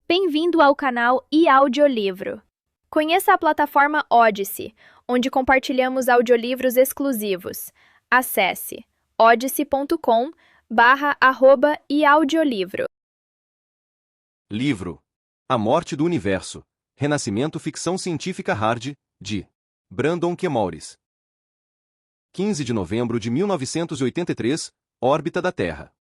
Bem-vindo ao canal e Audiolivro. Conheça a plataforma Odyssey, onde compartilhamos audiolivros exclusivos. Acesse odyssey.com/e-audiolivro. Livro A Morte do Universo. Renascimento Ficção Científica Hard, de Brandon Q. Morris. 15 de novembro de 1983, órbita da Terra.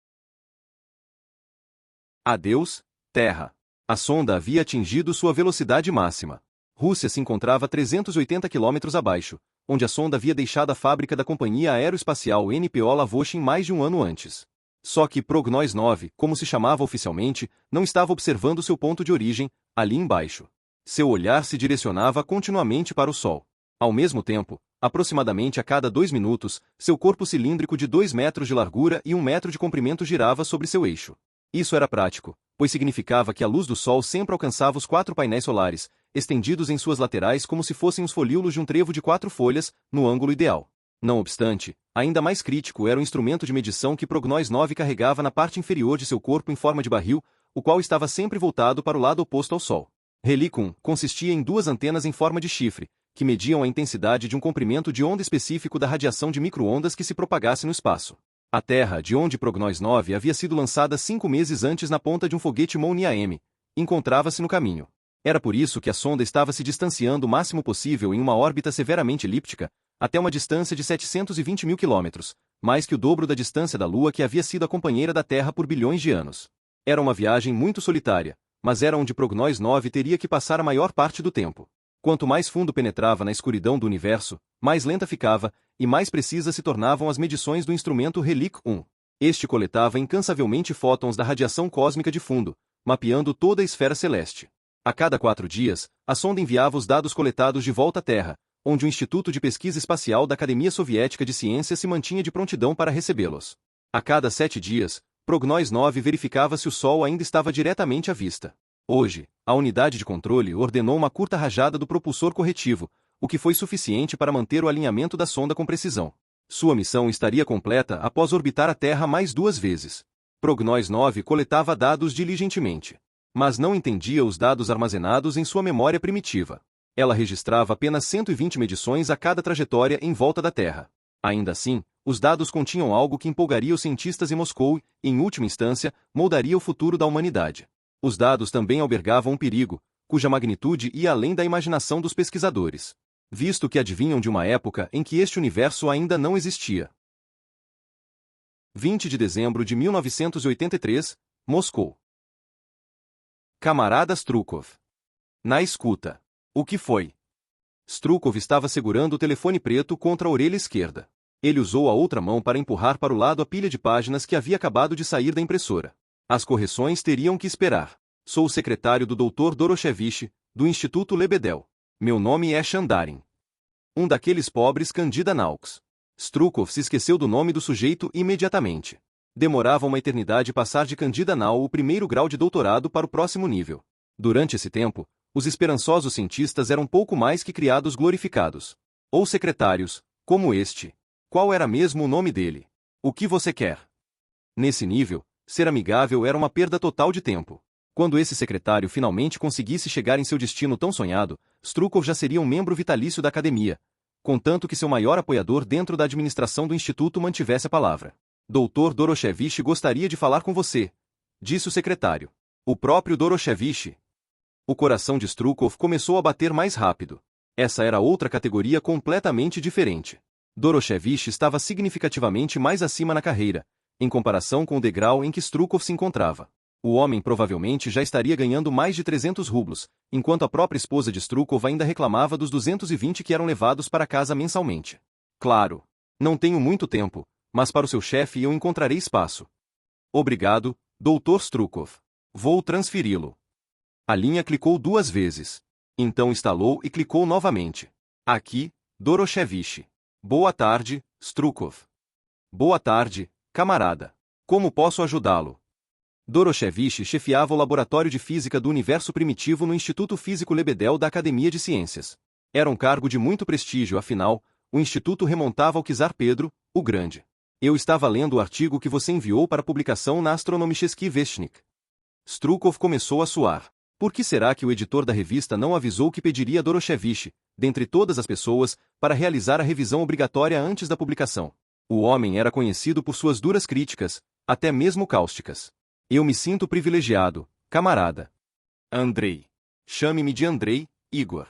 Adeus, Terra. A sonda havia atingido sua velocidade máxima. Rússia se encontrava a 380 km abaixo, onde a sonda havia deixado a fábrica da companhia aeroespacial NPO Lavoshin mais de um ano antes. Só que Prognoz 9, como se chamava oficialmente, não estava observando seu ponto de origem, ali embaixo. Seu olhar se direcionava continuamente para o Sol. Ao mesmo tempo, aproximadamente a cada 2 minutos, seu corpo cilíndrico de 2 metros de largura e 1 metro de comprimento girava sobre seu eixo. Isso era prático, pois significava que a luz do Sol sempre alcançava os 4 painéis solares, estendidos em suas laterais como se fossem os folíolos de um trevo de 4 folhas, no ângulo ideal. Não obstante, ainda mais crítico era o instrumento de medição que Prognoz 9 carregava na parte inferior de seu corpo em forma de barril, o qual estava sempre voltado para o lado oposto ao Sol. Relic 1 consistia em 2 antenas em forma de chifre, que mediam a intensidade de um comprimento de onda específico da radiação de micro-ondas que se propagasse no espaço. A Terra, de onde Prognoz 9 havia sido lançada 5 meses antes na ponta de um foguete Moon-M, encontrava-se no caminho. Era por isso que a sonda estava se distanciando o máximo possível em uma órbita severamente elíptica, até uma distância de 720 mil quilômetros, mais que o dobro da distância da Lua que havia sido a companheira da Terra por bilhões de anos. Era uma viagem muito solitária, mas era onde Prognoz 9 teria que passar a maior parte do tempo. Quanto mais fundo penetrava na escuridão do universo, mais lenta ficava, e mais precisas se tornavam as medições do instrumento Relic 1. Este coletava incansavelmente fótons da radiação cósmica de fundo, mapeando toda a esfera celeste. A cada 4 dias, a sonda enviava os dados coletados de volta à Terra, onde o Instituto de Pesquisa Espacial da Academia Soviética de Ciências se mantinha de prontidão para recebê-los. A cada 7 dias, Prognoz 9 verificava se o Sol ainda estava diretamente à vista. Hoje, a unidade de controle ordenou uma curta rajada do propulsor corretivo, o que foi suficiente para manter o alinhamento da sonda com precisão. Sua missão estaria completa após orbitar a Terra mais 2 vezes. Prognoz 9 coletava dados diligentemente, mas não entendia os dados armazenados em sua memória primitiva. Ela registrava apenas 120 medições a cada trajetória em volta da Terra. Ainda assim, os dados continham algo que empolgaria os cientistas em Moscou e, em última instância, moldaria o futuro da humanidade. Os dados também albergavam um perigo, cuja magnitude ia além da imaginação dos pesquisadores, visto que adivinham de uma época em que este universo ainda não existia. 20 de dezembro de 1983, Moscou. Camarada Strukov. Na escuta. O que foi? Strukov estava segurando o telefone preto contra a orelha esquerda. Ele usou a outra mão para empurrar para o lado a pilha de páginas que havia acabado de sair da impressora. As correções teriam que esperar. Sou o secretário do Dr. Doroshevich, do Instituto Lebedel. Meu nome é Shandarin. Um daqueles pobres Candida Naux. Strukov se esqueceu do nome do sujeito imediatamente. Demorava uma eternidade passar de Candida Nau o primeiro grau de doutorado para o próximo nível. Durante esse tempo, os esperançosos cientistas eram pouco mais que criados glorificados. Ou secretários, como este. Qual era mesmo o nome dele? O que você quer? Nesse nível, ser amigável era uma perda total de tempo. Quando esse secretário finalmente conseguisse chegar em seu destino tão sonhado, Strukov já seria um membro vitalício da academia, contanto que seu maior apoiador dentro da administração do instituto mantivesse a palavra. Dr. Doroshevich gostaria de falar com você, disse o secretário. O próprio Doroshevich. O coração de Strukov começou a bater mais rápido. Essa era outra categoria completamente diferente. Doroshevich estava significativamente mais acima na carreira, em comparação com o degrau em que Strukov se encontrava. O homem provavelmente já estaria ganhando mais de 300 rublos, enquanto a própria esposa de Strukov ainda reclamava dos 220 que eram levados para casa mensalmente. Claro, não tenho muito tempo, mas para o seu chefe eu encontrarei espaço. Obrigado, Dr. Strukov. Vou transferi-lo. A linha clicou 2 vezes. Então instalou e clicou novamente. Aqui, Doroshevich. Boa tarde, Strukov. Boa tarde, camarada. Como posso ajudá-lo? Doroshevich chefiava o Laboratório de Física do Universo Primitivo no Instituto Físico Lebedel da Academia de Ciências. Era um cargo de muito prestígio, afinal, o instituto remontava ao czar Pedro, o Grande. Eu estava lendo o artigo que você enviou para publicação na Astronomicheski Vestnik. Strukov começou a suar. Por que será que o editor da revista não avisou que pediria a Doroshevich, dentre todas as pessoas, para realizar a revisão obrigatória antes da publicação? O homem era conhecido por suas duras críticas, até mesmo cáusticas. Eu me sinto privilegiado, camarada. Andrei. Chame-me de Andrei, Igor.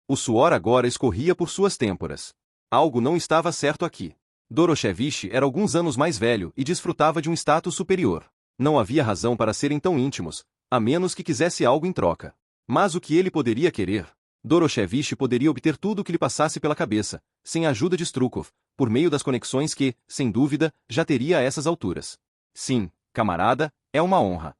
O suor agora escorria por suas têmporas. Algo não estava certo aqui. Doroshevich era alguns anos mais velho e desfrutava de um status superior. Não havia razão para serem tão íntimos, a menos que quisesse algo em troca. Mas o que ele poderia querer? Doroshevich poderia obter tudo o que lhe passasse pela cabeça, sem a ajuda de Strukov, por meio das conexões que, sem dúvida, já teria a essas alturas. Sim, camarada, é uma honra.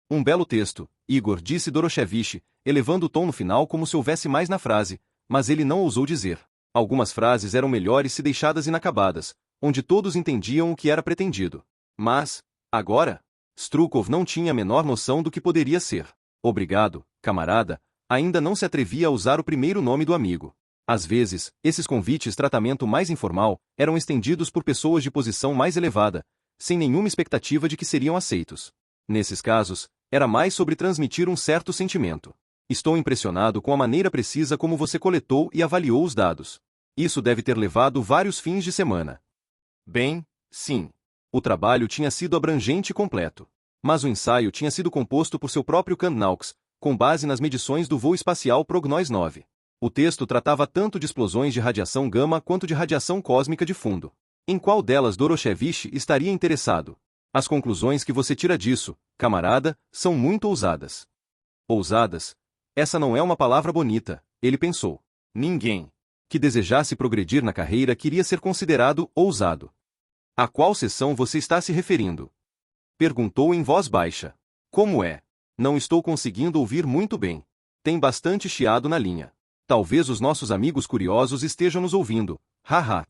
Um belo texto, Igor, disse Doroshevich, elevando o tom no final como se houvesse mais na frase, mas ele não ousou dizer. Algumas frases eram melhores se deixadas inacabadas, onde todos entendiam o que era pretendido. Mas, agora? Strukov não tinha a menor noção do que poderia ser. Obrigado, camarada, ainda não se atrevia a usar o primeiro nome do amigo. Às vezes, esses convites tratamento mais informal eram estendidos por pessoas de posição mais elevada, sem nenhuma expectativa de que seriam aceitos. Nesses casos, era mais sobre transmitir um certo sentimento. Estou impressionado com a maneira precisa como você coletou e avaliou os dados. Isso deve ter levado vários fins de semana. Bem, sim. O trabalho tinha sido abrangente e completo. Mas o ensaio tinha sido composto por seu próprio Kandnaux, com base nas medições do voo espacial Prognoz 9. O texto tratava tanto de explosões de radiação gama quanto de radiação cósmica de fundo. Em qual delas Doroshevich estaria interessado? As conclusões que você tira disso, camarada, são muito ousadas. Ousadas? Essa não é uma palavra bonita, ele pensou. Ninguém que desejasse progredir na carreira queria ser considerado ousado. A qual seção você está se referindo? Perguntou em voz baixa. Como é? Não estou conseguindo ouvir muito bem. Tem bastante chiado na linha. Talvez os nossos amigos curiosos estejam nos ouvindo. Haha.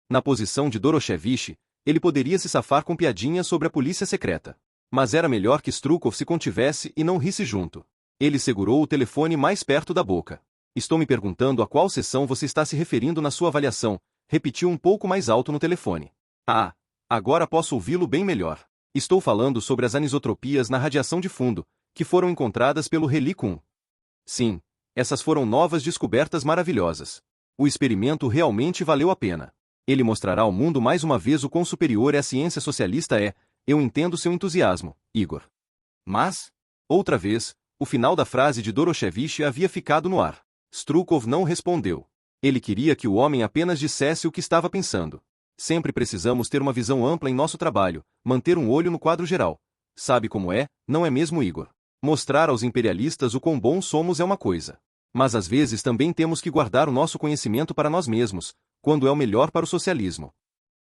Na posição de Doroshevich, ele poderia se safar com piadinhas sobre a polícia secreta. Mas era melhor que Strukov se contivesse e não risse junto. Ele segurou o telefone mais perto da boca. Estou me perguntando a qual seção você está se referindo na sua avaliação, repetiu um pouco mais alto no telefone. Ah, agora posso ouvi-lo bem melhor. Estou falando sobre as anisotropias na radiação de fundo, que foram encontradas pelo Helicon. Sim, essas foram novas descobertas maravilhosas. O experimento realmente valeu a pena. Ele mostrará ao mundo mais uma vez o quão superior a ciência socialista é. Eu entendo seu entusiasmo, Igor. Mas, outra vez, o final da frase de Doroshevich havia ficado no ar. Strukov não respondeu. Ele queria que o homem apenas dissesse o que estava pensando. Sempre precisamos ter uma visão ampla em nosso trabalho, manter um olho no quadro geral. Sabe como é, não é mesmo, Igor? Mostrar aos imperialistas o quão bons somos é uma coisa. Mas às vezes também temos que guardar o nosso conhecimento para nós mesmos, quando é o melhor para o socialismo.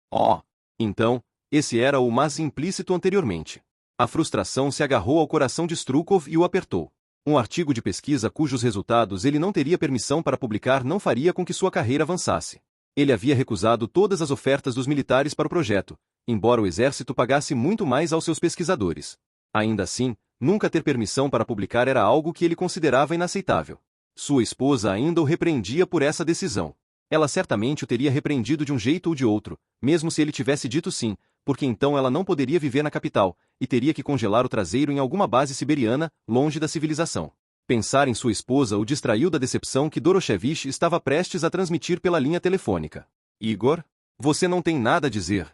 Oh! Então, esse era o mas implícito anteriormente. A frustração se agarrou ao coração de Strukov e o apertou. Um artigo de pesquisa cujos resultados ele não teria permissão para publicar não faria com que sua carreira avançasse. Ele havia recusado todas as ofertas dos militares para o projeto, embora o exército pagasse muito mais aos seus pesquisadores. Ainda assim, nunca ter permissão para publicar era algo que ele considerava inaceitável. Sua esposa ainda o repreendia por essa decisão. Ela certamente o teria repreendido de um jeito ou de outro, mesmo se ele tivesse dito sim, porque então ela não poderia viver na capital, e teria que congelar o traseiro em alguma base siberiana, longe da civilização. Pensar em sua esposa o distraiu da decepção que Doroshevich estava prestes a transmitir pela linha telefônica. Igor? Você não tem nada a dizer.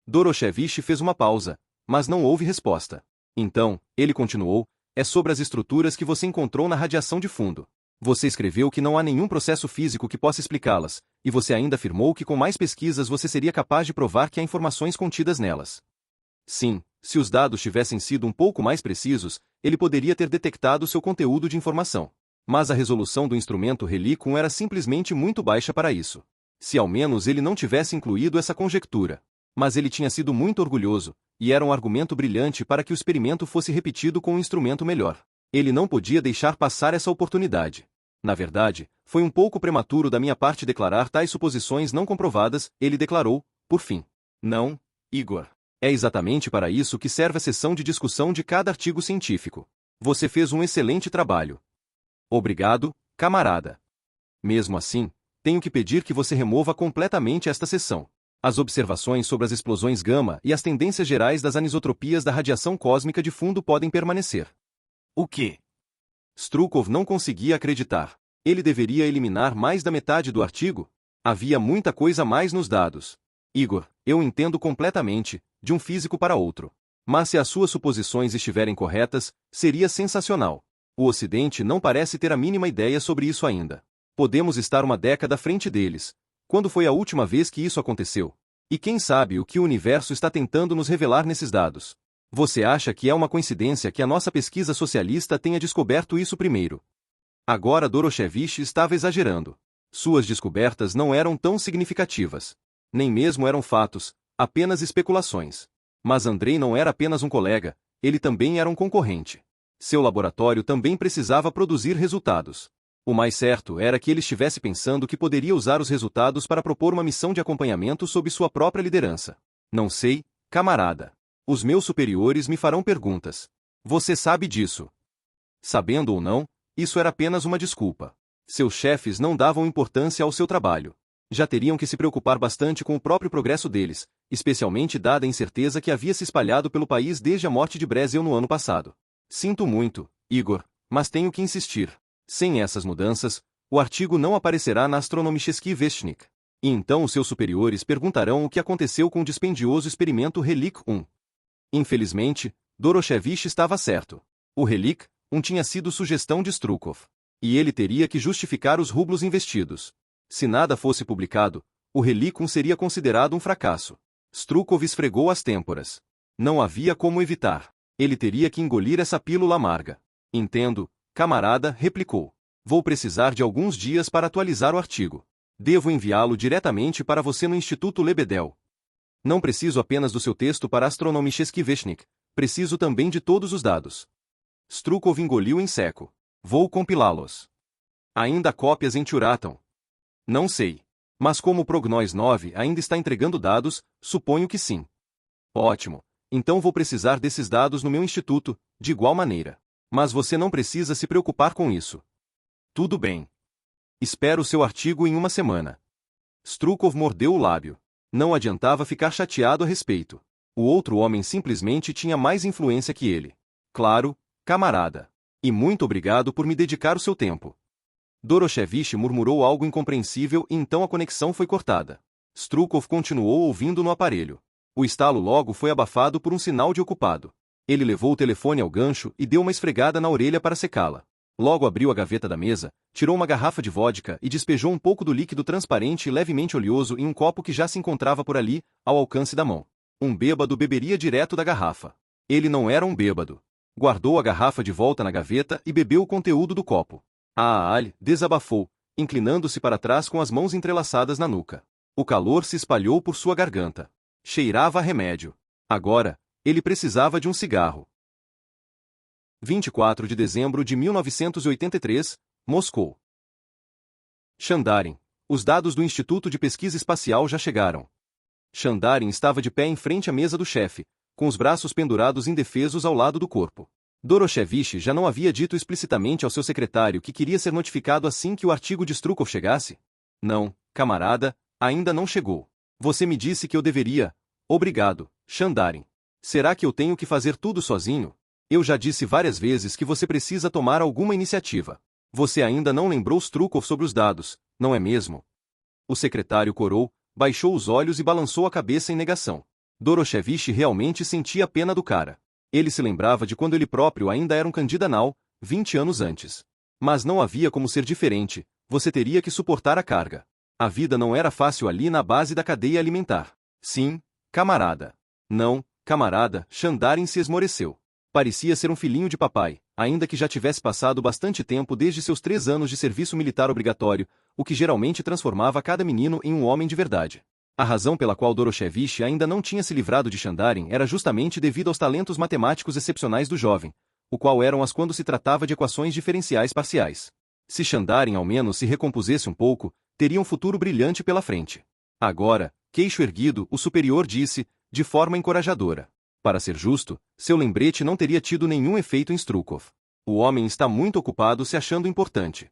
Doroshevich fez uma pausa, mas não houve resposta. Então, ele continuou, é sobre as estruturas que você encontrou na radiação de fundo. Você escreveu que não há nenhum processo físico que possa explicá-las, e você ainda afirmou que com mais pesquisas você seria capaz de provar que há informações contidas nelas. Sim, se os dados tivessem sido um pouco mais precisos, ele poderia ter detectado seu conteúdo de informação. Mas a resolução do instrumento Helicon era simplesmente muito baixa para isso. Se ao menos ele não tivesse incluído essa conjectura. Mas ele tinha sido muito orgulhoso, e era um argumento brilhante para que o experimento fosse repetido com um instrumento melhor. Ele não podia deixar passar essa oportunidade. Na verdade, foi um pouco prematuro da minha parte declarar tais suposições não comprovadas, ele declarou, por fim. Não, Igor. É exatamente para isso que serve a sessão de discussão de cada artigo científico. Você fez um excelente trabalho. Obrigado, camarada. Mesmo assim, tenho que pedir que você remova completamente esta sessão. As observações sobre as explosões gama e as tendências gerais das anisotropias da radiação cósmica de fundo podem permanecer. O quê? Strukov não conseguia acreditar. Ele deveria eliminar mais da metade do artigo? Havia muita coisa a mais nos dados. Igor, eu entendo completamente, de um físico para outro. Mas se as suas suposições estiverem corretas, seria sensacional. O Ocidente não parece ter a mínima ideia sobre isso ainda. Podemos estar uma década à frente deles. Quando foi a última vez que isso aconteceu? E quem sabe o que o universo está tentando nos revelar nesses dados? Você acha que é uma coincidência que a nossa pesquisa socialista tenha descoberto isso primeiro? Agora Doroshevich estava exagerando. Suas descobertas não eram tão significativas. Nem mesmo eram fatos, apenas especulações. Mas Andrei não era apenas um colega, ele também era um concorrente. Seu laboratório também precisava produzir resultados. O mais certo era que ele estivesse pensando que poderia usar os resultados para propor uma missão de acompanhamento sob sua própria liderança. Não sei, camarada. Os meus superiores me farão perguntas. Você sabe disso. Sabendo ou não, isso era apenas uma desculpa. Seus chefes não davam importância ao seu trabalho. Já teriam que se preocupar bastante com o próprio progresso deles, especialmente dada a incerteza que havia se espalhado pelo país desde a morte de Brezel no ano passado. Sinto muito, Igor, mas tenho que insistir. Sem essas mudanças, o artigo não aparecerá na Astronomicheski Vestnik. E então os seus superiores perguntarão o que aconteceu com o dispendioso experimento Relic 1. Infelizmente, Doroshevich estava certo. O Relic 1 tinha sido sugestão de Strukov. E ele teria que justificar os rublos investidos. Se nada fosse publicado, o Relic 1 seria considerado um fracasso. Strukov esfregou as têmporas. Não havia como evitar. Ele teria que engolir essa pílula amarga. Entendo, camarada, replicou. Vou precisar de alguns dias para atualizar o artigo. Devo enviá-lo diretamente para você no Instituto Lebedel. Não preciso apenas do seu texto para Astronomicheski Vestnik, preciso também de todos os dados. Strukov engoliu em seco. Vou compilá-los. Ainda há cópias em Turaton? Não sei. Mas como o Prognoz 9 ainda está entregando dados, suponho que sim. Ótimo. Então vou precisar desses dados no meu instituto, de igual maneira. Mas você não precisa se preocupar com isso. Tudo bem. Espero seu artigo em uma semana. Strukov mordeu o lábio. Não adiantava ficar chateado a respeito. O outro homem simplesmente tinha mais influência que ele. Claro, camarada. E muito obrigado por me dedicar o seu tempo. Doroshevich murmurou algo incompreensível e então a conexão foi cortada. Strukov continuou ouvindo no aparelho. O estalo logo foi abafado por um sinal de ocupado. Ele levou o telefone ao gancho e deu uma esfregada na orelha para secá-la. Logo abriu a gaveta da mesa, tirou uma garrafa de vodka e despejou um pouco do líquido transparente e levemente oleoso em um copo que já se encontrava por ali, ao alcance da mão. Um bêbado beberia direto da garrafa. Ele não era um bêbado. Guardou a garrafa de volta na gaveta e bebeu o conteúdo do copo. Ali desabafou, inclinando-se para trás com as mãos entrelaçadas na nuca. O calor se espalhou por sua garganta. Cheirava a remédio. Agora, ele precisava de um cigarro. 24 de dezembro de 1983, Moscou. Chandarin. Os dados do Instituto de Pesquisa Espacial já chegaram. Chandarin estava de pé em frente à mesa do chefe, com os braços pendurados indefesos ao lado do corpo. Doroshevich já não havia dito explicitamente ao seu secretário que queria ser notificado assim que o artigo de Strukov chegasse? Não, camarada, ainda não chegou. Você me disse que eu deveria. Obrigado, Chandarin. Será que eu tenho que fazer tudo sozinho? Eu já disse várias vezes que você precisa tomar alguma iniciativa. Você ainda não lembrou Strukov sobre os dados, não é mesmo? O secretário corou, baixou os olhos e balançou a cabeça em negação. Doroshevich realmente sentia pena do cara. Ele se lembrava de quando ele próprio ainda era um candidanal, 20 anos antes. Mas não havia como ser diferente, você teria que suportar a carga. A vida não era fácil ali na base da cadeia alimentar. Sim, camarada. Não, camarada, Chandarin se esmoreceu. Parecia ser um filhinho de papai, ainda que já tivesse passado bastante tempo desde seus 3 anos de serviço militar obrigatório, o que geralmente transformava cada menino em um homem de verdade. A razão pela qual Doroshevich ainda não tinha se livrado de Chandarin era justamente devido aos talentos matemáticos excepcionais do jovem, o qual eram as quando se tratava de equações diferenciais parciais. Se Chandarin ao menos se recompusesse um pouco, teria um futuro brilhante pela frente. Agora, queixo erguido, o superior disse, de forma encorajadora. Para ser justo, seu lembrete não teria tido nenhum efeito em Strukov. O homem está muito ocupado se achando importante.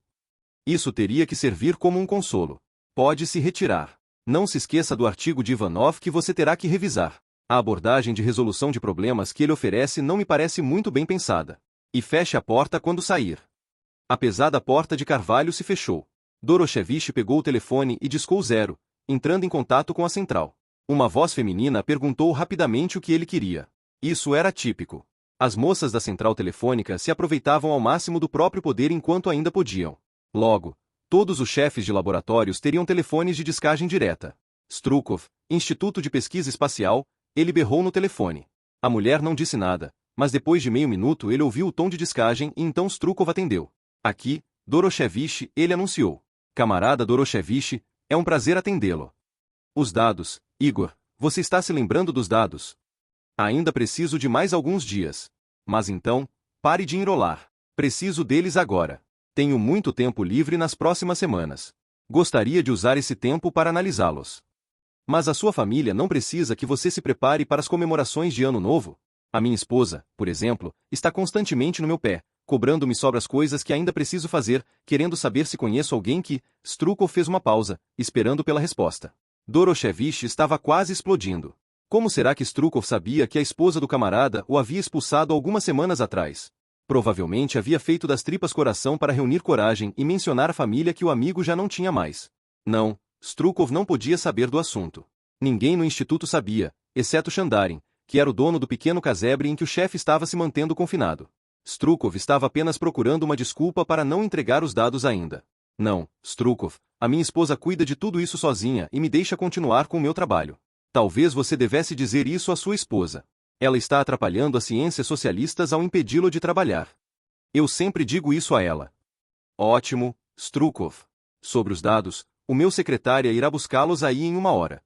Isso teria que servir como um consolo. Pode se retirar. Não se esqueça do artigo de Ivanov que você terá que revisar. A abordagem de resolução de problemas que ele oferece não me parece muito bem pensada. E feche a porta quando sair. A pesada porta de carvalho se fechou. Doroshevich pegou o telefone e discou 0, entrando em contato com a central. Uma voz feminina perguntou rapidamente o que ele queria. Isso era típico. As moças da central telefônica se aproveitavam ao máximo do próprio poder enquanto ainda podiam. Logo, todos os chefes de laboratórios teriam telefones de descagem direta. Strukov, Instituto de Pesquisa Espacial, ele berrou no telefone. A mulher não disse nada, mas depois de meio minuto ele ouviu o tom de descagem e então Strukov atendeu. Aqui, Doroshevich, ele anunciou. Camarada Doroshevich, é um prazer atendê-lo. Os dados, Igor, você está se lembrando dos dados? Ainda preciso de mais alguns dias. Mas então, pare de enrolar. Preciso deles agora. Tenho muito tempo livre nas próximas semanas. Gostaria de usar esse tempo para analisá-los. Mas a sua família não precisa que você se prepare para as comemorações de Ano Novo? A minha esposa, por exemplo, está constantemente no meu pé, cobrando-me sobre as coisas que ainda preciso fazer, querendo saber se conheço alguém que... Strukov fez uma pausa, esperando pela resposta. Doroshevich estava quase explodindo. Como será que Strukov sabia que a esposa do camarada o havia expulsado algumas semanas atrás? Provavelmente havia feito das tripas coração para reunir coragem e mencionar a família que o amigo já não tinha mais. Não, Strukov não podia saber do assunto. Ninguém no instituto sabia, exceto Shandarin, que era o dono do pequeno casebre em que o chefe estava se mantendo confinado. Strukov estava apenas procurando uma desculpa para não entregar os dados ainda. Não, Strukov, a minha esposa cuida de tudo isso sozinha e me deixa continuar com o meu trabalho. Talvez você devesse dizer isso à sua esposa. Ela está atrapalhando as ciências socialistas ao impedi-lo de trabalhar. Eu sempre digo isso a ela. Ótimo, Strukov. Sobre os dados, o meu secretária irá buscá-los aí em 1 hora.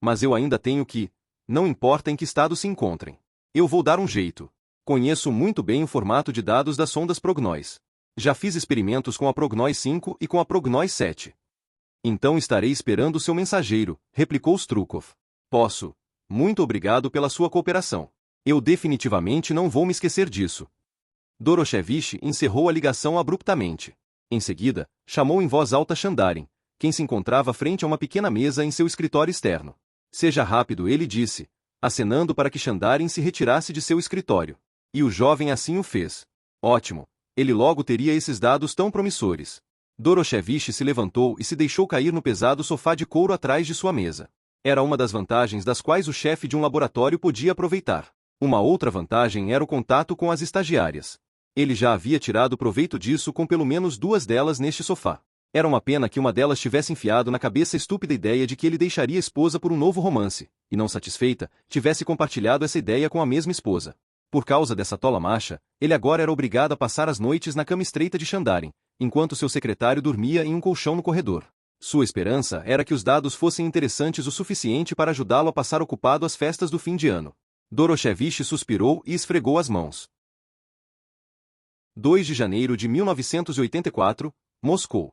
Mas eu ainda tenho que... Não importa em que estado se encontrem. Eu vou dar um jeito. Conheço muito bem o formato de dados das sondas Prognois. Já fiz experimentos com a Prognois 5 e com a Prognois 7. Então estarei esperando o seu mensageiro, replicou Strukov. Posso. Muito obrigado pela sua cooperação. Eu definitivamente não vou me esquecer disso. Doroshevich encerrou a ligação abruptamente. Em seguida, chamou em voz alta Shandarin, quem se encontrava frente a uma pequena mesa em seu escritório externo. Seja rápido, ele disse, acenando para que Shandarin se retirasse de seu escritório. E o jovem assim o fez. Ótimo. Ele logo teria esses dados tão promissores. Doroshevich se levantou e se deixou cair no pesado sofá de couro atrás de sua mesa. Era uma das vantagens das quais o chefe de um laboratório podia aproveitar. Uma outra vantagem era o contato com as estagiárias. Ele já havia tirado proveito disso com pelo menos 2 delas neste sofá. Era uma pena que uma delas tivesse enfiado na cabeça a estúpida ideia de que ele deixaria a esposa por um novo romance, e não satisfeita, tivesse compartilhado essa ideia com a mesma esposa. Por causa dessa tola macha, ele agora era obrigado a passar as noites na cama estreita de Shandarin, enquanto seu secretário dormia em um colchão no corredor. Sua esperança era que os dados fossem interessantes o suficiente para ajudá-lo a passar ocupado as festas do fim de ano. Doroshevich suspirou e esfregou as mãos. 2 de janeiro de 1984, Moscou.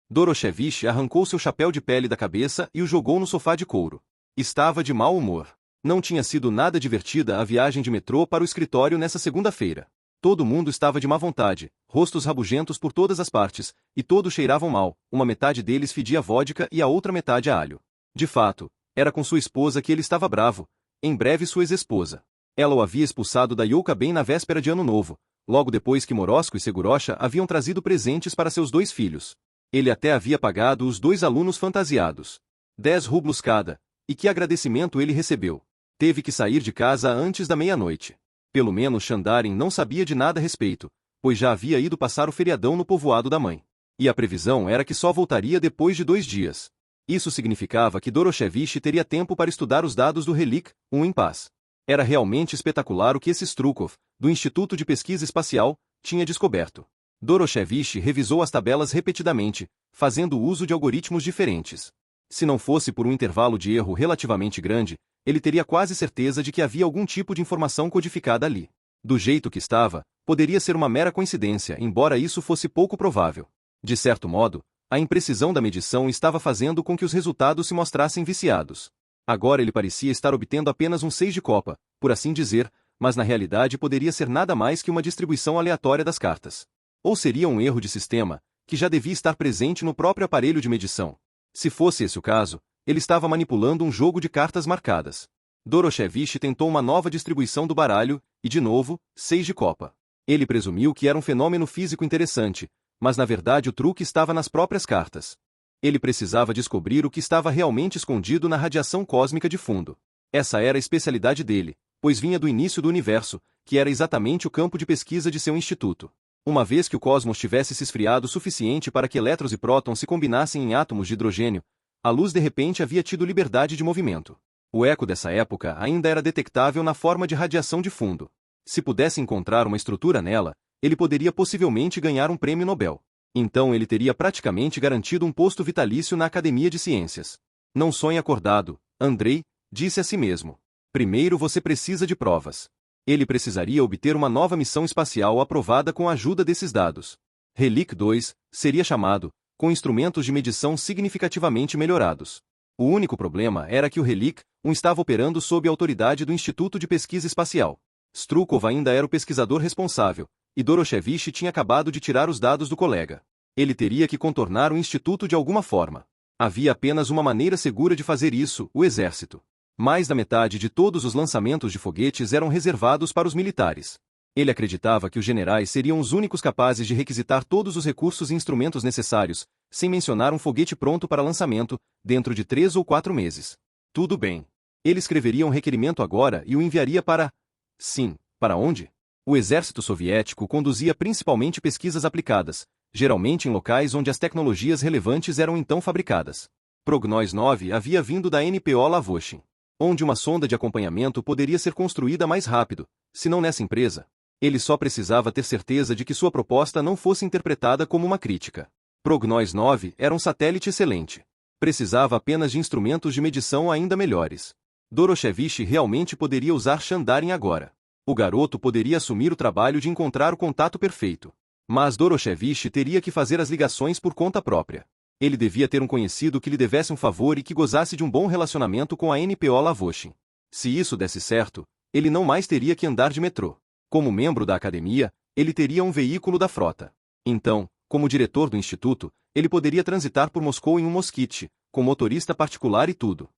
Doroshevich arrancou seu chapéu de pele da cabeça e o jogou no sofá de couro. Estava de mau humor. Não tinha sido nada divertida a viagem de metrô para o escritório nessa segunda-feira. Todo mundo estava de má vontade, rostos rabugentos por todas as partes, e todos cheiravam mal, uma metade deles fedia vodka e a outra metade a alho. De fato, era com sua esposa que ele estava bravo, em breve sua ex-esposa. Ela o havia expulsado da Yoka bem na véspera de Ano Novo, logo depois que Morosko e Segurosha haviam trazido presentes para seus 2 filhos. Ele até havia pagado os 2 alunos fantasiados. 10 rublos cada, e que agradecimento ele recebeu. Teve que sair de casa antes da meia-noite. Pelo menos Shandarin não sabia de nada a respeito, pois já havia ido passar o feriadão no povoado da mãe. E a previsão era que só voltaria depois de 2 dias. Isso significava que Doroshevich teria tempo para estudar os dados do Relic, um impasse. Era realmente espetacular o que esse Strukov, do Instituto de Pesquisa Espacial, tinha descoberto. Doroshevich revisou as tabelas repetidamente, fazendo uso de algoritmos diferentes. Se não fosse por um intervalo de erro relativamente grande, ele teria quase certeza de que havia algum tipo de informação codificada ali. Do jeito que estava, poderia ser uma mera coincidência, embora isso fosse pouco provável. De certo modo, a imprecisão da medição estava fazendo com que os resultados se mostrassem viciados. Agora ele parecia estar obtendo apenas um 6 de copa, por assim dizer, mas na realidade poderia ser nada mais que uma distribuição aleatória das cartas. Ou seria um erro de sistema, que já devia estar presente no próprio aparelho de medição. Se fosse esse o caso, ele estava manipulando um jogo de cartas marcadas. Doroshevich tentou uma nova distribuição do baralho, e de novo, 6 de copa. Ele presumiu que era um fenômeno físico interessante, mas na verdade o truque estava nas próprias cartas. Ele precisava descobrir o que estava realmente escondido na radiação cósmica de fundo. Essa era a especialidade dele, pois vinha do início do universo, que era exatamente o campo de pesquisa de seu instituto. Uma vez que o cosmos tivesse se esfriado o suficiente para que elétrons e prótons se combinassem em átomos de hidrogênio, a luz de repente havia tido liberdade de movimento. O eco dessa época ainda era detectável na forma de radiação de fundo. Se pudesse encontrar uma estrutura nela, ele poderia possivelmente ganhar um prêmio Nobel. Então ele teria praticamente garantido um posto vitalício na Academia de Ciências. Não sonhe acordado, Andrei, disse a si mesmo. Primeiro você precisa de provas. Ele precisaria obter uma nova missão espacial aprovada com a ajuda desses dados. Relic 2 seria chamado, com instrumentos de medição significativamente melhorados. O único problema era que o Relic 1 estava operando sob a autoridade do Instituto de Pesquisa Espacial. Strukov ainda era o pesquisador responsável, e Doroshevich tinha acabado de tirar os dados do colega. Ele teria que contornar o instituto de alguma forma. Havia apenas uma maneira segura de fazer isso: o exército. Mais da metade de todos os lançamentos de foguetes eram reservados para os militares. Ele acreditava que os generais seriam os únicos capazes de requisitar todos os recursos e instrumentos necessários, sem mencionar um foguete pronto para lançamento, dentro de 3 ou 4 meses. Tudo bem. Ele escreveria um requerimento agora e o enviaria para... Sim, para onde? O exército soviético conduzia principalmente pesquisas aplicadas, geralmente em locais onde as tecnologias relevantes eram então fabricadas. Prognoz 9 havia vindo da NPO Lavoshin, onde uma sonda de acompanhamento poderia ser construída mais rápido, se não nessa empresa. Ele só precisava ter certeza de que sua proposta não fosse interpretada como uma crítica. Prognoz 9 era um satélite excelente. Precisava apenas de instrumentos de medição ainda melhores. Doroshevich realmente poderia usar Shandarin agora. O garoto poderia assumir o trabalho de encontrar o contato perfeito. Mas Doroshevich teria que fazer as ligações por conta própria. Ele devia ter um conhecido que lhe devesse um favor e que gozasse de um bom relacionamento com a NPO Lavoshin. Se isso desse certo, ele não mais teria que andar de metrô. Como membro da academia, ele teria um veículo da frota. Então, como diretor do instituto, ele poderia transitar por Moscou em um Moskvich, com motorista particular e tudo.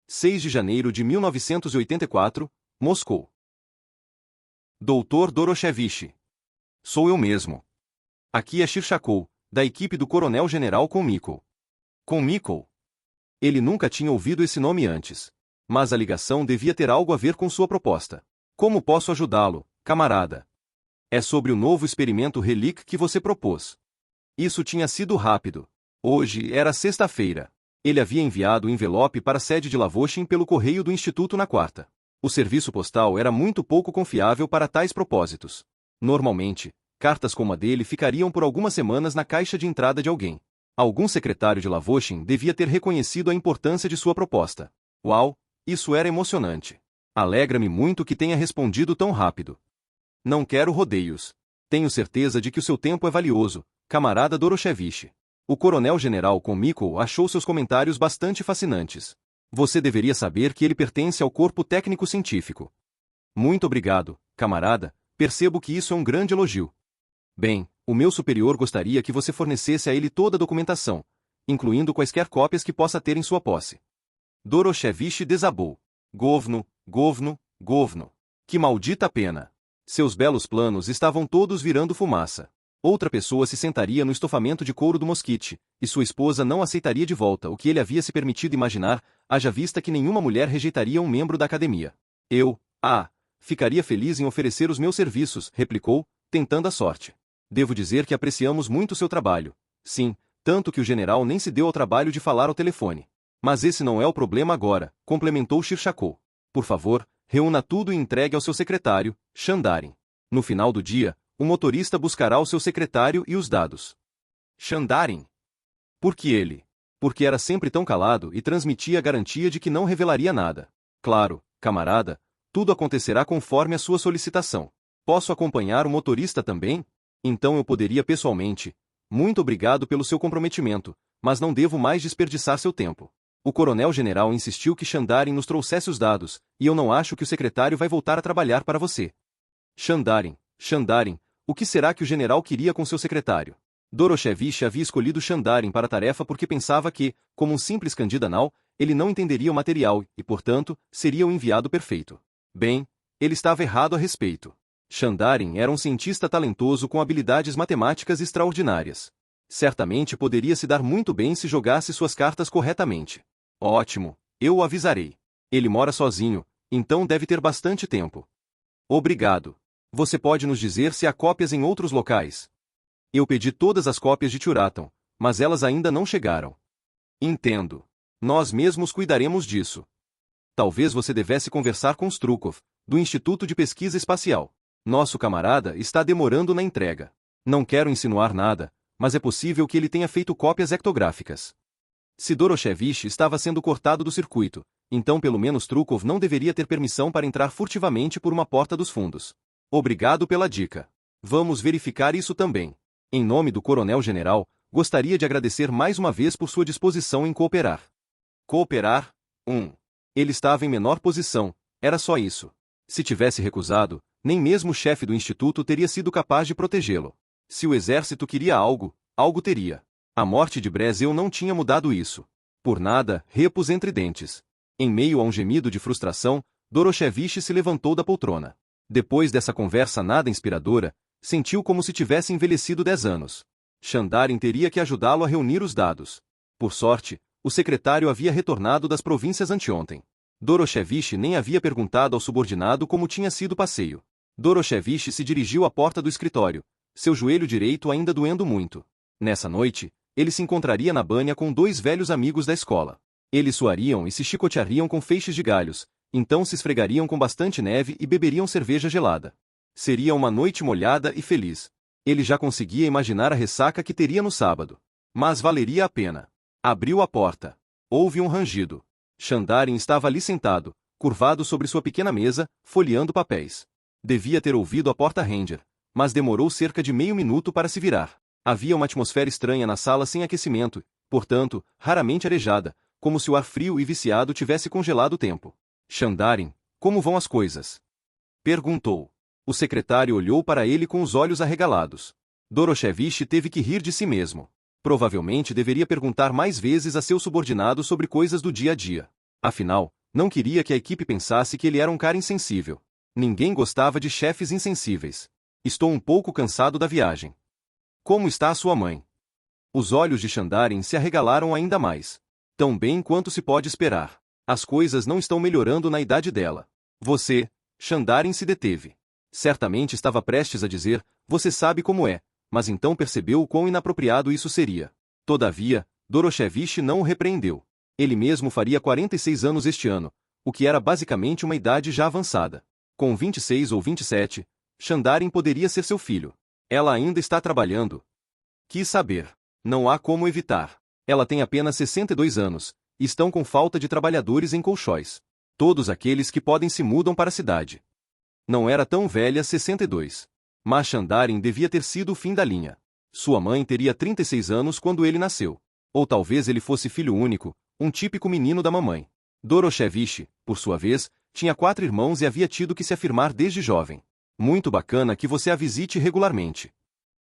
6 de janeiro de 1984, Moscou. Doutor Doroshevich. Sou eu mesmo. Aqui é Shirshakov, da equipe do coronel-general Komikov. Komikov? Ele nunca tinha ouvido esse nome antes. Mas a ligação devia ter algo a ver com sua proposta. Como posso ajudá-lo, camarada? É sobre o novo experimento Relic que você propôs. Isso tinha sido rápido. Hoje era sexta-feira. Ele havia enviado o envelope para a sede de Lavoshin pelo correio do instituto na quarta. O serviço postal era muito pouco confiável para tais propósitos. Normalmente, cartas como a dele ficariam por algumas semanas na caixa de entrada de alguém. Algum secretário de Lavoshin devia ter reconhecido a importância de sua proposta. Uau, isso era emocionante. Alegra-me muito que tenha respondido tão rápido. Não quero rodeios. Tenho certeza de que o seu tempo é valioso, camarada Doroshevich. O coronel-general Komikov achou seus comentários bastante fascinantes. Você deveria saber que ele pertence ao corpo técnico-científico. Muito obrigado, camarada, percebo que isso é um grande elogio. Bem, o meu superior gostaria que você fornecesse a ele toda a documentação, incluindo quaisquer cópias que possa ter em sua posse. Doroshevich desabou. Govno, govno, govno. Que maldita pena. Seus belos planos estavam todos virando fumaça. Outra pessoa se sentaria no estofamento de couro do Moskvich, e sua esposa não aceitaria de volta o que ele havia se permitido imaginar, haja vista que nenhuma mulher rejeitaria um membro da academia. Ficaria feliz em oferecer os meus serviços, replicou, tentando a sorte. Devo dizer que apreciamos muito seu trabalho. Sim, tanto que o general nem se deu ao trabalho de falar ao telefone. Mas esse não é o problema agora, complementou Shirshakov. Por favor, reúna tudo e entregue ao seu secretário, Shandarin. No final do dia, o motorista buscará o seu secretário e os dados. Shandarin? Por que ele? Porque era sempre tão calado e transmitia a garantia de que não revelaria nada. Claro, camarada, tudo acontecerá conforme a sua solicitação. Posso acompanhar o motorista também? Então eu poderia pessoalmente. Muito obrigado pelo seu comprometimento, mas não devo mais desperdiçar seu tempo. O coronel-general insistiu que Shandarin nos trouxesse os dados, e eu não acho que o secretário vai voltar a trabalhar para você. Shandarin, o que será que o general queria com seu secretário? Doroshevich havia escolhido Shandarin para a tarefa porque pensava que, como um simples candidanal, ele não entenderia o material e, portanto, seria o enviado perfeito. Bem, ele estava errado a respeito. Shandarin era um cientista talentoso com habilidades matemáticas extraordinárias. Certamente poderia se dar muito bem se jogasse suas cartas corretamente. Ótimo, eu o avisarei. Ele mora sozinho, então deve ter bastante tempo. Obrigado. Você pode nos dizer se há cópias em outros locais? Eu pedi todas as cópias de Turaton, mas elas ainda não chegaram. Entendo. Nós mesmos cuidaremos disso. Talvez você devesse conversar com Strukov, do Instituto de Pesquisa Espacial. Nosso camarada está demorando na entrega. Não quero insinuar nada, mas é possível que ele tenha feito cópias ectográficas. Se Doroshevich estava sendo cortado do circuito, então pelo menos Strukov não deveria ter permissão para entrar furtivamente por uma porta dos fundos. Obrigado pela dica. Vamos verificar isso também. Em nome do Coronel-General, gostaria de agradecer mais uma vez por sua disposição em cooperar. Cooperar? Ele estava em menor posição, era só isso. Se tivesse recusado, nem mesmo o chefe do instituto teria sido capaz de protegê-lo. Se o exército queria algo, algo teria. A morte de Brezel não tinha mudado isso. Por nada, repus entre dentes. Em meio a um gemido de frustração, Doroshevich se levantou da poltrona. Depois dessa conversa nada inspiradora, sentiu como se tivesse envelhecido 10 anos. Shandarin teria que ajudá-lo a reunir os dados. Por sorte, o secretário havia retornado das províncias anteontem. Doroshevich nem havia perguntado ao subordinado como tinha sido o passeio. Doroshevich se dirigiu à porta do escritório, seu joelho direito ainda doendo muito. Nessa noite, ele se encontraria na banha com 2 velhos amigos da escola. Eles suariam e se chicoteariam com feixes de galhos, então se esfregariam com bastante neve e beberiam cerveja gelada. Seria uma noite molhada e feliz. Ele já conseguia imaginar a ressaca que teria no sábado. Mas valeria a pena. Abriu a porta. Houve um rangido. Shandarin estava ali sentado, curvado sobre sua pequena mesa, folheando papéis. Devia ter ouvido a porta ranger, mas demorou cerca de meio minuto para se virar. Havia uma atmosfera estranha na sala sem aquecimento, portanto, raramente arejada, como se o ar frio e viciado tivesse congelado o tempo. Shandarin, como vão as coisas? Perguntou. O secretário olhou para ele com os olhos arregalados. Doroshevich teve que rir de si mesmo. Provavelmente deveria perguntar mais vezes a seu subordinado sobre coisas do dia a dia. Afinal, não queria que a equipe pensasse que ele era um cara insensível. Ninguém gostava de chefes insensíveis. Estou um pouco cansado da viagem. Como está a sua mãe? Os olhos de Shandarin se arregalaram ainda mais. Tão bem quanto se pode esperar. As coisas não estão melhorando na idade dela. Você, Shandarin se deteve. Certamente estava prestes a dizer, você sabe como é, mas então percebeu o quão inapropriado isso seria. Todavia, Doroshevich não o repreendeu. Ele mesmo faria 46 anos este ano, o que era basicamente uma idade já avançada. Com 26 ou 27, Shandarin poderia ser seu filho. Ela ainda está trabalhando. Quis saber. Não há como evitar. Ela tem apenas 62 anos, e estão com falta de trabalhadores em Colchóis. Todos aqueles que podem se mudam para a cidade. Não era tão velha 62. Mas Shandarin devia ter sido o fim da linha. Sua mãe teria 36 anos quando ele nasceu. Ou talvez ele fosse filho único, um típico menino da mamãe. Doroshevich, por sua vez, tinha 4 irmãos e havia tido que se afirmar desde jovem. Muito bacana que você a visite regularmente.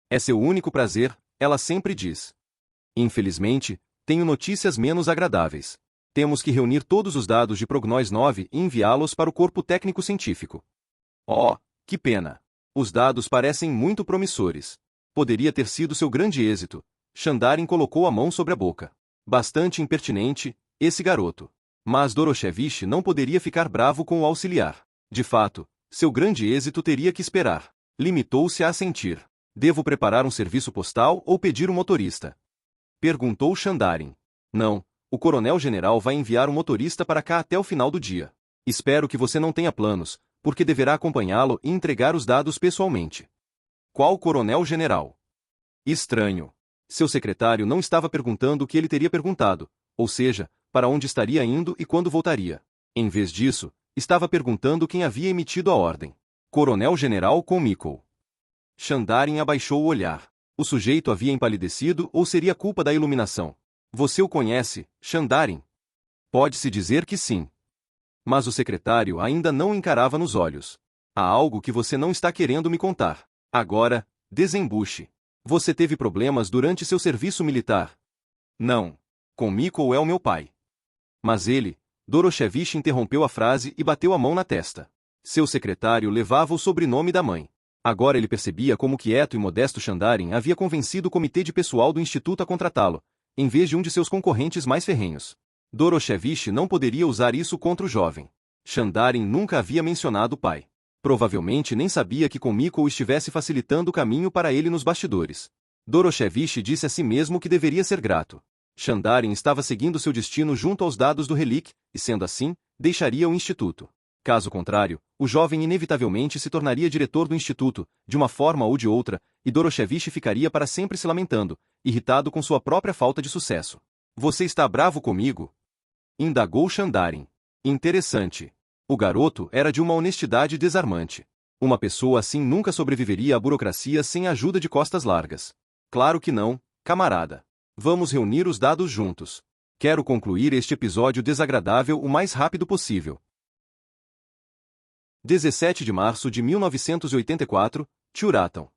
É seu único prazer, ela sempre diz. Infelizmente, tenho notícias menos agradáveis. Temos que reunir todos os dados de Prognós 9 e enviá-los para o corpo técnico-científico. Oh, que pena. Os dados parecem muito promissores. Poderia ter sido seu grande êxito. Shandarin colocou a mão sobre a boca. Bastante impertinente, esse garoto. Mas Doroshevich não poderia ficar bravo com o auxiliar. De fato, seu grande êxito teria que esperar. Limitou-se a assentir. Devo preparar um serviço postal ou pedir um motorista? Perguntou Shandarin. Não, o coronel-general vai enviar um motorista para cá até o final do dia. Espero que você não tenha planos, porque deverá acompanhá-lo e entregar os dados pessoalmente. Qual coronel-general? Estranho. Seu secretário não estava perguntando o que ele teria perguntado, ou seja, para onde estaria indo e quando voltaria. Em vez disso, estava perguntando quem havia emitido a ordem. Coronel-general Komikov. Shandarin abaixou o olhar. O sujeito havia empalidecido ou seria culpa da iluminação? Você o conhece, Shandarin? Pode-se dizer que sim. Mas o secretário ainda não o encarava nos olhos. Há algo que você não está querendo me contar. Agora, desembuche. Você teve problemas durante seu serviço militar? Não. Komikov é o meu pai. Mas ele... Doroshevich interrompeu a frase e bateu a mão na testa. Seu secretário levava o sobrenome da mãe. Agora ele percebia como quieto e modesto Shandarin havia convencido o comitê de pessoal do instituto a contratá-lo, em vez de um de seus concorrentes mais ferrenhos. Doroshevich não poderia usar isso contra o jovem. Shandarin nunca havia mencionado o pai. Provavelmente nem sabia que Kumiko estivesse facilitando o caminho para ele nos bastidores. Doroshevich disse a si mesmo que deveria ser grato. Shandarin estava seguindo seu destino junto aos dados do Relic, e sendo assim, deixaria o instituto. Caso contrário, o jovem inevitavelmente se tornaria diretor do instituto, de uma forma ou de outra, e Doroshevich ficaria para sempre se lamentando, irritado com sua própria falta de sucesso. Você está bravo comigo? Indagou Shandarin. Interessante. O garoto era de uma honestidade desarmante. Uma pessoa assim nunca sobreviveria à burocracia sem a ajuda de costas largas. Claro que não, camarada. Vamos reunir os dados juntos. Quero concluir este episódio desagradável o mais rápido possível. 17 de março de 1984, Tchuratam.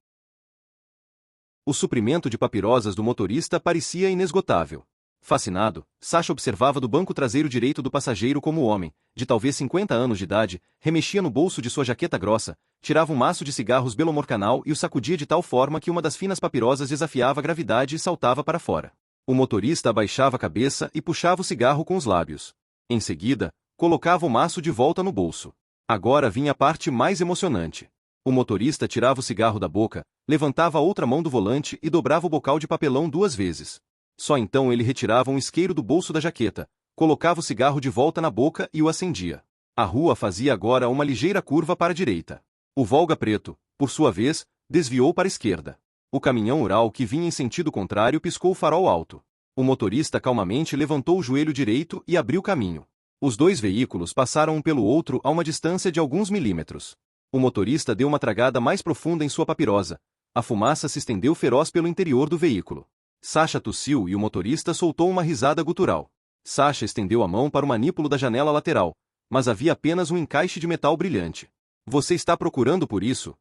O suprimento de papirosas do motorista parecia inesgotável. Fascinado, Sasha observava do banco traseiro direito do passageiro como o homem, de talvez 50 anos de idade, remexia no bolso de sua jaqueta grossa, tirava um maço de cigarros Belomorcanal e o sacudia de tal forma que uma das finas papirosas desafiava a gravidade e saltava para fora. O motorista abaixava a cabeça e puxava o cigarro com os lábios. Em seguida, colocava o maço de volta no bolso. Agora vinha a parte mais emocionante. O motorista tirava o cigarro da boca, levantava a outra mão do volante e dobrava o bocal de papelão 2 vezes. Só então ele retirava um isqueiro do bolso da jaqueta, colocava o cigarro de volta na boca e o acendia. A rua fazia agora uma ligeira curva para a direita. O Volga preto, por sua vez, desviou para a esquerda. O caminhão Ural que vinha em sentido contrário piscou o farol alto. O motorista calmamente levantou o joelho direito e abriu caminho. Os 2 veículos passaram um pelo outro a uma distância de alguns milímetros. O motorista deu uma tragada mais profunda em sua papirosa. A fumaça se estendeu feroz pelo interior do veículo. Sasha tossiu e o motorista soltou uma risada gutural. Sasha estendeu a mão para o manípulo da janela lateral, mas havia apenas um encaixe de metal brilhante. Você está procurando por isso?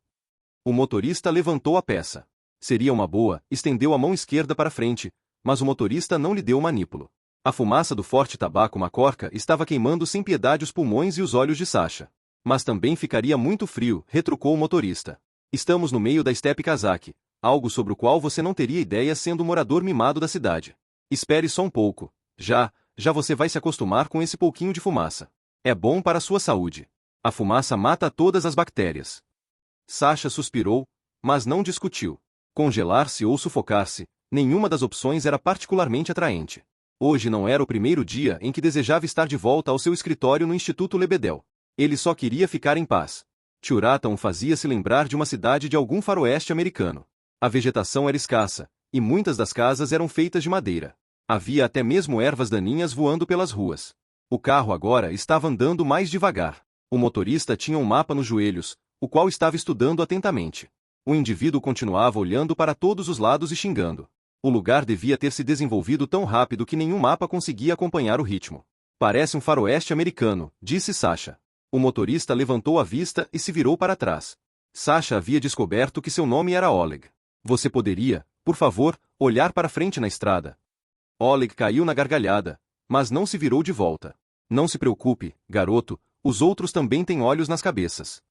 O motorista levantou a peça. Seria uma boa, estendeu a mão esquerda para frente, mas o motorista não lhe deu o manípulo. A fumaça do forte tabaco macorca estava queimando sem piedade os pulmões e os olhos de Sasha. Mas também ficaria muito frio, retrucou o motorista. Estamos no meio da estepe Kazakh, algo sobre o qual você não teria ideia sendo um morador mimado da cidade. Espere só um pouco. Já você vai se acostumar com esse pouquinho de fumaça. É bom para a sua saúde. A fumaça mata todas as bactérias. Sasha suspirou, mas não discutiu. Congelar-se ou sufocar-se, nenhuma das opções era particularmente atraente. Hoje não era o primeiro dia em que desejava estar de volta ao seu escritório no Instituto Lebedel. Ele só queria ficar em paz. Tchuratam fazia-se lembrar de uma cidade de algum faroeste americano. A vegetação era escassa, e muitas das casas eram feitas de madeira. Havia até mesmo ervas daninhas voando pelas ruas. O carro agora estava andando mais devagar. O motorista tinha um mapa nos joelhos, o qual estava estudando atentamente. O indivíduo continuava olhando para todos os lados e xingando. O lugar devia ter se desenvolvido tão rápido que nenhum mapa conseguia acompanhar o ritmo. Parece um faroeste americano, disse Sasha. O motorista levantou a vista e se virou para trás. Sasha havia descoberto que seu nome era Oleg. Você poderia, por favor, olhar para frente na estrada? Oleg caiu na gargalhada, mas não se virou de volta. Não se preocupe, garoto, os outros também têm olhos nas cabeças.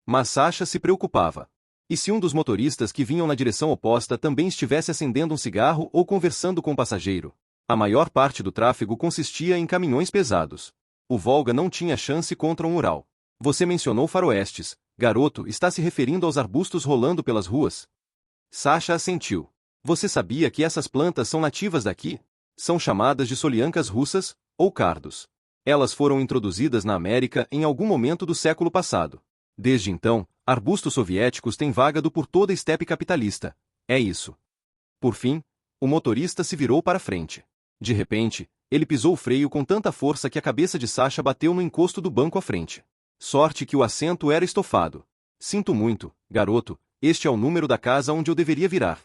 Mas Sasha se preocupava. E se um dos motoristas que vinham na direção oposta também estivesse acendendo um cigarro ou conversando com o passageiro? A maior parte do tráfego consistia em caminhões pesados. O Volga não tinha chance contra um Ural. Você mencionou faroestes, garoto, está se referindo aos arbustos rolando pelas ruas? Sasha assentiu. Você sabia que essas plantas são nativas daqui? São chamadas de soliancas russas, ou cardos. Elas foram introduzidas na América em algum momento do século passado. Desde então, arbustos soviéticos têm vagado por toda a estepe capitalista. É isso. Por fim, o motorista se virou para frente. De repente, ele pisou o freio com tanta força que a cabeça de Sasha bateu no encosto do banco à frente. Sorte que o assento era estofado. Sinto muito, garoto, este é o número da casa onde eu deveria virar.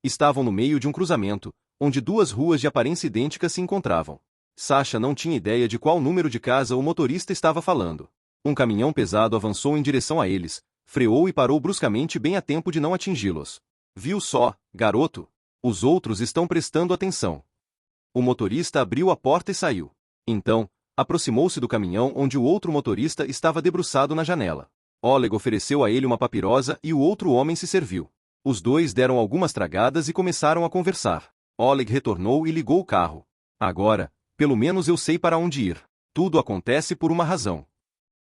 Estavam no meio de um cruzamento, onde 2 ruas de aparência idêntica se encontravam. Sasha não tinha ideia de qual número de casa o motorista estava falando. Um caminhão pesado avançou em direção a eles, freou e parou bruscamente bem a tempo de não atingi-los. Viu só, garoto? Os outros estão prestando atenção. O motorista abriu a porta e saiu. Então, Aproximou-se do caminhão onde o outro motorista estava debruçado na janela. Oleg ofereceu a ele uma papirosa e o outro homem se serviu. Os dois deram algumas tragadas e começaram a conversar. Oleg retornou e ligou o carro. Agora, pelo menos eu sei para onde ir. Tudo acontece por uma razão.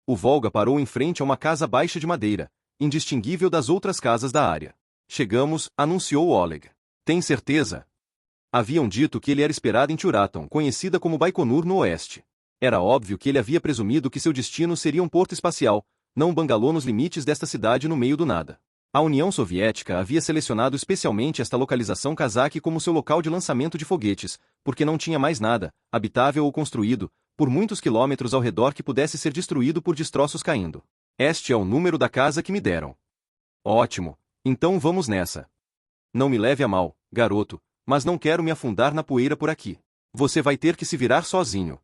O Volga parou em frente a uma casa baixa de madeira, indistinguível das outras casas da área. Chegamos, anunciou Oleg. Tem certeza? Haviam dito que ele era esperado em Turaton, conhecida como Baikonur no oeste. Era óbvio que ele havia presumido que seu destino seria um porto espacial, não um bangalô nos limites desta cidade no meio do nada. A União Soviética havia selecionado especialmente esta localização cazaque como seu local de lançamento de foguetes, porque não tinha mais nada, habitável ou construído, por muitos quilômetros ao redor que pudesse ser destruído por destroços caindo. Este é o número da casa que me deram. Ótimo, então vamos nessa. Não me leve a mal, garoto, mas não quero me afundar na poeira por aqui. Você vai ter que se virar sozinho.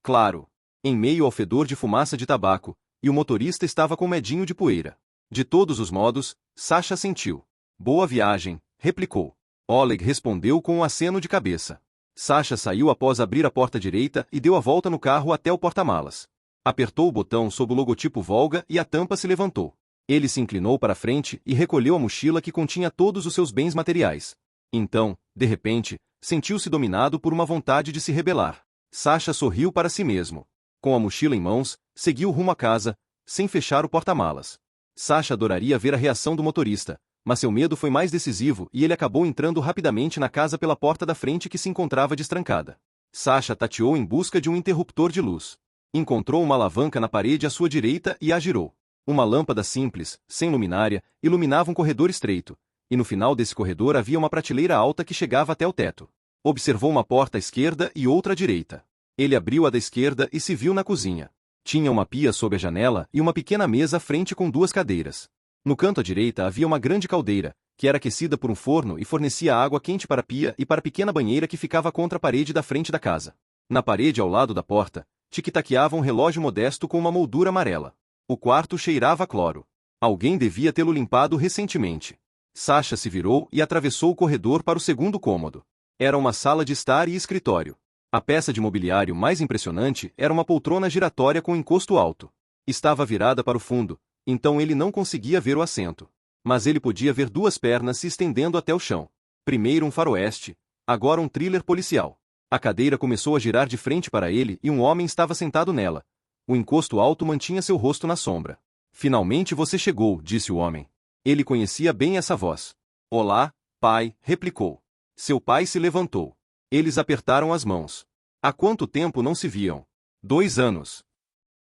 Claro. Em meio ao fedor de fumaça de tabaco, e o motorista estava com medinho de poeira. De todos os modos, Sasha sentiu. Boa viagem, replicou. Oleg respondeu com um aceno de cabeça. Sasha saiu após abrir a porta direita e deu a volta no carro até o porta-malas. Apertou o botão sob o logotipo Volga e a tampa se levantou. Ele se inclinou para frente e recolheu a mochila que continha todos os seus bens materiais. Então, de repente, sentiu-se dominado por uma vontade de se rebelar. Sasha sorriu para si mesmo. Com a mochila em mãos, seguiu rumo à casa, sem fechar o porta-malas. Sasha adoraria ver a reação do motorista, mas seu medo foi mais decisivo e ele acabou entrando rapidamente na casa pela porta da frente que se encontrava destrancada. Sasha tateou em busca de um interruptor de luz. Encontrou uma alavanca na parede à sua direita e a girou. Uma lâmpada simples, sem luminária, iluminava um corredor estreito, e no final desse corredor havia uma prateleira alta que chegava até o teto. Observou uma porta à esquerda e outra à direita. Ele abriu a da esquerda e se viu na cozinha. Tinha uma pia sob a janela e uma pequena mesa à frente com duas cadeiras. No canto à direita havia uma grande caldeira, que era aquecida por um forno e fornecia água quente para a pia e para a pequena banheira que ficava contra a parede da frente da casa. Na parede ao lado da porta, tic-taqueava um relógio modesto com uma moldura amarela. O quarto cheirava a cloro. Alguém devia tê-lo limpado recentemente. Sasha se virou e atravessou o corredor para o segundo cômodo. Era uma sala de estar e escritório. A peça de mobiliário mais impressionante era uma poltrona giratória com encosto alto. Estava virada para o fundo, então ele não conseguia ver o assento. Mas ele podia ver duas pernas se estendendo até o chão. Primeiro um faroeste, agora um thriller policial. A cadeira começou a girar de frente para ele e um homem estava sentado nela. O encosto alto mantinha seu rosto na sombra. Finalmente você chegou, disse o homem. Ele conhecia bem essa voz. Olá, pai, replicou. Seu pai se levantou. Eles apertaram as mãos. Há quanto tempo não se viam? 2 anos.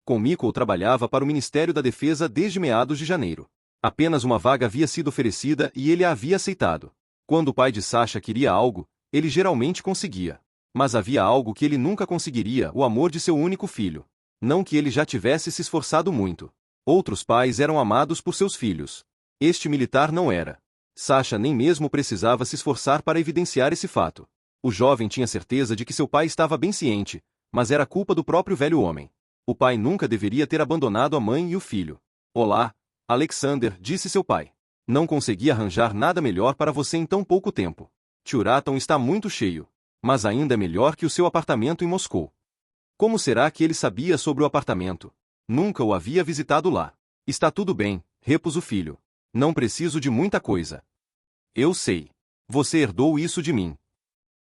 Com Mikko trabalhava para o Ministério da Defesa desde meados de janeiro. Apenas uma vaga havia sido oferecida e ele a havia aceitado. Quando o pai de Sasha queria algo, ele geralmente conseguia. Mas havia algo que ele nunca conseguiria, o amor de seu único filho. Não que ele já tivesse se esforçado muito. Outros pais eram amados por seus filhos. Este militar não era. Sasha nem mesmo precisava se esforçar para evidenciar esse fato. O jovem tinha certeza de que seu pai estava bem ciente, mas era culpa do próprio velho homem. O pai nunca deveria ter abandonado a mãe e o filho. Olá, Alexander, disse seu pai. Não consegui arranjar nada melhor para você em tão pouco tempo. Turaton está muito cheio, mas ainda é melhor que o seu apartamento em Moscou. Como será que ele sabia sobre o apartamento? Nunca o havia visitado lá. Está tudo bem, repôs o filho. Não preciso de muita coisa. Eu sei. Você herdou isso de mim.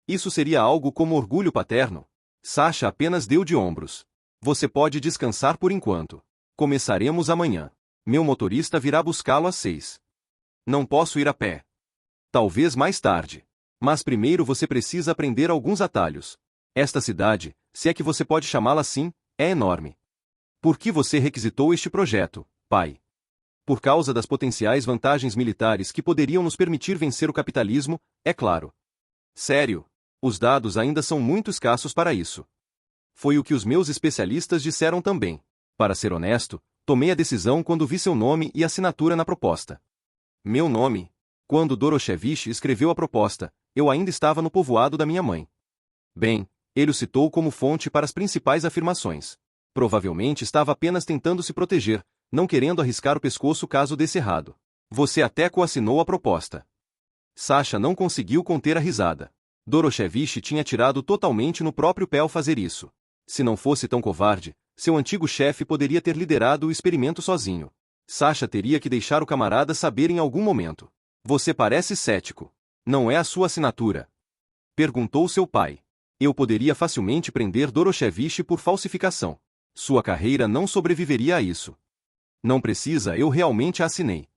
Isso seria algo como orgulho paterno? Sasha apenas deu de ombros. Você pode descansar por enquanto. Começaremos amanhã. Meu motorista virá buscá-lo às 6. Não posso ir a pé. Talvez mais tarde. Mas primeiro você precisa aprender alguns atalhos. Esta cidade, se é que você pode chamá-la assim, é enorme. Por que você requisitou este projeto, pai? Por causa das potenciais vantagens militares que poderiam nos permitir vencer o capitalismo, é claro. Sério, os dados ainda são muito escassos para isso. Foi o que os meus especialistas disseram também. Para ser honesto, tomei a decisão quando vi seu nome e assinatura na proposta. Meu nome? Quando Doroshevich escreveu a proposta, eu ainda estava no povoado da minha mãe. Bem, ele o citou como fonte para as principais afirmações. Provavelmente estava apenas tentando se proteger, não querendo arriscar o pescoço caso desse errado. Você até coassinou a proposta. Sasha não conseguiu conter a risada. Doroshevich tinha tirado totalmente no próprio pé ao fazer isso. Se não fosse tão covarde, seu antigo chefe poderia ter liderado o experimento sozinho. Sasha teria que deixar o camarada saber em algum momento. Você parece cético. Não é a sua assinatura? Perguntou seu pai. Eu poderia facilmente prender Doroshevich por falsificação. Sua carreira não sobreviveria a isso. Não precisa, eu realmente a assinei.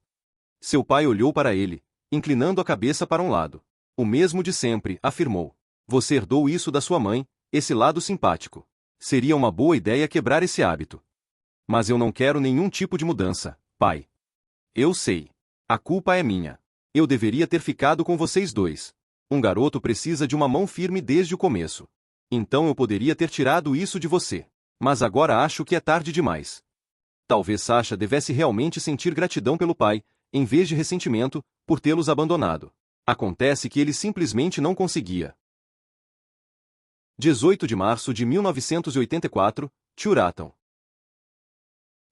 Seu pai olhou para ele, inclinando a cabeça para um lado. O mesmo de sempre, afirmou. Você herdou isso da sua mãe, esse lado simpático. Seria uma boa ideia quebrar esse hábito. Mas eu não quero nenhum tipo de mudança, pai. Eu sei. A culpa é minha. Eu deveria ter ficado com vocês dois. Um garoto precisa de uma mão firme desde o começo. Então eu poderia ter tirado isso de você. Mas agora acho que é tarde demais. Talvez Sasha devesse realmente sentir gratidão pelo pai, em vez de ressentimento, por tê-los abandonado. Acontece que ele simplesmente não conseguia. 18 de março de 1984, Tchuratam.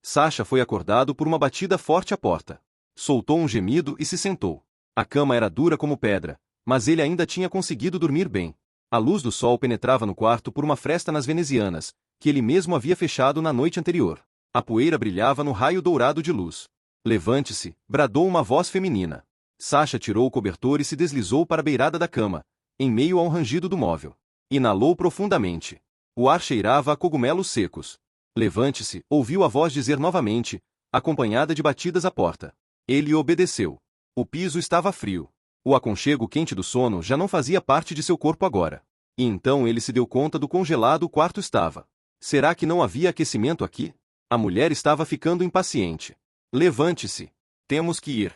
Sasha foi acordado por uma batida forte à porta. Soltou um gemido e se sentou. A cama era dura como pedra, mas ele ainda tinha conseguido dormir bem. A luz do sol penetrava no quarto por uma fresta nas venezianas, que ele mesmo havia fechado na noite anterior. A poeira brilhava no raio dourado de luz. Levante-se, bradou uma voz feminina. Sasha tirou o cobertor e se deslizou para a beirada da cama, em meio a um rangido do móvel. Inalou profundamente. O ar cheirava a cogumelos secos. Levante-se, ouviu a voz dizer novamente, acompanhada de batidas à porta. Ele obedeceu. O piso estava frio. O aconchego quente do sono já não fazia parte de seu corpo agora. E então ele se deu conta do congelado o quarto estava. Será que não havia aquecimento aqui? A mulher estava ficando impaciente. Levante-se. Temos que ir.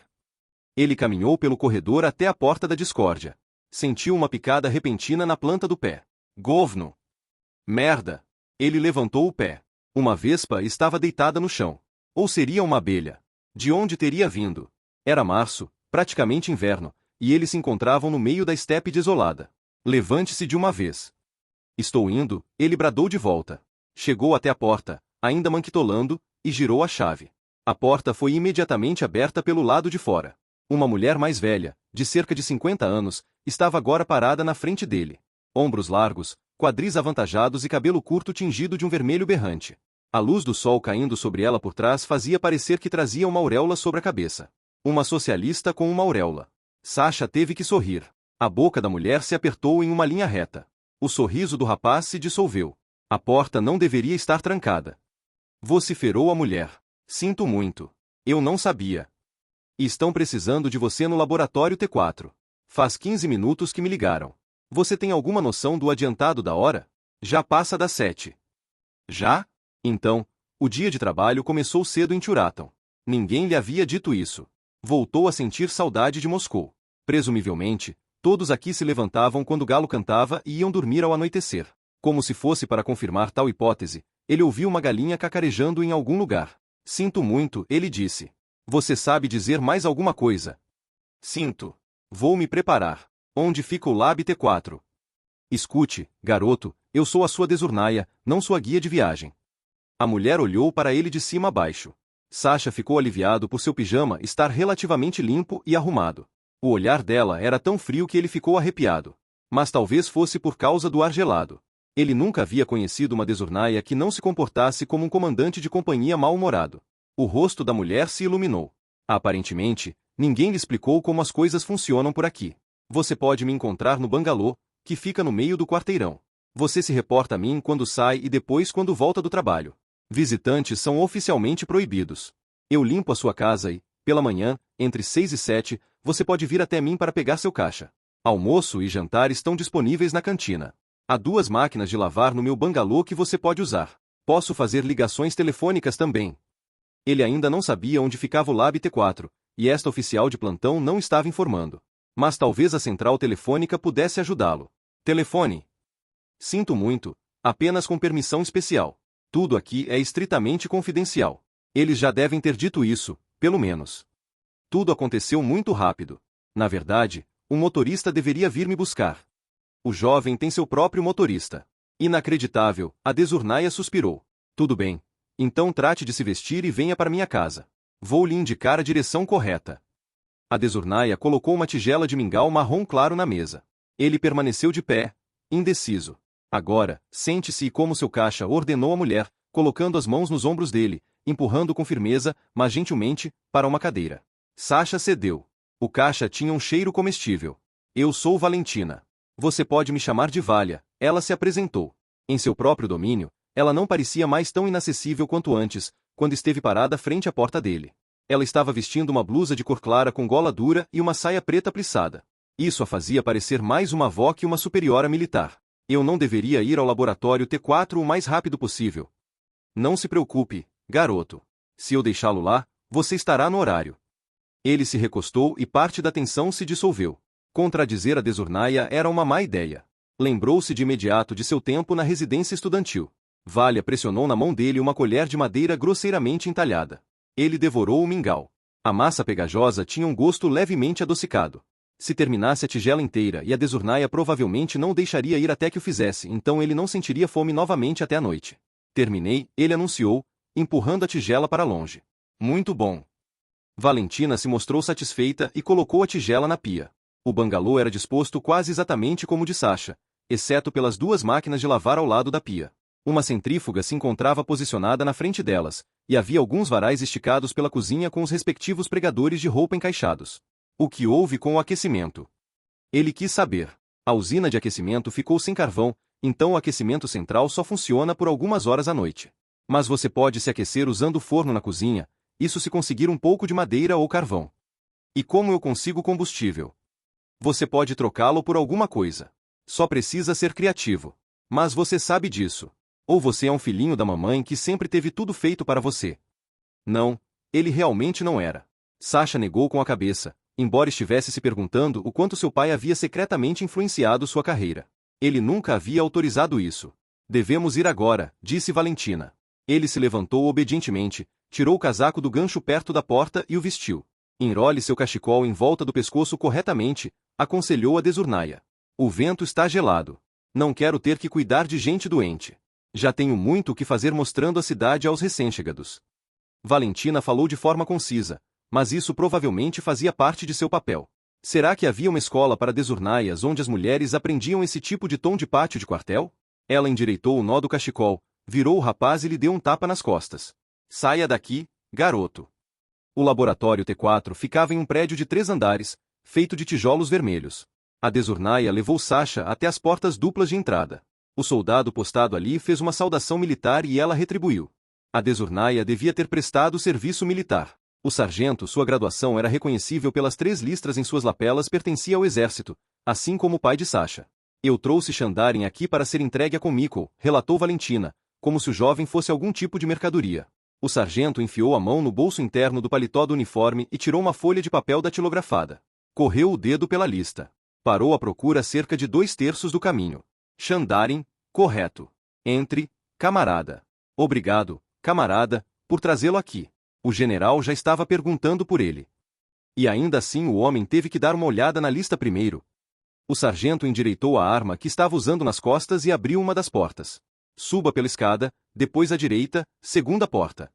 Ele caminhou pelo corredor até a porta da discórdia. Sentiu uma picada repentina na planta do pé. Govno! Merda! Ele levantou o pé. Uma vespa estava deitada no chão. Ou seria uma abelha? De onde teria vindo? Era março, praticamente inverno, e eles se encontravam no meio da estepe desolada. Levante-se de uma vez. Estou indo, ele bradou de volta. Chegou até a porta, ainda manquitolando, e girou a chave. A porta foi imediatamente aberta pelo lado de fora. Uma mulher mais velha, de cerca de 50 anos, estava agora parada na frente dele. Ombros largos, quadris avantajados e cabelo curto tingido de um vermelho berrante. A luz do sol caindo sobre ela por trás fazia parecer que trazia uma auréola sobre a cabeça. Uma socialista com uma auréola. Sasha teve que sorrir. A boca da mulher se apertou em uma linha reta. O sorriso do rapaz se dissolveu. A porta não deveria estar trancada. Vociferou a mulher. Sinto muito. Eu não sabia. Estão precisando de você no laboratório T4. Faz 15 minutos que me ligaram. Você tem alguma noção do adiantado da hora? Já passa das 7. Já? Então, o dia de trabalho começou cedo em Tchuratam. Ninguém lhe havia dito isso. Voltou a sentir saudade de Moscou. Presumivelmente, todos aqui se levantavam quando o galo cantava e iam dormir ao anoitecer. Como se fosse para confirmar tal hipótese, ele ouviu uma galinha cacarejando em algum lugar. Sinto muito, ele disse. Você sabe dizer mais alguma coisa? Sinto. Vou me preparar. Onde fica o Lab T4? Escute, garoto, eu sou a sua desurnaia, não sua guia de viagem. A mulher olhou para ele de cima a baixo. Sasha ficou aliviado por seu pijama estar relativamente limpo e arrumado. O olhar dela era tão frio que ele ficou arrepiado. Mas talvez fosse por causa do ar gelado. Ele nunca havia conhecido uma desurnaia que não se comportasse como um comandante de companhia mal-humorado. O rosto da mulher se iluminou. Aparentemente, ninguém lhe explicou como as coisas funcionam por aqui. Você pode me encontrar no bangalô, que fica no meio do quarteirão. Você se reporta a mim quando sai e depois quando volta do trabalho. Visitantes são oficialmente proibidos. Eu limpo a sua casa e, pela manhã, entre 6 e 7, você pode vir até mim para pegar seu caixa. Almoço e jantar estão disponíveis na cantina. Há 2 máquinas de lavar no meu bangalô que você pode usar. Posso fazer ligações telefônicas também. Ele ainda não sabia onde ficava o Lab T4, e esta oficial de plantão não estava informando. Mas talvez a central telefônica pudesse ajudá-lo. Telefone. Sinto muito, apenas com permissão especial. Tudo aqui é estritamente confidencial. Eles já devem ter dito isso, pelo menos. Tudo aconteceu muito rápido. Na verdade, um motorista deveria vir me buscar. O jovem tem seu próprio motorista. Inacreditável, a desurnaia suspirou. Tudo bem. Então trate de se vestir e venha para minha casa. Vou lhe indicar a direção correta. A desurnaia colocou uma tigela de mingau marrom claro na mesa. Ele permaneceu de pé, indeciso. Agora, sente-se como seu caixa ordenou a mulher, colocando as mãos nos ombros dele, empurrando com firmeza, mas gentilmente, para uma cadeira. Sasha cedeu. O caixa tinha um cheiro comestível. Eu sou Valentina. Você pode me chamar de Valha, ela se apresentou. Em seu próprio domínio, ela não parecia mais tão inacessível quanto antes, quando esteve parada frente à porta dele. Ela estava vestindo uma blusa de cor clara com gola dura e uma saia preta plissada. Isso a fazia parecer mais uma avó que uma superiora militar. Eu não deveria ir ao laboratório T4 o mais rápido possível. Não se preocupe, garoto. Se eu deixá-lo lá, você estará no horário. Ele se recostou e parte da tensão se dissolveu. Contradizer a Desurnaia era uma má ideia. Lembrou-se de imediato de seu tempo na residência estudantil. Valha pressionou na mão dele uma colher de madeira grosseiramente entalhada. Ele devorou o mingau. A massa pegajosa tinha um gosto levemente adocicado. Se terminasse a tigela inteira e a Desurnaia provavelmente não o deixaria ir até que o fizesse, então ele não sentiria fome novamente até a noite. Terminei, ele anunciou, empurrando a tigela para longe. Muito bom. Valentina se mostrou satisfeita e colocou a tigela na pia. O bangalô era disposto quase exatamente como o de Sasha, exceto pelas duas máquinas de lavar ao lado da pia. Uma centrífuga se encontrava posicionada na frente delas, e havia alguns varais esticados pela cozinha com os respectivos pregadores de roupa encaixados. O que houve com o aquecimento? Ele quis saber. A usina de aquecimento ficou sem carvão, então o aquecimento central só funciona por algumas horas à noite. Mas você pode se aquecer usando o forno na cozinha, isso se conseguir um pouco de madeira ou carvão. E como eu consigo combustível? Você pode trocá-lo por alguma coisa. Só precisa ser criativo. Mas você sabe disso. Ou você é um filhinho da mamãe que sempre teve tudo feito para você? Não, ele realmente não era. Sasha negou com a cabeça, embora estivesse se perguntando o quanto seu pai havia secretamente influenciado sua carreira. Ele nunca havia autorizado isso. Devemos ir agora, disse Valentina. Ele se levantou obedientemente, tirou o casaco do gancho perto da porta e o vestiu. Enrole seu cachecol em volta do pescoço corretamente, aconselhou a Desurnaia. O vento está gelado. Não quero ter que cuidar de gente doente. Já tenho muito o que fazer mostrando a cidade aos recém-chegados. Valentina falou de forma concisa, mas isso provavelmente fazia parte de seu papel. Será que havia uma escola para Desurnaias onde as mulheres aprendiam esse tipo de tom de pátio de quartel? Ela endireitou o nó do cachecol, virou o rapaz e lhe deu um tapa nas costas. Saia daqui, garoto. O laboratório T4 ficava em um prédio de 3 andares, feito de tijolos vermelhos. A Desurnaia levou Sasha até as portas duplas de entrada. O soldado postado ali fez uma saudação militar e ela retribuiu. A Desurnaia devia ter prestado serviço militar. O sargento, sua graduação era reconhecível pelas 3 listras em suas lapelas, pertencia ao exército, assim como o pai de Sasha. Eu trouxe Shandarin aqui para ser entregue a Komiko, relatou Valentina, como se o jovem fosse algum tipo de mercadoria. O sargento enfiou a mão no bolso interno do paletó do uniforme e tirou uma folha de papel datilografada. Correu o dedo pela lista. Parou à procura cerca de 2/3 do caminho. Shandarin, correto. Entre, camarada. Obrigado, camarada, por trazê-lo aqui. O general já estava perguntando por ele. E ainda assim o homem teve que dar uma olhada na lista primeiro. O sargento endireitou a arma que estava usando nas costas e abriu uma das portas. Suba pela escada, depois à direita, segunda porta.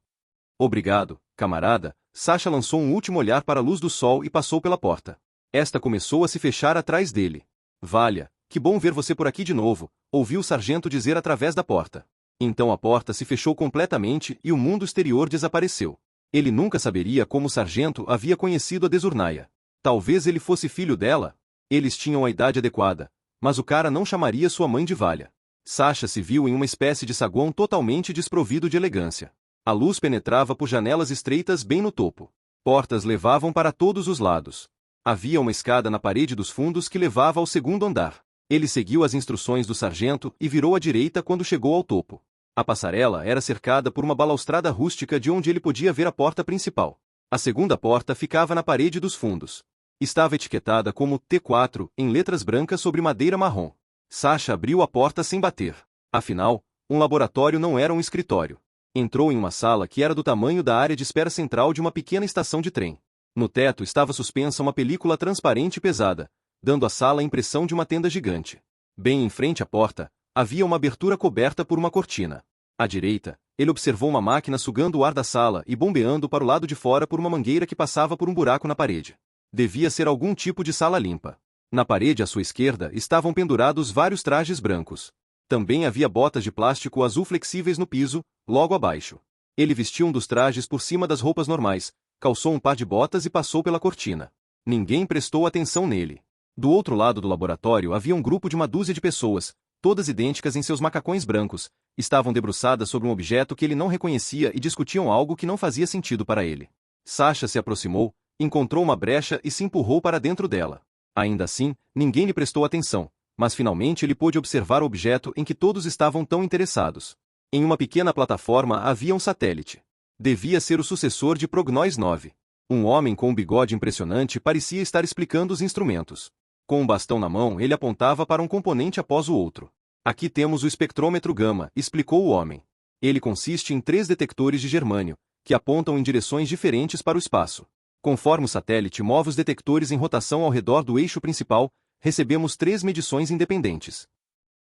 Obrigado, camarada. Sasha lançou um último olhar para a luz do sol e passou pela porta. Esta começou a se fechar atrás dele. Valha, que bom ver você por aqui de novo, ouviu o sargento dizer através da porta. Então a porta se fechou completamente e o mundo exterior desapareceu. Ele nunca saberia como o sargento havia conhecido a Desurnaia. Talvez ele fosse filho dela. Eles tinham a idade adequada, mas o cara não chamaria sua mãe de Valha. Sasha se viu em uma espécie de saguão totalmente desprovido de elegância. A luz penetrava por janelas estreitas bem no topo. Portas levavam para todos os lados. Havia uma escada na parede dos fundos que levava ao segundo andar. Ele seguiu as instruções do sargento e virou à direita quando chegou ao topo. A passarela era cercada por uma balaustrada rústica de onde ele podia ver a porta principal. A segunda porta ficava na parede dos fundos. Estava etiquetada como T4, em letras brancas sobre madeira marrom. Sasha abriu a porta sem bater. Afinal, um laboratório não era um escritório. Entrou em uma sala que era do tamanho da área de espera central de uma pequena estação de trem. No teto estava suspensa uma película transparente e pesada, dando à sala a impressão de uma tenda gigante. Bem em frente à porta, havia uma abertura coberta por uma cortina. À direita, ele observou uma máquina sugando o ar da sala e bombeando para o lado de fora por uma mangueira que passava por um buraco na parede. Devia ser algum tipo de sala limpa. Na parede à sua esquerda estavam pendurados vários trajes brancos. Também havia botas de plástico azul flexíveis no piso, logo abaixo. Ele vestiu um dos trajes por cima das roupas normais, calçou um par de botas e passou pela cortina. Ninguém prestou atenção nele. Do outro lado do laboratório havia um grupo de uma dúzia de pessoas, todas idênticas em seus macacões brancos, estavam debruçadas sobre um objeto que ele não reconhecia e discutiam algo que não fazia sentido para ele. Sasha se aproximou, encontrou uma brecha e se empurrou para dentro dela. Ainda assim, ninguém lhe prestou atenção, mas finalmente ele pôde observar o objeto em que todos estavam tão interessados. Em uma pequena plataforma havia um satélite. Devia ser o sucessor de Prognois 9. Um homem com um bigode impressionante parecia estar explicando os instrumentos. Com um bastão na mão, ele apontava para um componente após o outro. Aqui temos o espectrômetro gama, explicou o homem. Ele consiste em 3 detectores de germânio, que apontam em direções diferentes para o espaço. Conforme o satélite move os detectores em rotação ao redor do eixo principal, recebemos 3 medições independentes.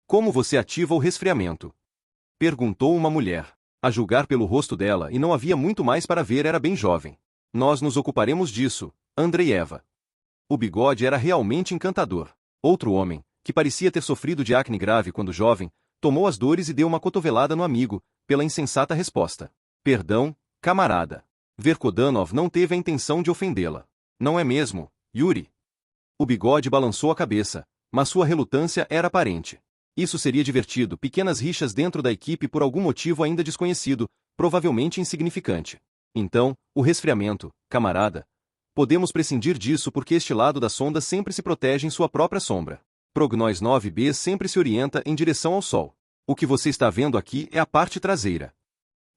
Como você ativa o resfriamento? Perguntou uma mulher. A julgar pelo rosto dela, e não havia muito mais para ver, era bem jovem. Nós nos ocuparemos disso, Andreeva. O bigode era realmente encantador. Outro homem, que parecia ter sofrido de acne grave quando jovem, tomou as dores e deu uma cotovelada no amigo, pela insensata resposta. Perdão, camarada. Verkodanov não teve a intenção de ofendê-la. Não é mesmo, Yuri? O bigode balançou a cabeça, mas sua relutância era aparente. Isso seria divertido, pequenas rixas dentro da equipe por algum motivo ainda desconhecido, provavelmente insignificante. Então, o resfriamento, camarada. Podemos prescindir disso porque este lado da sonda sempre se protege em sua própria sombra. Prognois 9b sempre se orienta em direção ao Sol. O que você está vendo aqui é a parte traseira.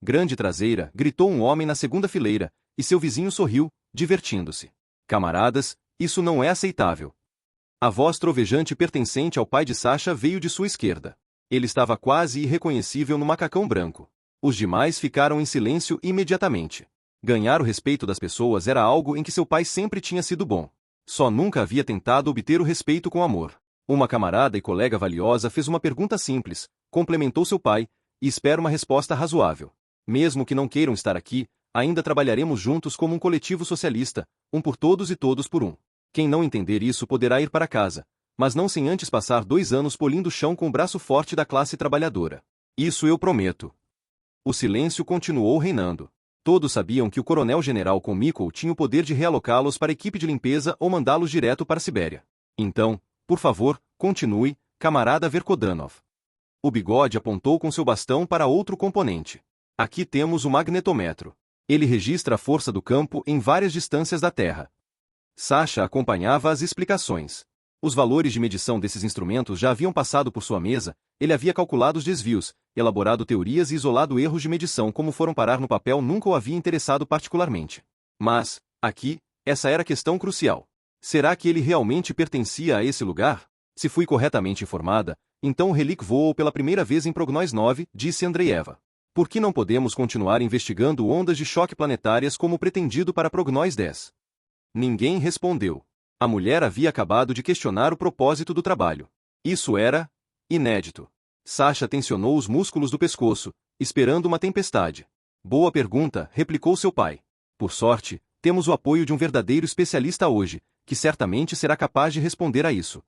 Grande traseira, gritou um homem na segunda fileira, e seu vizinho sorriu, divertindo-se. Camaradas, isso não é aceitável. A voz trovejante pertencente ao pai de Sasha veio de sua esquerda. Ele estava quase irreconhecível no macacão branco. Os demais ficaram em silêncio imediatamente. Ganhar o respeito das pessoas era algo em que seu pai sempre tinha sido bom. Só nunca havia tentado obter o respeito com amor. Uma camarada e colega valiosa fez uma pergunta simples, complementou seu pai, e espera uma resposta razoável. Mesmo que não queiram estar aqui, ainda trabalharemos juntos como um coletivo socialista, um por todos e todos por um. Quem não entender isso poderá ir para casa, mas não sem antes passar 2 anos polindo o chão com o braço forte da classe trabalhadora. Isso eu prometo. O silêncio continuou reinando. Todos sabiam que o coronel-general Komikov tinha o poder de realocá-los para a equipe de limpeza ou mandá-los direto para a Sibéria. Então, por favor, continue, camarada Verkodanov. O bigode apontou com seu bastão para outro componente. Aqui temos o magnetômetro. Ele registra a força do campo em várias distâncias da Terra. Sasha acompanhava as explicações. Os valores de medição desses instrumentos já haviam passado por sua mesa, ele havia calculado os desvios, elaborado teorias e isolado erros de medição como foram parar no papel nunca o havia interessado particularmente. Mas, aqui, essa era a questão crucial. Será que ele realmente pertencia a esse lugar? Se fui corretamente informada, então o Relic voou pela primeira vez em Prognois 9, disse Andreeva. Por que não podemos continuar investigando ondas de choque planetárias como pretendido para Prognois 10? Ninguém respondeu. A mulher havia acabado de questionar o propósito do trabalho. Isso era inédito. Sasha tensionou os músculos do pescoço, esperando uma tempestade. Boa pergunta, replicou seu pai. Por sorte, temos o apoio de um verdadeiro especialista hoje, que certamente será capaz de responder a isso.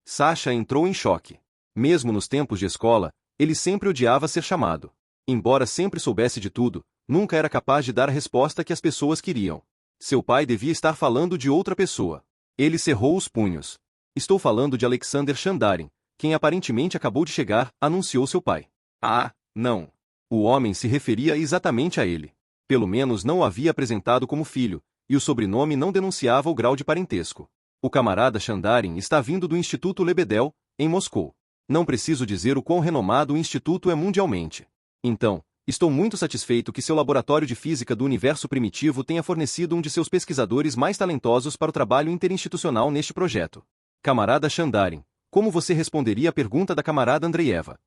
Sasha entrou em choque. Mesmo nos tempos de escola, ele sempre odiava ser chamado. Embora sempre soubesse de tudo, nunca era capaz de dar a resposta que as pessoas queriam. Seu pai devia estar falando de outra pessoa. Ele cerrou os punhos. Estou falando de Alexander Shandarin, quem aparentemente acabou de chegar, anunciou seu pai. Ah, não. O homem se referia exatamente a ele. Pelo menos não o havia apresentado como filho, e o sobrenome não denunciava o grau de parentesco. O camarada Shandarin está vindo do Instituto Lebedel, em Moscou. Não preciso dizer o quão renomado o instituto é mundialmente. Então, estou muito satisfeito que seu laboratório de física do universo primitivo tenha fornecido um de seus pesquisadores mais talentosos para o trabalho interinstitucional neste projeto. Camarada Shandarin, como você responderia à pergunta da camarada Andreeva?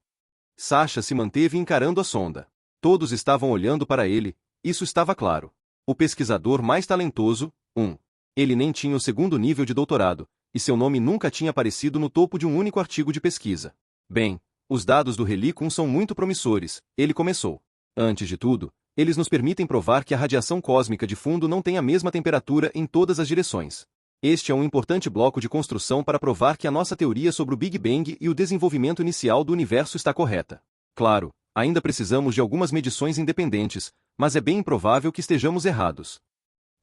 Sasha se manteve encarando a sonda. Todos estavam olhando para ele, isso estava claro. O pesquisador mais talentoso, Ele nem tinha o 2º nível de doutorado, e seu nome nunca tinha aparecido no topo de um único artigo de pesquisa. Bem, os dados do Helicon são muito promissores, ele começou. Antes de tudo, eles nos permitem provar que a radiação cósmica de fundo não tem a mesma temperatura em todas as direções. Este é um importante bloco de construção para provar que a nossa teoria sobre o Big Bang e o desenvolvimento inicial do universo está correta. Claro, ainda precisamos de algumas medições independentes, mas é bem improvável que estejamos errados.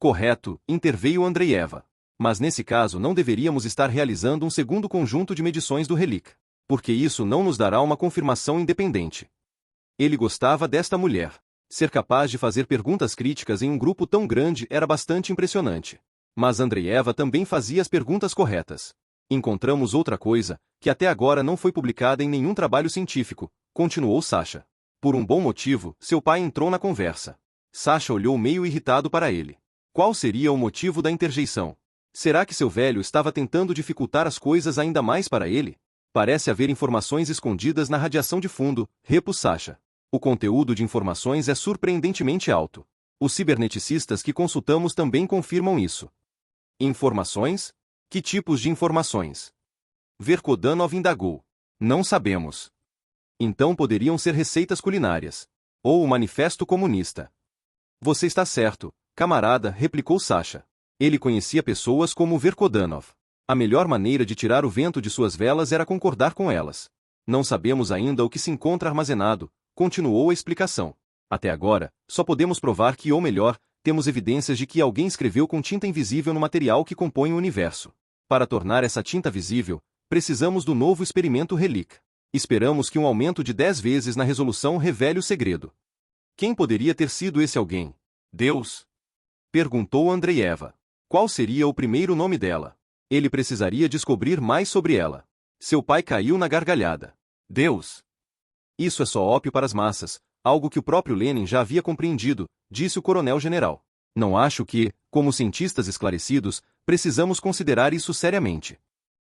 Correto, interveio Andreeva. Mas nesse caso não deveríamos estar realizando um segundo conjunto de medições do Relic, porque isso não nos dará uma confirmação independente. Ele gostava desta mulher. Ser capaz de fazer perguntas críticas em um grupo tão grande era bastante impressionante. Mas Andreeva também fazia as perguntas corretas. Encontramos outra coisa, que até agora não foi publicada em nenhum trabalho científico, continuou Sasha. Por um bom motivo, seu pai entrou na conversa. Sasha olhou meio irritado para ele. Qual seria o motivo da interjeição? Será que seu velho estava tentando dificultar as coisas ainda mais para ele? Parece haver informações escondidas na radiação de fundo, repus Sasha. O conteúdo de informações é surpreendentemente alto. Os ciberneticistas que consultamos também confirmam isso. Informações? Que tipos de informações? Verkodanov indagou. Não sabemos. Então poderiam ser receitas culinárias. Ou o Manifesto Comunista. Você está certo, camarada, replicou Sasha. Ele conhecia pessoas como Verkodanov. A melhor maneira de tirar o vento de suas velas era concordar com elas. Não sabemos ainda o que se encontra armazenado, continuou a explicação. Até agora, só podemos provar que, ou melhor, temos evidências de que alguém escreveu com tinta invisível no material que compõe o universo. Para tornar essa tinta visível, precisamos do novo experimento Relic. Esperamos que um aumento de 10 vezes na resolução revele o segredo. Quem poderia ter sido esse alguém? Deus? Perguntou Andreeva. Qual seria o primeiro nome dela? Ele precisaria descobrir mais sobre ela. Seu pai caiu na gargalhada. Deus! Isso é só ópio para as massas, algo que o próprio Lenin já havia compreendido, disse o coronel-general. Não acho que, como cientistas esclarecidos, precisamos considerar isso seriamente.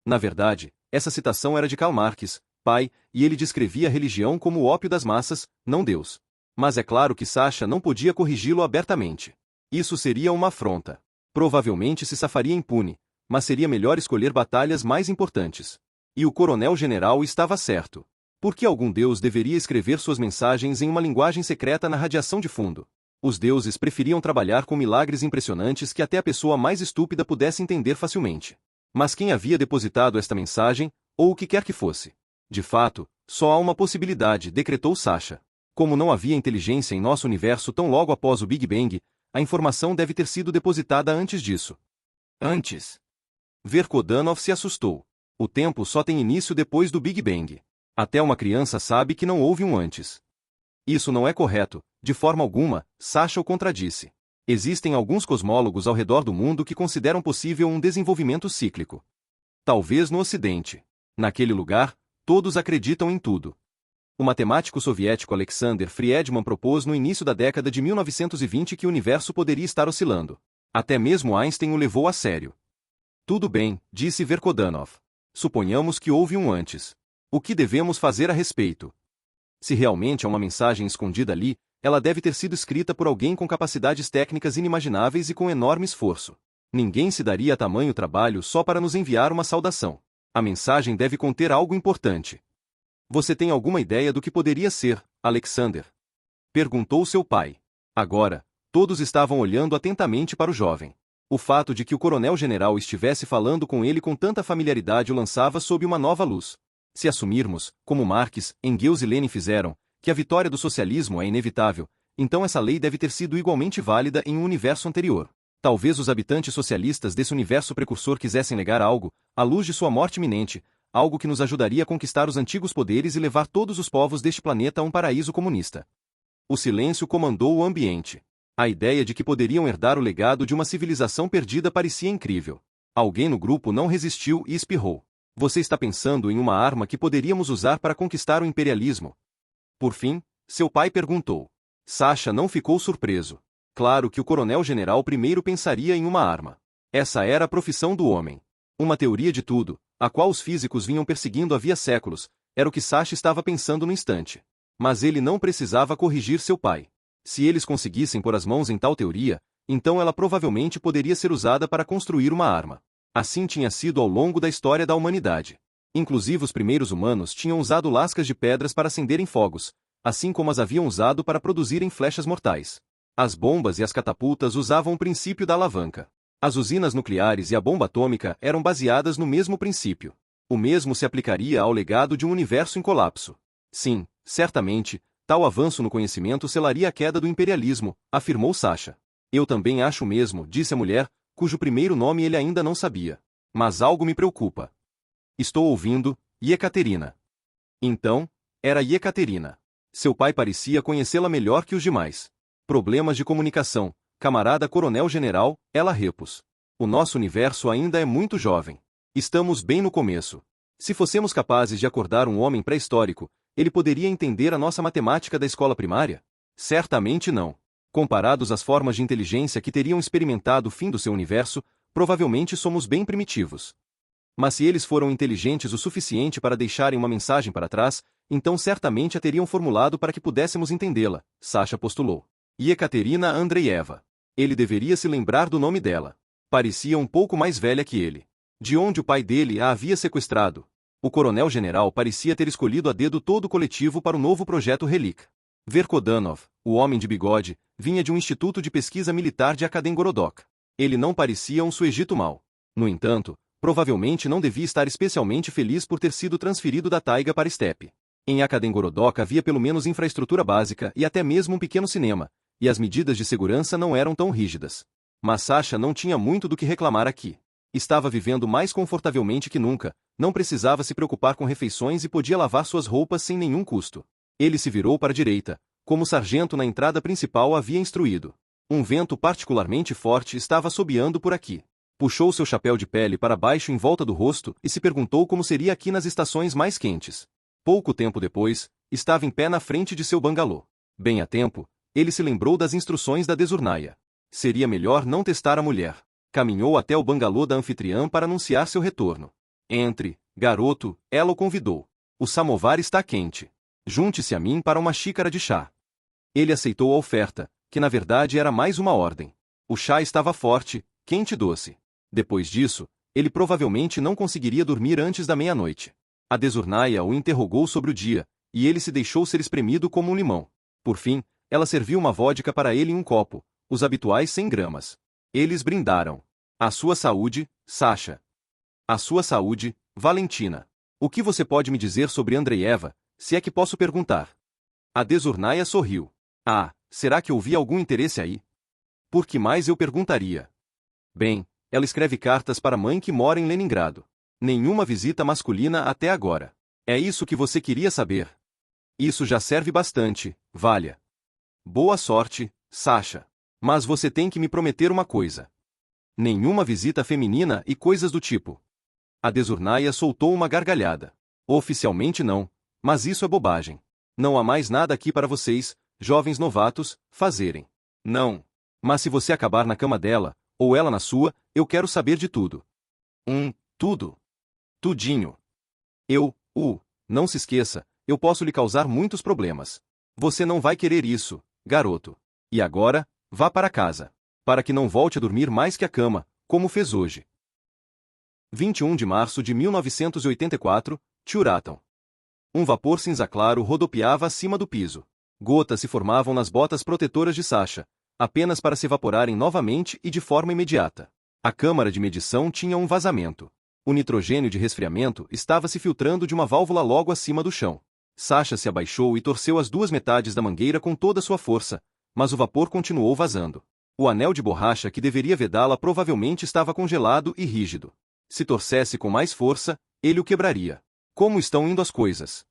Na verdade, essa citação era de Karl Marx, pai, e ele descrevia a religião como o ópio das massas, não Deus. Mas é claro que Sasha não podia corrigi-lo abertamente. Isso seria uma afronta. Provavelmente se safaria impune, mas seria melhor escolher batalhas mais importantes. E o coronel-general estava certo. Por que algum deus deveria escrever suas mensagens em uma linguagem secreta na radiação de fundo? Os deuses preferiam trabalhar com milagres impressionantes que até a pessoa mais estúpida pudesse entender facilmente. Mas quem havia depositado esta mensagem, ou o que quer que fosse? De fato, só há uma possibilidade, decretou Sasha. Como não havia inteligência em nosso universo tão logo após o Big Bang, a informação deve ter sido depositada antes disso. Antes? Verkodanov se assustou. O tempo só tem início depois do Big Bang. Até uma criança sabe que não houve um antes. Isso não é correto, de forma alguma, Sasha o contradisse. Existem alguns cosmólogos ao redor do mundo que consideram possível um desenvolvimento cíclico. Talvez no Ocidente. Naquele lugar, todos acreditam em tudo. O matemático soviético Alexander Friedman propôs no início da década de 1920 que o universo poderia estar oscilando. Até mesmo Einstein o levou a sério. Tudo bem, disse Verkodanov. Suponhamos que houve um antes. O que devemos fazer a respeito? Se realmente há uma mensagem escondida ali, ela deve ter sido escrita por alguém com capacidades técnicas inimagináveis e com enorme esforço. Ninguém se daria a tamanho trabalho só para nos enviar uma saudação. A mensagem deve conter algo importante. Você tem alguma ideia do que poderia ser, Alexander? Perguntou seu pai. Agora, todos estavam olhando atentamente para o jovem. O fato de que o coronel-general estivesse falando com ele com tanta familiaridade o lançava sob uma nova luz. Se assumirmos, como Marx, Engels e Lenin fizeram, que a vitória do socialismo é inevitável, então essa lei deve ter sido igualmente válida em um universo anterior. Talvez os habitantes socialistas desse universo precursor quisessem negar algo, à luz de sua morte iminente, algo que nos ajudaria a conquistar os antigos poderes e levar todos os povos deste planeta a um paraíso comunista. O silêncio comandou o ambiente. A ideia de que poderiam herdar o legado de uma civilização perdida parecia incrível. Alguém no grupo não resistiu e espirrou. Você está pensando em uma arma que poderíamos usar para conquistar o imperialismo? Por fim, seu pai perguntou. Sasha não ficou surpreso. Claro que o coronel-general primeiro pensaria em uma arma. Essa era a profissão do homem. Uma teoria de tudo, a qual os físicos vinham perseguindo havia séculos, era o que Sasha estava pensando no instante. Mas ele não precisava corrigir seu pai. Se eles conseguissem pôr as mãos em tal teoria, então ela provavelmente poderia ser usada para construir uma arma. Assim tinha sido ao longo da história da humanidade. Inclusive os primeiros humanos tinham usado lascas de pedras para acenderem fogos, assim como as haviam usado para produzirem flechas mortais. As bombas e as catapultas usavam o princípio da alavanca. As usinas nucleares e a bomba atômica eram baseadas no mesmo princípio. O mesmo se aplicaria ao legado de um universo em colapso. Sim, certamente, tal avanço no conhecimento selaria a queda do imperialismo, afirmou Sasha. Eu também acho o mesmo, disse a mulher, cujo primeiro nome ele ainda não sabia. Mas algo me preocupa. Estou ouvindo, Yekaterina. Então, era Yekaterina. Seu pai parecia conhecê-la melhor que os demais. Problemas de comunicação, camarada coronel-general, ela repôs. O nosso universo ainda é muito jovem. Estamos bem no começo. Se fossemos capazes de acordar um homem pré-histórico, ele poderia entender a nossa matemática da escola primária? Certamente não. Comparados às formas de inteligência que teriam experimentado o fim do seu universo, provavelmente somos bem primitivos. Mas se eles foram inteligentes o suficiente para deixarem uma mensagem para trás, então certamente a teriam formulado para que pudéssemos entendê-la, Sasha postulou. Yekaterina Andreeva. Ele deveria se lembrar do nome dela. Parecia um pouco mais velha que ele. De onde o pai dele a havia sequestrado. O coronel-general parecia ter escolhido a dedo todo o coletivo para o novo projeto Relic. Verkodanov, o homem de bigode, vinha de um instituto de pesquisa militar de Akademgorodok. Ele não parecia um sujeito mau. No entanto, provavelmente não devia estar especialmente feliz por ter sido transferido da taiga para Steppe. Em Akademgorodok havia pelo menos infraestrutura básica e até mesmo um pequeno cinema, e as medidas de segurança não eram tão rígidas. Mas Sasha não tinha muito do que reclamar aqui. Estava vivendo mais confortavelmente que nunca, não precisava se preocupar com refeições e podia lavar suas roupas sem nenhum custo. Ele se virou para a direita, como o sargento na entrada principal havia instruído. Um vento particularmente forte estava assobiando por aqui. Puxou seu chapéu de pele para baixo em volta do rosto e se perguntou como seria aqui nas estações mais quentes. Pouco tempo depois, estava em pé na frente de seu bangalô. Bem a tempo, ele se lembrou das instruções da Desurnaia. Seria melhor não testar a mulher. Caminhou até o bangalô da anfitriã para anunciar seu retorno. Entre, garoto, ela o convidou. O samovar está quente. Junte-se a mim para uma xícara de chá. Ele aceitou a oferta, que na verdade era mais uma ordem. O chá estava forte, quente e doce. Depois disso, ele provavelmente não conseguiria dormir antes da meia-noite. A Desurnaia o interrogou sobre o dia, e ele se deixou ser espremido como um limão. Por fim, ela serviu uma vodka para ele em um copo, os habituais 100 gramas. Eles brindaram. A sua saúde, Sasha. A sua saúde, Valentina. O que você pode me dizer sobre Andreeva, se é que posso perguntar? A Desurnaia sorriu. Ah, será que ouvi algum interesse aí? Por que mais eu perguntaria? Bem, ela escreve cartas para a mãe que mora em Leningrado. Nenhuma visita masculina até agora. É isso que você queria saber? Isso já serve bastante, Valha. Boa sorte, Sasha. Mas você tem que me prometer uma coisa. Nenhuma visita feminina e coisas do tipo. A Desurnaia soltou uma gargalhada. Oficialmente não, mas isso é bobagem. Não há mais nada aqui para vocês, jovens novatos, fazerem. Não. Mas se você acabar na cama dela, ou ela na sua, eu quero saber de tudo. Tudo. Tudinho. Não se esqueça, eu posso lhe causar muitos problemas. Você não vai querer isso, garoto. E agora, vá para casa. Para que não volte a dormir mais que a cama, como fez hoje. 21 de março de 1984, Tchuratam. Um vapor cinza claro rodopiava acima do piso. Gotas se formavam nas botas protetoras de Sasha, apenas para se evaporarem novamente e de forma imediata. A câmara de medição tinha um vazamento. O nitrogênio de resfriamento estava se filtrando de uma válvula logo acima do chão. Sasha se abaixou e torceu as duas metades da mangueira com toda sua força, mas o vapor continuou vazando. O anel de borracha que deveria vedá-la provavelmente estava congelado e rígido. Se torcesse com mais força, ele o quebraria. Como estão indo as coisas?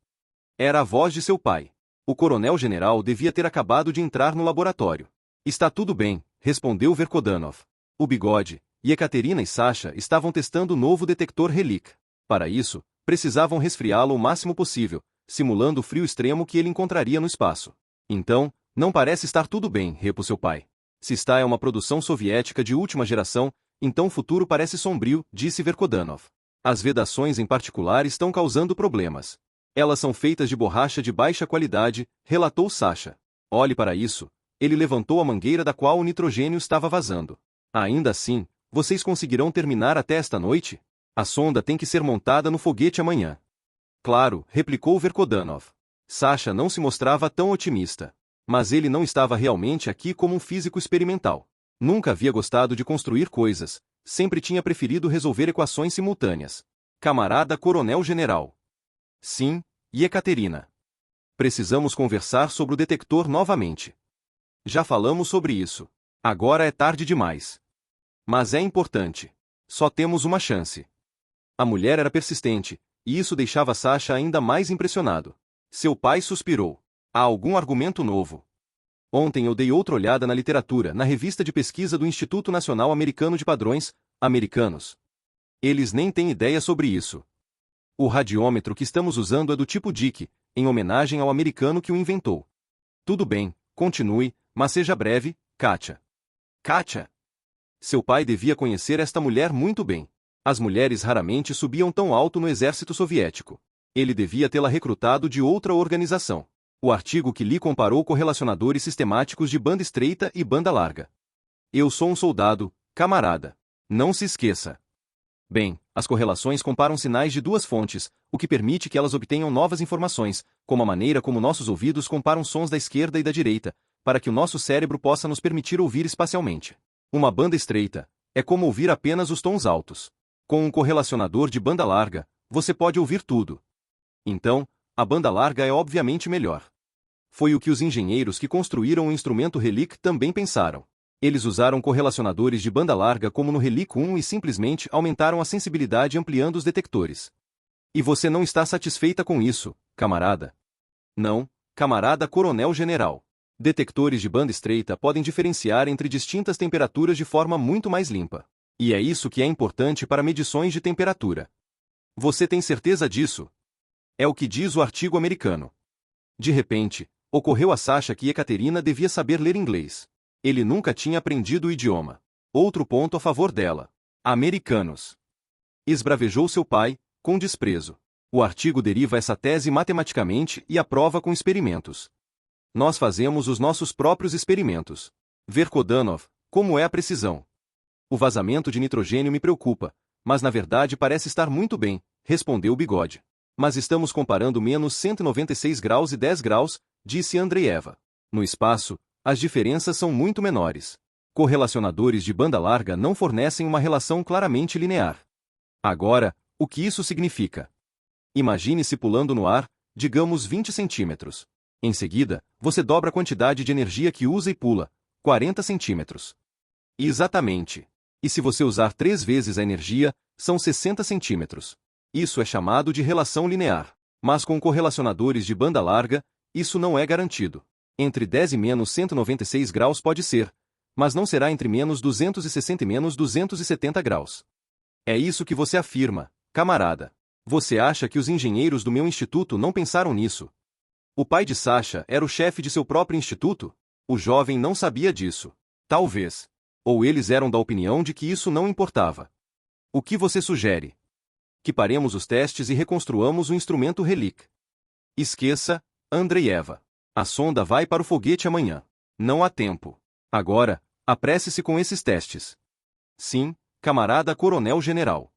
Era a voz de seu pai. O coronel-general devia ter acabado de entrar no laboratório. Está tudo bem, respondeu Verkodanov. O bigode, Yekaterina e Sasha estavam testando o novo detector Relic. Para isso, precisavam resfriá-lo o máximo possível, simulando o frio extremo que ele encontraria no espaço. Então, não parece estar tudo bem, repôs seu pai. Se esta é uma produção soviética de última geração, então o futuro parece sombrio, disse Verkodanov. As vedações em particular estão causando problemas. Elas são feitas de borracha de baixa qualidade, relatou Sasha. Olhe para isso. Ele levantou a mangueira da qual o nitrogênio estava vazando. Ainda assim, vocês conseguirão terminar até esta noite? A sonda tem que ser montada no foguete amanhã. Claro, replicou Verkodanov. Sasha não se mostrava tão otimista. Mas ele não estava realmente aqui como um físico experimental. Nunca havia gostado de construir coisas, sempre tinha preferido resolver equações simultâneas. Camarada Coronel-General. Sim, e Ekaterina. Precisamos conversar sobre o detector novamente. Já falamos sobre isso. Agora é tarde demais. Mas é importante. Só temos uma chance. A mulher era persistente, e isso deixava Sasha ainda mais impressionado. Seu pai suspirou. Há algum argumento novo? Ontem eu dei outra olhada na literatura, na revista de pesquisa do Instituto Nacional Americano de Padrões, americanos. Eles nem têm ideia sobre isso. O radiômetro que estamos usando é do tipo Dick, em homenagem ao americano que o inventou. Tudo bem, continue, mas seja breve, Katia. Katia! Seu pai devia conhecer esta mulher muito bem. As mulheres raramente subiam tão alto no exército soviético. Ele devia tê-la recrutado de outra organização. O artigo que li comparou correlacionadores sistemáticos de banda estreita e banda larga. Eu sou um soldado, camarada. Não se esqueça. Bem, as correlações comparam sinais de duas fontes, o que permite que elas obtenham novas informações, como a maneira como nossos ouvidos comparam sons da esquerda e da direita, para que o nosso cérebro possa nos permitir ouvir espacialmente. Uma banda estreita é como ouvir apenas os tons altos. Com um correlacionador de banda larga, você pode ouvir tudo. Então, a banda larga é obviamente melhor. Foi o que os engenheiros que construíram o instrumento Relic também pensaram. Eles usaram correlacionadores de banda larga como no Relic 1 e simplesmente aumentaram a sensibilidade ampliando os detectores. E você não está satisfeita com isso, camarada? Não, camarada Coronel-General. Detectores de banda estreita podem diferenciar entre distintas temperaturas de forma muito mais limpa. E é isso que é importante para medições de temperatura. Você tem certeza disso? É o que diz o artigo americano. De repente, ocorreu a Sasha que Ekaterina devia saber ler inglês. Ele nunca tinha aprendido o idioma. Outro ponto a favor dela. Americanos. Esbravejou seu pai, com desprezo. O artigo deriva essa tese matematicamente e aprova com experimentos. Nós fazemos os nossos próprios experimentos. Verkodanov, como é a precisão? O vazamento de nitrogênio me preocupa, mas na verdade parece estar muito bem, respondeu o Bigode. Mas estamos comparando menos 196 graus e 10 graus, disse Andreeva. No espaço, as diferenças são muito menores. Correlacionadores de banda larga não fornecem uma relação claramente linear. Agora, o que isso significa? Imagine-se pulando no ar, digamos 20 centímetros. Em seguida, você dobra a quantidade de energia que usa e pula, 40 centímetros. Exatamente. E se você usar 3 vezes a energia, são 60 centímetros. Isso é chamado de relação linear. Mas com correlacionadores de banda larga, isso não é garantido. Entre 10 e menos 196 graus pode ser, mas não será entre menos 260 e menos 270 graus. É isso que você afirma, camarada. Você acha que os engenheiros do meu instituto não pensaram nisso? O pai de Sasha era o chefe de seu próprio instituto? O jovem não sabia disso. Talvez. Ou eles eram da opinião de que isso não importava. O que você sugere? Que paremos os testes e reconstruamos o instrumento Relic. Esqueça, Andreeva. A sonda vai para o foguete amanhã. Não há tempo. Agora, apresse-se com esses testes. Sim, camarada Coronel-General.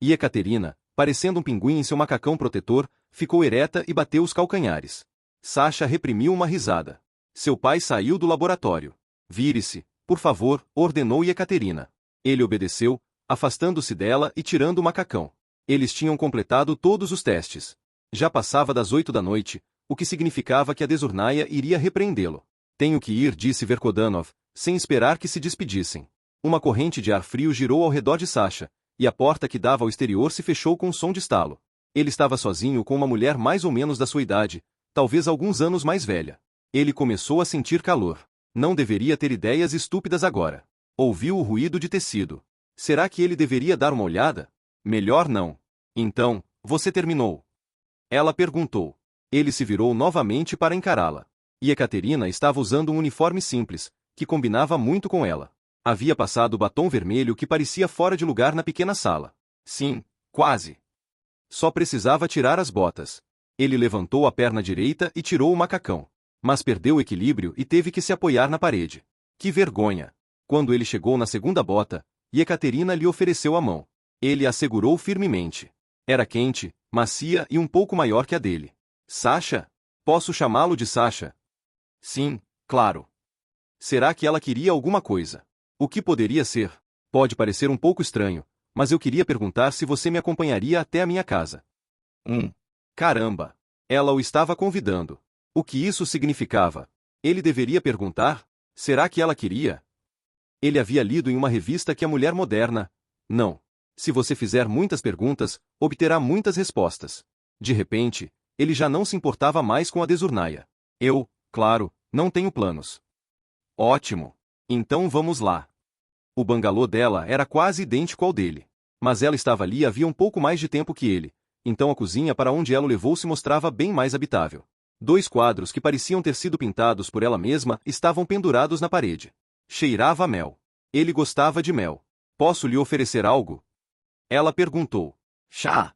E Ekaterina, parecendo um pinguim em seu macacão protetor, ficou ereta e bateu os calcanhares. Sasha reprimiu uma risada. Seu pai saiu do laboratório. Vire-se, por favor, ordenou Ekaterina. Ele obedeceu, afastando-se dela e tirando o macacão. Eles tinham completado todos os testes. Já passava das 8 da noite, o que significava que a Desurnaia iria repreendê-lo. Tenho que ir, disse Verkodanov, sem esperar que se despedissem. Uma corrente de ar frio girou ao redor de Sasha, e a porta que dava ao exterior se fechou com um som de estalo. Ele estava sozinho com uma mulher mais ou menos da sua idade, talvez alguns anos mais velha. Ele começou a sentir calor. Não deveria ter ideias estúpidas agora. Ouviu o ruído de tecido. Será que ele deveria dar uma olhada? Melhor não. Então, você terminou? Ela perguntou. Ele se virou novamente para encará-la. E Ekaterina estava usando um uniforme simples, que combinava muito com ela. Havia passado batom vermelho que parecia fora de lugar na pequena sala. Sim, quase. Só precisava tirar as botas. Ele levantou a perna direita e tirou o macacão. Mas perdeu o equilíbrio e teve que se apoiar na parede. Que vergonha! Quando ele chegou na segunda bota, Ekaterina lhe ofereceu a mão. Ele a segurou firmemente. Era quente, macia e um pouco maior que a dele. Sasha? Posso chamá-lo de Sasha? Sim, claro. Será que ela queria alguma coisa? O que poderia ser? Pode parecer um pouco estranho, mas eu queria perguntar se você me acompanharia até a minha casa. Caramba! Ela o estava convidando. O que isso significava? Ele deveria perguntar? Será que ela queria? Ele havia lido em uma revista que a mulher moderna... Não. Se você fizer muitas perguntas, obterá muitas respostas. De repente, ele já não se importava mais com a desurnaia. Claro, não tenho planos. Ótimo. Então vamos lá. O bangalô dela era quase idêntico ao dele. Mas ela estava ali havia um pouco mais de tempo que ele, então a cozinha para onde ela o levou se mostrava bem mais habitável. 2 quadros que pareciam ter sido pintados por ela mesma estavam pendurados na parede. Cheirava a mel. Ele gostava de mel. Posso lhe oferecer algo? Ela perguntou. Chá.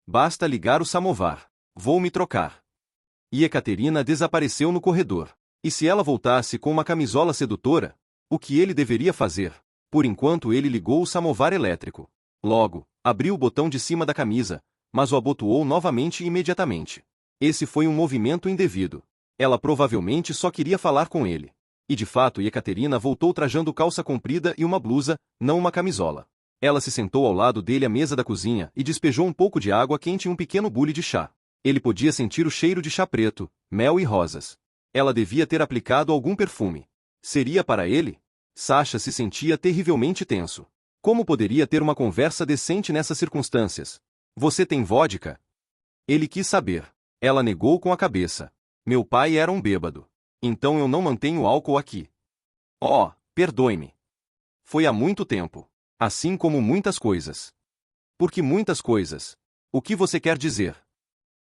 Basta ligar o samovar. Vou me trocar. E Ekaterina desapareceu no corredor. E se ela voltasse com uma camisola sedutora? O que ele deveria fazer? Por enquanto ele ligou o samovar elétrico. Logo, abriu o botão de cima da camisa, mas o abotoou novamente imediatamente. Esse foi um movimento indevido. Ela provavelmente só queria falar com ele. E de fato Ekaterina voltou trajando calça comprida e uma blusa, não uma camisola. Ela se sentou ao lado dele à mesa da cozinha e despejou um pouco de água quente em um pequeno bule de chá. Ele podia sentir o cheiro de chá preto, mel e rosas. Ela devia ter aplicado algum perfume. Seria para ele? Sasha se sentia terrivelmente tenso. Como poderia ter uma conversa decente nessas circunstâncias? Você tem vodka? Ele quis saber. Ela negou com a cabeça. Meu pai era um bêbado. Então eu não mantenho álcool aqui. Oh, perdoe-me. Foi há muito tempo. Assim como muitas coisas. Por que muitas coisas? O que você quer dizer?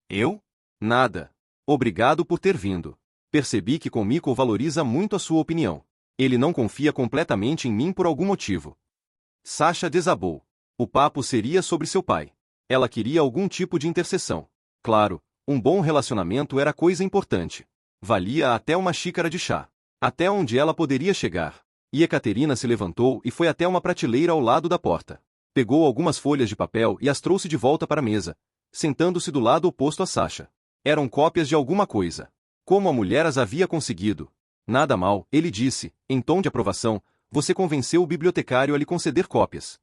Eu? Nada. Obrigado por ter vindo. Percebi que Komiko valoriza muito a sua opinião. Ele não confia completamente em mim por algum motivo. Sasha desabou. O papo seria sobre seu pai. Ela queria algum tipo de intercessão. Claro, um bom relacionamento era coisa importante. Valia até uma xícara de chá. Até onde ela poderia chegar. E Ekaterina se levantou e foi até uma prateleira ao lado da porta. Pegou algumas folhas de papel e as trouxe de volta para a mesa, sentando-se do lado oposto a Sasha. Eram cópias de alguma coisa. Como a mulher as havia conseguido? Nada mal, ele disse, em tom de aprovação, você convenceu o bibliotecário a lhe conceder cópias.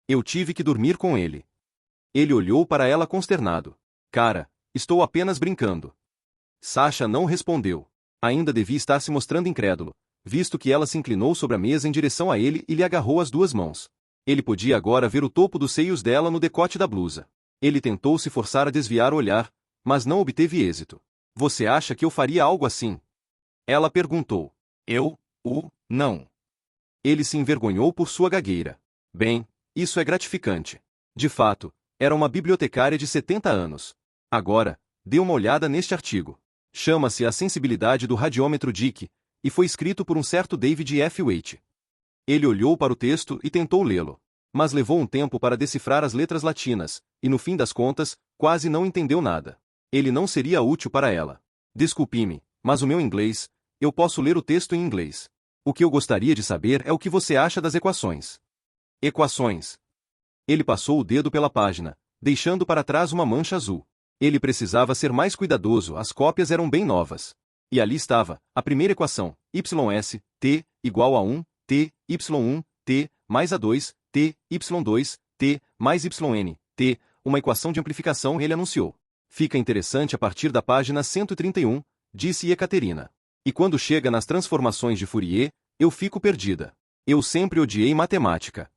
Eu tive que dormir com ele. Ele olhou para ela consternado. Cara, estou apenas brincando. Sasha não respondeu. Ainda devia estar se mostrando incrédulo, visto que ela se inclinou sobre a mesa em direção a ele e lhe agarrou as 2 mãos. Ele podia agora ver o topo dos seios dela no decote da blusa. Ele tentou se forçar a desviar o olhar, mas não obteve êxito. Você acha que eu faria algo assim? Ela perguntou. Não. Ele se envergonhou por sua gagueira. Bem, isso é gratificante. De fato, era uma bibliotecária de 70 anos. Agora, dê uma olhada neste artigo. Chama-se A Sensibilidade do Radiômetro Dick, e foi escrito por um certo David F. Waite. Ele olhou para o texto e tentou lê-lo. Mas levou um tempo para decifrar as letras latinas, e no fim das contas, quase não entendeu nada. Ele não seria útil para ela. Desculpe-me, mas o meu inglês, eu posso ler o texto em inglês. O que eu gostaria de saber é o que você acha das equações. Equações. Ele passou o dedo pela página, deixando para trás uma mancha azul. Ele precisava ser mais cuidadoso, as cópias eram bem novas. E ali estava, a primeira equação, ys, t, igual a 1, t, y1, t, mais a2, t, y2, t, mais yn, t, uma equação de amplificação, ele anunciou. Fica interessante a partir da página 131, disse Ekaterina. E quando chega nas transformações de Fourier, eu fico perdida. Eu sempre odiei matemática.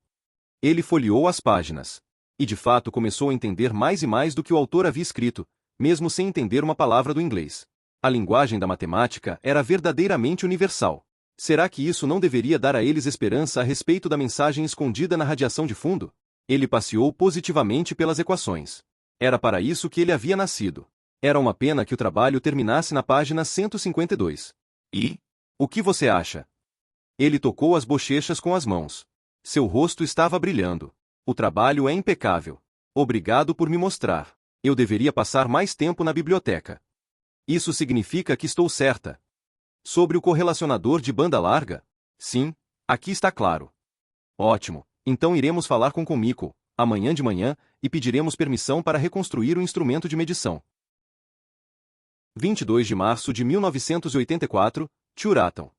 Ele folheou as páginas. E de fato começou a entender mais e mais do que o autor havia escrito, mesmo sem entender uma palavra do inglês. A linguagem da matemática era verdadeiramente universal. Será que isso não deveria dar a eles esperança a respeito da mensagem escondida na radiação de fundo? Ele passeou positivamente pelas equações. Era para isso que ele havia nascido. Era uma pena que o trabalho terminasse na página 152. E? O que você acha? Ele tocou as bochechas com as mãos. Seu rosto estava brilhando. O trabalho é impecável. Obrigado por me mostrar. Eu deveria passar mais tempo na biblioteca. Isso significa que estou certa. Sobre o correlacionador de banda larga? Sim, aqui está claro. Ótimo, então iremos falar com Komiko, amanhã de manhã, e pediremos permissão para reconstruir o instrumento de medição. 22 de março de 1984, Turaton.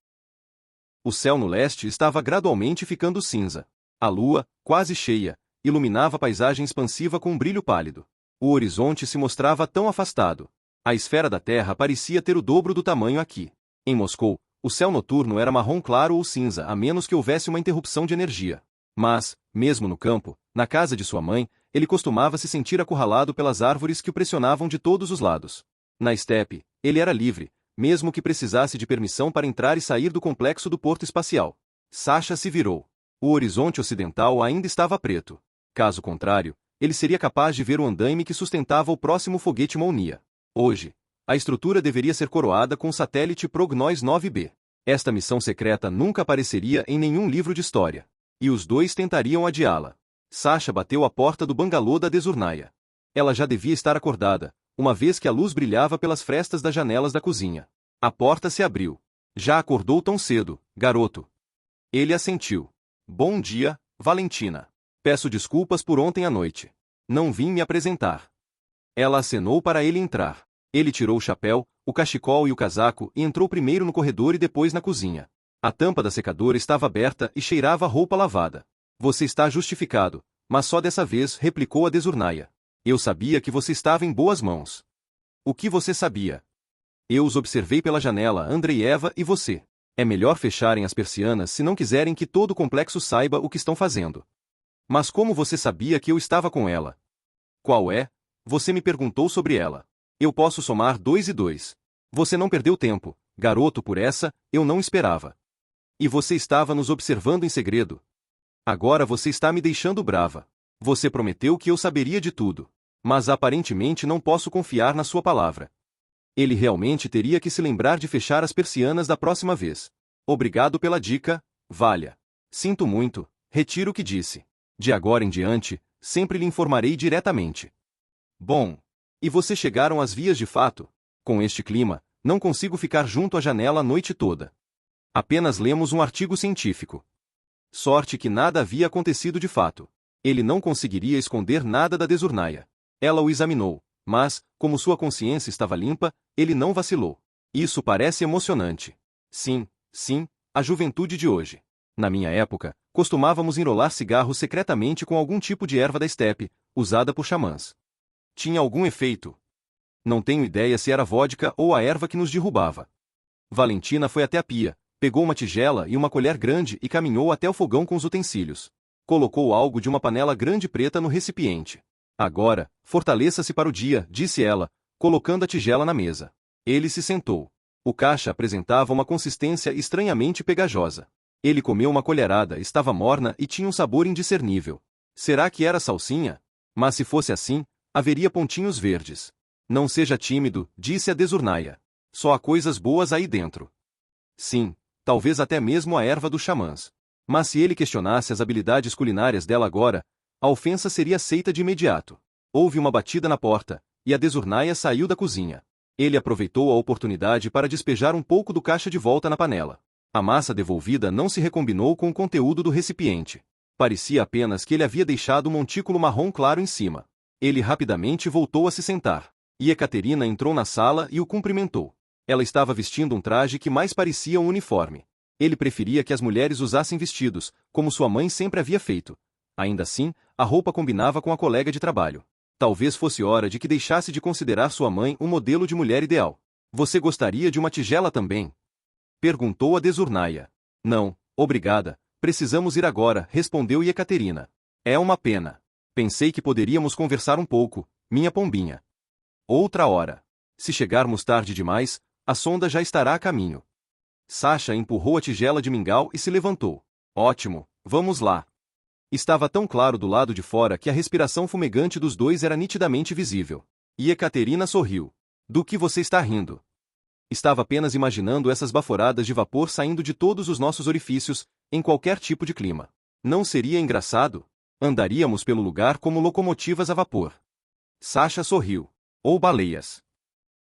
O céu no leste estava gradualmente ficando cinza. A lua, quase cheia, iluminava a paisagem expansiva com um brilho pálido. O horizonte se mostrava tão afastado. A esfera da Terra parecia ter o dobro do tamanho aqui. Em Moscou, o céu noturno era marrom claro ou cinza, a menos que houvesse uma interrupção de energia. Mas, mesmo no campo, na casa de sua mãe, ele costumava se sentir acurralado pelas árvores que o pressionavam de todos os lados. Na estepe, ele era livre, mesmo que precisasse de permissão para entrar e sair do complexo do porto espacial. Sasha se virou. O horizonte ocidental ainda estava preto. Caso contrário, ele seria capaz de ver o andaime que sustentava o próximo foguete Molnia. Hoje, a estrutura deveria ser coroada com o satélite Prognoz 9B. Esta missão secreta nunca apareceria em nenhum livro de história. E os dois tentariam adiá-la. Sasha bateu à porta do bangalô da Desurnaya. Ela já devia estar acordada, uma vez que a luz brilhava pelas frestas das janelas da cozinha. A porta se abriu. Já acordou tão cedo, garoto? Ele assentiu. Bom dia, Valentina. Peço desculpas por ontem à noite. Não vim me apresentar. Ela acenou para ele entrar. Ele tirou o chapéu, o cachecol e o casaco e entrou primeiro no corredor e depois na cozinha. A tampa da secadora estava aberta e cheirava a roupa lavada. Você está justificado, mas só dessa vez, replicou a Desurnaya. Eu sabia que você estava em boas mãos. O que você sabia? Eu os observei pela janela, Andreieva e você. É melhor fecharem as persianas se não quiserem que todo o complexo saiba o que estão fazendo. Mas como você sabia que eu estava com ela? Qual é? Você me perguntou sobre ela. Eu posso somar 2 e 2. Você não perdeu tempo, garoto, por essa, eu não esperava. E você estava nos observando em segredo. Agora você está me deixando brava. Você prometeu que eu saberia de tudo. Mas aparentemente não posso confiar na sua palavra. Ele realmente teria que se lembrar de fechar as persianas da próxima vez. Obrigado pela dica, Valha. Sinto muito, retiro o que disse. De agora em diante, sempre lhe informarei diretamente. Bom. E vocês chegaram às vias de fato? Com este clima, não consigo ficar junto à janela a noite toda. Apenas lemos um artigo científico. Sorte que nada havia acontecido de fato. Ele não conseguiria esconder nada da Desurnaya. Ela o examinou, mas, como sua consciência estava limpa, ele não vacilou. Isso parece emocionante. Sim, sim, a juventude de hoje. Na minha época, costumávamos enrolar cigarros secretamente com algum tipo de erva da estepe, usada por xamãs. Tinha algum efeito? Não tenho ideia se era vodka ou a erva que nos derrubava. Valentina foi até a pia, pegou uma tigela e uma colher grande e caminhou até o fogão com os utensílios. Colocou algo de uma panela grande preta no recipiente. Agora, fortaleça-se para o dia, disse ela, colocando a tigela na mesa. Ele se sentou. O caixa apresentava uma consistência estranhamente pegajosa. Ele comeu uma colherada, estava morna e tinha um sabor indiscernível. Será que era salsinha? Mas se fosse assim, haveria pontinhos verdes. Não seja tímido, disse a Desurnaya. Só há coisas boas aí dentro. Sim, talvez até mesmo a erva dos xamãs. Mas se ele questionasse as habilidades culinárias dela agora, a ofensa seria aceita de imediato. Houve uma batida na porta, e a Desurnaya saiu da cozinha. Ele aproveitou a oportunidade para despejar um pouco do caixa de volta na panela. A massa devolvida não se recombinou com o conteúdo do recipiente. Parecia apenas que ele havia deixado um montículo marrom claro em cima. Ele rapidamente voltou a se sentar. E Ekaterina entrou na sala e o cumprimentou. Ela estava vestindo um traje que mais parecia um uniforme. Ele preferia que as mulheres usassem vestidos, como sua mãe sempre havia feito. Ainda assim, a roupa combinava com a colega de trabalho. Talvez fosse hora de que deixasse de considerar sua mãe um modelo de mulher ideal. Você gostaria de uma tigela também? Perguntou a Desurnaya. Não, obrigada, precisamos ir agora, respondeu Ekaterina. É uma pena. Pensei que poderíamos conversar um pouco, minha pombinha. Outra hora. Se chegarmos tarde demais, a sonda já estará a caminho. Sasha empurrou a tigela de mingau e se levantou. Ótimo, vamos lá. Estava tão claro do lado de fora que a respiração fumegante dos dois era nitidamente visível. E Ekaterina sorriu. Do que você está rindo? Estava apenas imaginando essas baforadas de vapor saindo de todos os nossos orifícios, em qualquer tipo de clima. Não seria engraçado? Andaríamos pelo lugar como locomotivas a vapor. Sasha sorriu. Ou baleias.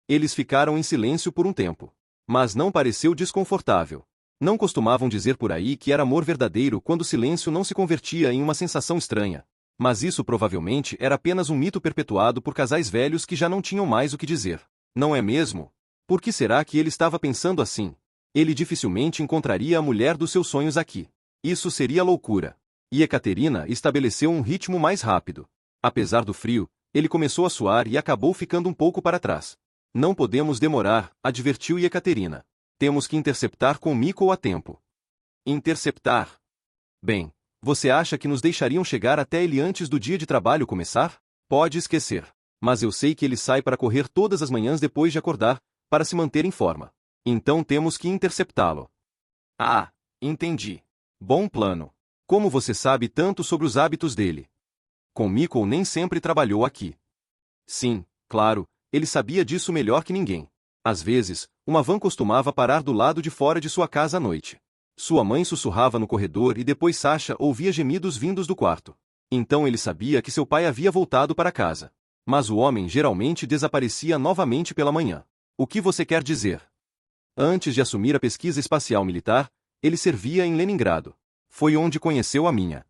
Eles ficaram em silêncio por um tempo. Mas não pareceu desconfortável. Não costumavam dizer por aí que era amor verdadeiro quando o silêncio não se convertia em uma sensação estranha. Mas isso provavelmente era apenas um mito perpetuado por casais velhos que já não tinham mais o que dizer. Não é mesmo? Por que será que ele estava pensando assim? Ele dificilmente encontraria a mulher dos seus sonhos aqui. Isso seria loucura. E Ekaterina estabeleceu um ritmo mais rápido. Apesar do frio, ele começou a suar e acabou ficando um pouco para trás. Não podemos demorar, advertiu Ekaterina. Temos que interceptar com Mikko a tempo. Interceptar? Bem, você acha que nos deixariam chegar até ele antes do dia de trabalho começar? Pode esquecer. Mas eu sei que ele sai para correr todas as manhãs depois de acordar, para se manter em forma. Então temos que interceptá-lo. Ah, entendi. Bom plano. Como você sabe tanto sobre os hábitos dele? Com Mikko nem sempre trabalhou aqui. Sim, claro, ele sabia disso melhor que ninguém. Às vezes, uma van costumava parar do lado de fora de sua casa à noite. Sua mãe sussurrava no corredor e depois Sasha ouvia gemidos vindos do quarto. Então ele sabia que seu pai havia voltado para casa. Mas o homem geralmente desaparecia novamente pela manhã. O que você quer dizer? Antes de assumir a pesquisa espacial militar, ele servia em Leningrado. Foi onde conheceu a minha.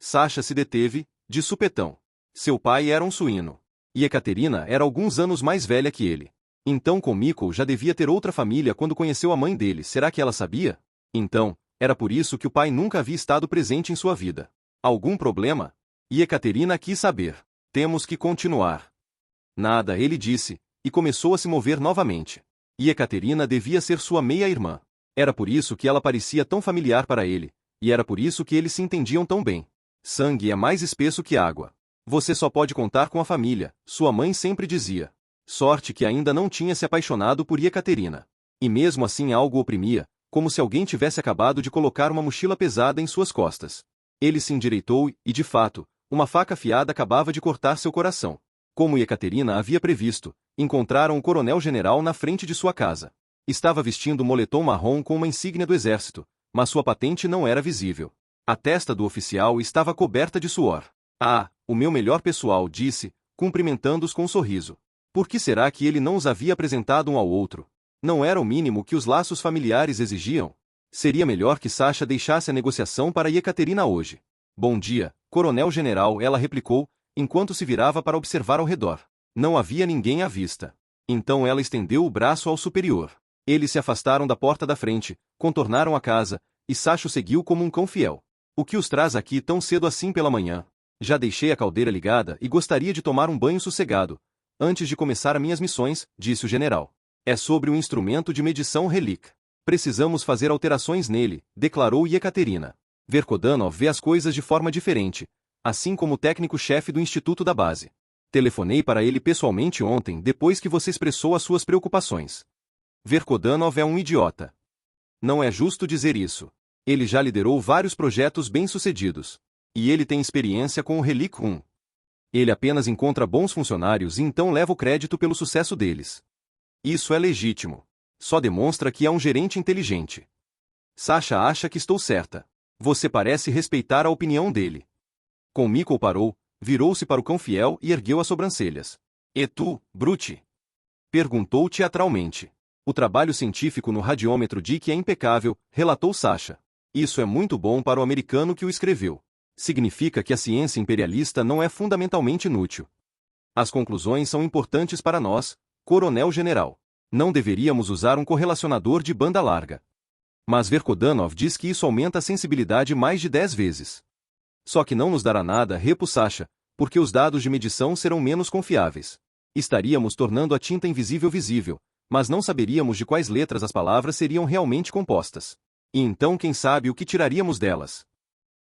Sasha se deteve, de supetão. Seu pai era um suíno. E Ekaterina era alguns anos mais velha que ele. Então com Mikko já devia ter outra família quando conheceu a mãe dele. Será que ela sabia? Então, era por isso que o pai nunca havia estado presente em sua vida. Algum problema? E Ekaterina quis saber. Temos que continuar. Nada, ele disse, e começou a se mover novamente. E Ekaterina devia ser sua meia-irmã. Era por isso que ela parecia tão familiar para ele, e era por isso que eles se entendiam tão bem. Sangue é mais espesso que água. Você só pode contar com a família, sua mãe sempre dizia. Sorte que ainda não tinha se apaixonado por Ekaterina. E mesmo assim algo oprimia, como se alguém tivesse acabado de colocar uma mochila pesada em suas costas. Ele se endireitou e, de fato, uma faca afiada acabava de cortar seu coração. Como Ekaterina havia previsto, encontraram o coronel-general na frente de sua casa. Estava vestindo um moletom marrom com uma insígnia do exército, mas sua patente não era visível. A testa do oficial estava coberta de suor. Ah, o meu melhor pessoal, disse, cumprimentando-os com um sorriso. Por que será que ele não os havia apresentado um ao outro? Não era o mínimo que os laços familiares exigiam? Seria melhor que Sasha deixasse a negociação para Ekaterina hoje. Bom dia, coronel-general, ela replicou, enquanto se virava para observar ao redor. Não havia ninguém à vista. Então ela estendeu o braço ao superior. Eles se afastaram da porta da frente, contornaram a casa, e Sasha seguiu como um cão fiel. O que os traz aqui tão cedo assim pela manhã? Já deixei a caldeira ligada e gostaria de tomar um banho sossegado. Antes de começar as minhas missões, disse o general. É sobre um instrumento de medição Relic. Precisamos fazer alterações nele, declarou Ekaterina. Verkodanov vê as coisas de forma diferente, assim como o técnico-chefe do Instituto da Base. Telefonei para ele pessoalmente ontem, depois que você expressou as suas preocupações. Verkodanov é um idiota. Não é justo dizer isso. Ele já liderou vários projetos bem-sucedidos. E ele tem experiência com o Relic 1. Ele apenas encontra bons funcionários e então leva o crédito pelo sucesso deles. Isso é legítimo. Só demonstra que é um gerente inteligente. Sasha acha que estou certa. Você parece respeitar a opinião dele. Com Mikko parou, virou-se para o cão fiel e ergueu as sobrancelhas. E tu, Brute? Perguntou teatralmente. O trabalho científico no radiômetro Dick é impecável, relatou Sasha. Isso é muito bom para o americano que o escreveu. Significa que a ciência imperialista não é fundamentalmente inútil. As conclusões são importantes para nós, coronel-general. Não deveríamos usar um correlacionador de banda larga. Mas Verkodanov diz que isso aumenta a sensibilidade mais de 10 vezes. Só que não nos dará nada, repus Sasha, porque os dados de medição serão menos confiáveis. Estaríamos tornando a tinta invisível visível, mas não saberíamos de quais letras as palavras seriam realmente compostas. E então quem sabe o que tiraríamos delas?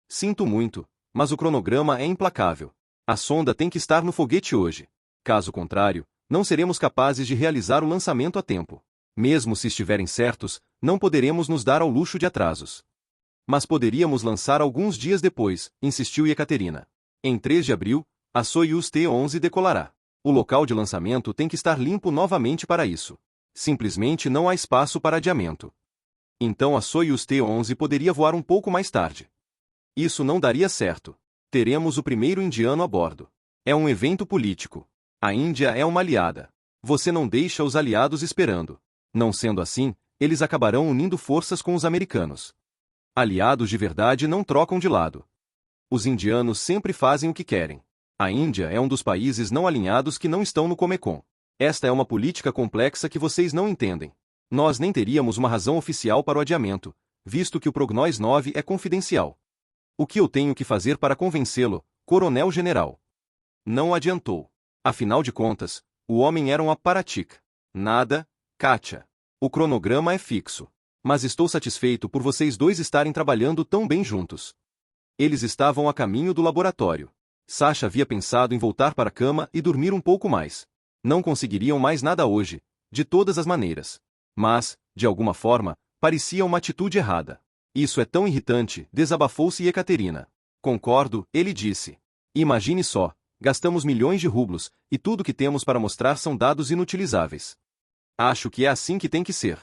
Sinto muito, mas o cronograma é implacável. A sonda tem que estar no foguete hoje. Caso contrário, não seremos capazes de realizar o lançamento a tempo. Mesmo se estiverem certos, não poderemos nos dar ao luxo de atrasos. Mas poderíamos lançar alguns dias depois, insistiu Ekaterina. Em 3 de abril, a Soyuz T-11 decolará. O local de lançamento tem que estar limpo novamente para isso. Simplesmente não há espaço para adiamento. Então a Soyuz T-11 poderia voar um pouco mais tarde. Isso não daria certo. Teremos o primeiro indiano a bordo. É um evento político. A Índia é uma aliada. Você não deixa os aliados esperando. Não sendo assim, eles acabarão unindo forças com os americanos. Aliados de verdade não trocam de lado. Os indianos sempre fazem o que querem. A Índia é um dos países não alinhados que não estão no Comecon. Esta é uma política complexa que vocês não entendem. Nós nem teríamos uma razão oficial para o adiamento, visto que o Prognóis 9 é confidencial. O que eu tenho que fazer para convencê-lo, coronel-general? Não adiantou. Afinal de contas, o homem era um aparatic. Nada, Kátia. O cronograma é fixo. Mas estou satisfeito por vocês dois estarem trabalhando tão bem juntos. Eles estavam a caminho do laboratório. Sasha havia pensado em voltar para a cama e dormir um pouco mais. Não conseguiriam mais nada hoje, de todas as maneiras. Mas, de alguma forma, parecia uma atitude errada. Isso é tão irritante, desabafou-se Ekaterina. Concordo, ele disse. Imagine só, gastamos milhões de rublos, e tudo que temos para mostrar são dados inutilizáveis. Acho que é assim que tem que ser.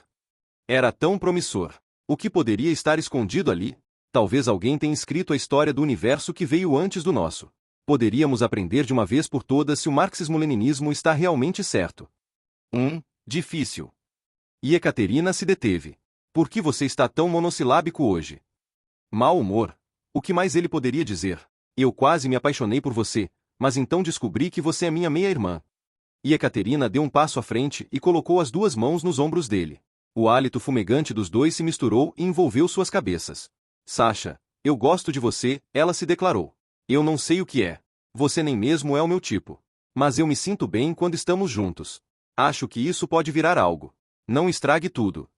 Era tão promissor. O que poderia estar escondido ali? Talvez alguém tenha escrito a história do universo que veio antes do nosso. Poderíamos aprender de uma vez por todas se o marxismo-leninismo está realmente certo. Difícil. E Ekaterina se deteve. Por que você está tão monossilábico hoje? Mau humor. O que mais ele poderia dizer? Eu quase me apaixonei por você, mas então descobri que você é minha meia-irmã. E Ekaterina deu um passo à frente e colocou as duas mãos nos ombros dele. O hálito fumegante dos dois se misturou e envolveu suas cabeças. Sasha, eu gosto de você, ela se declarou. Eu não sei o que é. Você nem mesmo é o meu tipo. Mas eu me sinto bem quando estamos juntos. Acho que isso pode virar algo. Não estrague tudo.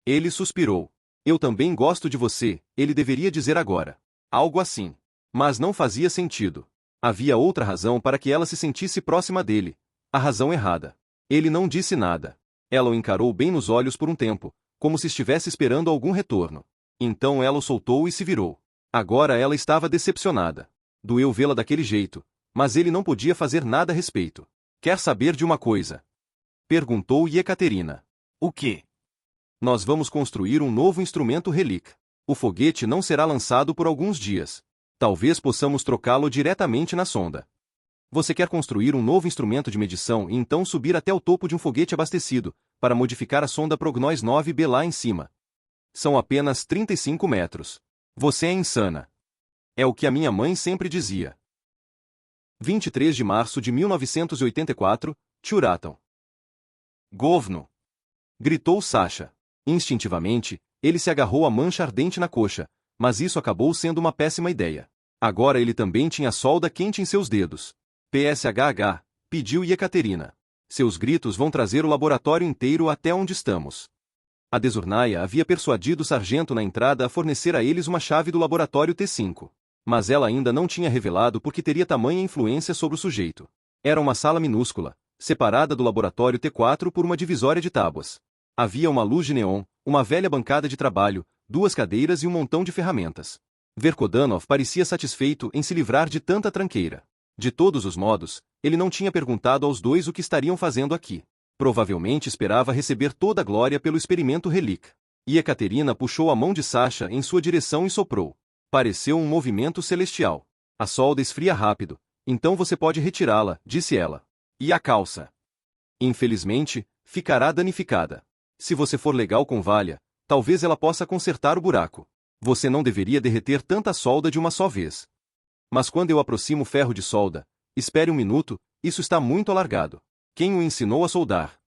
Ele suspirou. Eu também gosto de você, ele deveria dizer agora. Algo assim. Mas não fazia sentido. Havia outra razão para que ela se sentisse próxima dele. A razão errada. Ele não disse nada. Ela o encarou bem nos olhos por um tempo, como se estivesse esperando algum retorno. Então ela o soltou e se virou. Agora ela estava decepcionada. Doeu vê-la daquele jeito, mas ele não podia fazer nada a respeito. Quer saber de uma coisa? Perguntou Ekaterina. O quê? Nós vamos construir um novo instrumento Relic. O foguete não será lançado por alguns dias. Talvez possamos trocá-lo diretamente na sonda. Você quer construir um novo instrumento de medição e então subir até o topo de um foguete abastecido, para modificar a sonda Prognóis 9B lá em cima. São apenas 35 metros. Você é insana. É o que a minha mãe sempre dizia. 23 de março de 1984, Tchuraton. Govno! Gritou Sasha. Instintivamente, ele se agarrou à mancha ardente na coxa, mas isso acabou sendo uma péssima ideia. Agora ele também tinha solda quente em seus dedos. PSHH, pediu Ekaterina. Seus gritos vão trazer o laboratório inteiro até onde estamos. A Desurnaia havia persuadido o sargento na entrada a fornecer a eles uma chave do laboratório T5. Mas ela ainda não tinha revelado por que teria tamanha influência sobre o sujeito. Era uma sala minúscula, separada do laboratório T4 por uma divisória de tábuas. Havia uma luz de neon, uma velha bancada de trabalho, duas cadeiras e um montão de ferramentas. Verkodanov parecia satisfeito em se livrar de tanta tranqueira. De todos os modos, ele não tinha perguntado aos dois o que estariam fazendo aqui. Provavelmente esperava receber toda a glória pelo experimento Relic. E Ekaterina puxou a mão de Sasha em sua direção e soprou. Pareceu um movimento celestial. A solda esfria rápido, então você pode retirá-la, disse ela. E a calça? Infelizmente, ficará danificada. Se você for legal com Valha, talvez ela possa consertar o buraco. Você não deveria derreter tanta solda de uma só vez. Mas quando eu aproximo o ferro de solda, espere um minuto, isso está muito alargado. Quem o ensinou a soldar?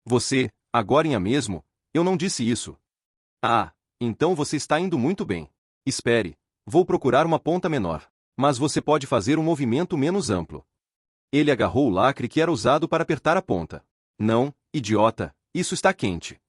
Você, agorinha mesmo, eu não disse isso. Ah, então você está indo muito bem. Espere, vou procurar uma ponta menor. Mas você pode fazer um movimento menos amplo. Ele agarrou o lacre que era usado para apertar a ponta. Não, idiota, isso está quente.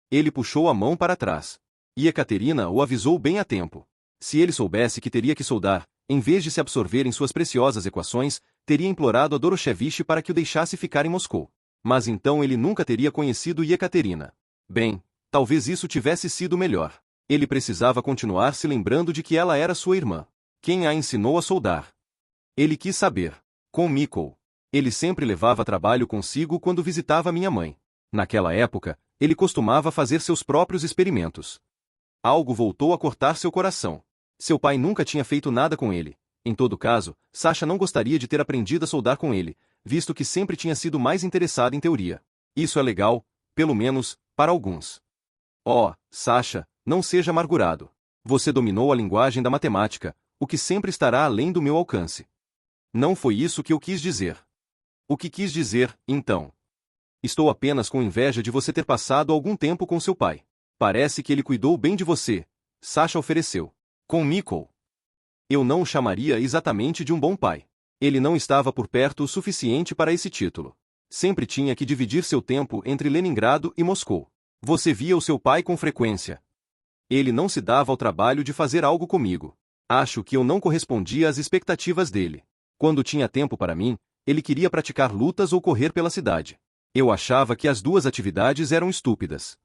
Ele puxou a mão para trás. E Ekaterina o avisou bem a tempo. Se ele soubesse que teria que soldar, em vez de se absorver em suas preciosas equações, teria implorado a Doroshevich para que o deixasse ficar em Moscou. Mas então ele nunca teria conhecido Ekaterina. Bem, talvez isso tivesse sido melhor. Ele precisava continuar se lembrando de que ela era sua irmã. Quem a ensinou a soldar? Ele quis saber. Com Mikol. Ele sempre levava trabalho consigo quando visitava minha mãe. Naquela época, ele costumava fazer seus próprios experimentos. Algo voltou a cortar seu coração. Seu pai nunca tinha feito nada com ele. Em todo caso, Sasha não gostaria de ter aprendido a soldar com ele, visto que sempre tinha sido mais interessado em teoria. Isso é legal, pelo menos, para alguns. Oh, Sasha, não seja amargurado. Você dominou a linguagem da matemática, o que sempre estará além do meu alcance. Não foi isso que eu quis dizer. O que quis dizer, então? Estou apenas com inveja de você ter passado algum tempo com seu pai. Parece que ele cuidou bem de você, Sasha ofereceu. Com Mikko. Eu não o chamaria exatamente de um bom pai. Ele não estava por perto o suficiente para esse título. Sempre tinha que dividir seu tempo entre Leningrado e Moscou. Você via o seu pai com frequência. Ele não se dava ao trabalho de fazer algo comigo. Acho que eu não correspondia às expectativas dele. Quando tinha tempo para mim, ele queria praticar lutas ou correr pela cidade. Eu achava que as duas atividades eram estúpidas.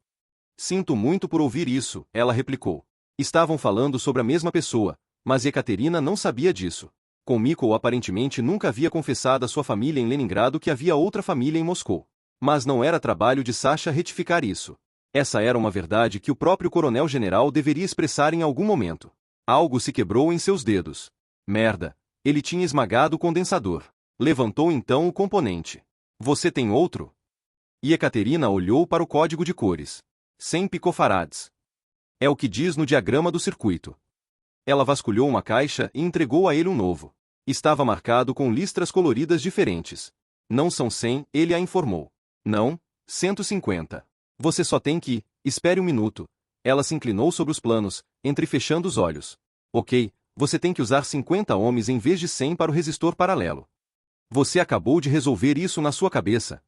Sinto muito por ouvir isso, ela replicou. Estavam falando sobre a mesma pessoa, mas Ekaterina não sabia disso. Com Mikko aparentemente nunca havia confessado à sua família em Leningrado que havia outra família em Moscou. Mas não era trabalho de Sasha retificar isso. Essa era uma verdade que o próprio coronel-general deveria expressar em algum momento. Algo se quebrou em seus dedos. Merda. Ele tinha esmagado o condensador. Levantou então o componente. Você tem outro? E Ekaterina olhou para o código de cores. 100 picofarads. É o que diz no diagrama do circuito. Ela vasculhou uma caixa e entregou a ele um novo. Estava marcado com listras coloridas diferentes. Não são 100, ele a informou. Não, 150. Você só tem que... Espere um minuto. Ela se inclinou sobre os planos, entrefechando os olhos. Ok, você tem que usar 50 ohms em vez de 100 para o resistor paralelo. Você acabou de resolver isso na sua cabeça.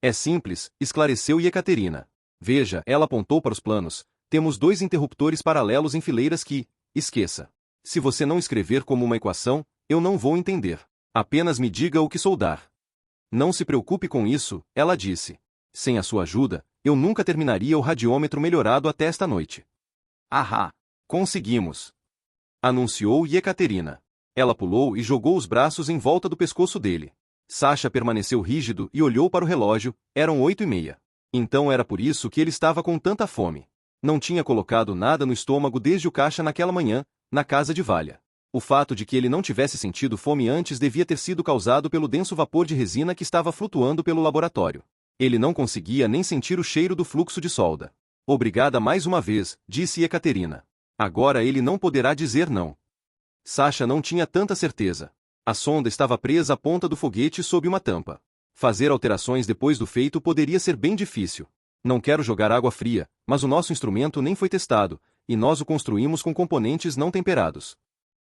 É simples, esclareceu Ekaterina. Veja, ela apontou para os planos. Temos dois interruptores paralelos em fileiras que... Esqueça. Se você não escrever como uma equação, eu não vou entender. Apenas me diga o que soldar. Não se preocupe com isso, ela disse. Sem a sua ajuda, eu nunca terminaria o radiômetro melhorado até esta noite. Ahá! Conseguimos! Anunciou Ekaterina. Ela pulou e jogou os braços em volta do pescoço dele. Sasha permaneceu rígido e olhou para o relógio, eram 8h30. Então era por isso que ele estava com tanta fome. Não tinha colocado nada no estômago desde o caixa naquela manhã, na casa de Valha. O fato de que ele não tivesse sentido fome antes devia ter sido causado pelo denso vapor de resina que estava flutuando pelo laboratório. Ele não conseguia nem sentir o cheiro do fluxo de solda. Obrigada mais uma vez, disse Ekaterina. Agora ele não poderá dizer não. Sasha não tinha tanta certeza. A sonda estava presa à ponta do foguete sob uma tampa. Fazer alterações depois do feito poderia ser bem difícil. Não quero jogar água fria, mas o nosso instrumento nem foi testado, e nós o construímos com componentes não temperados.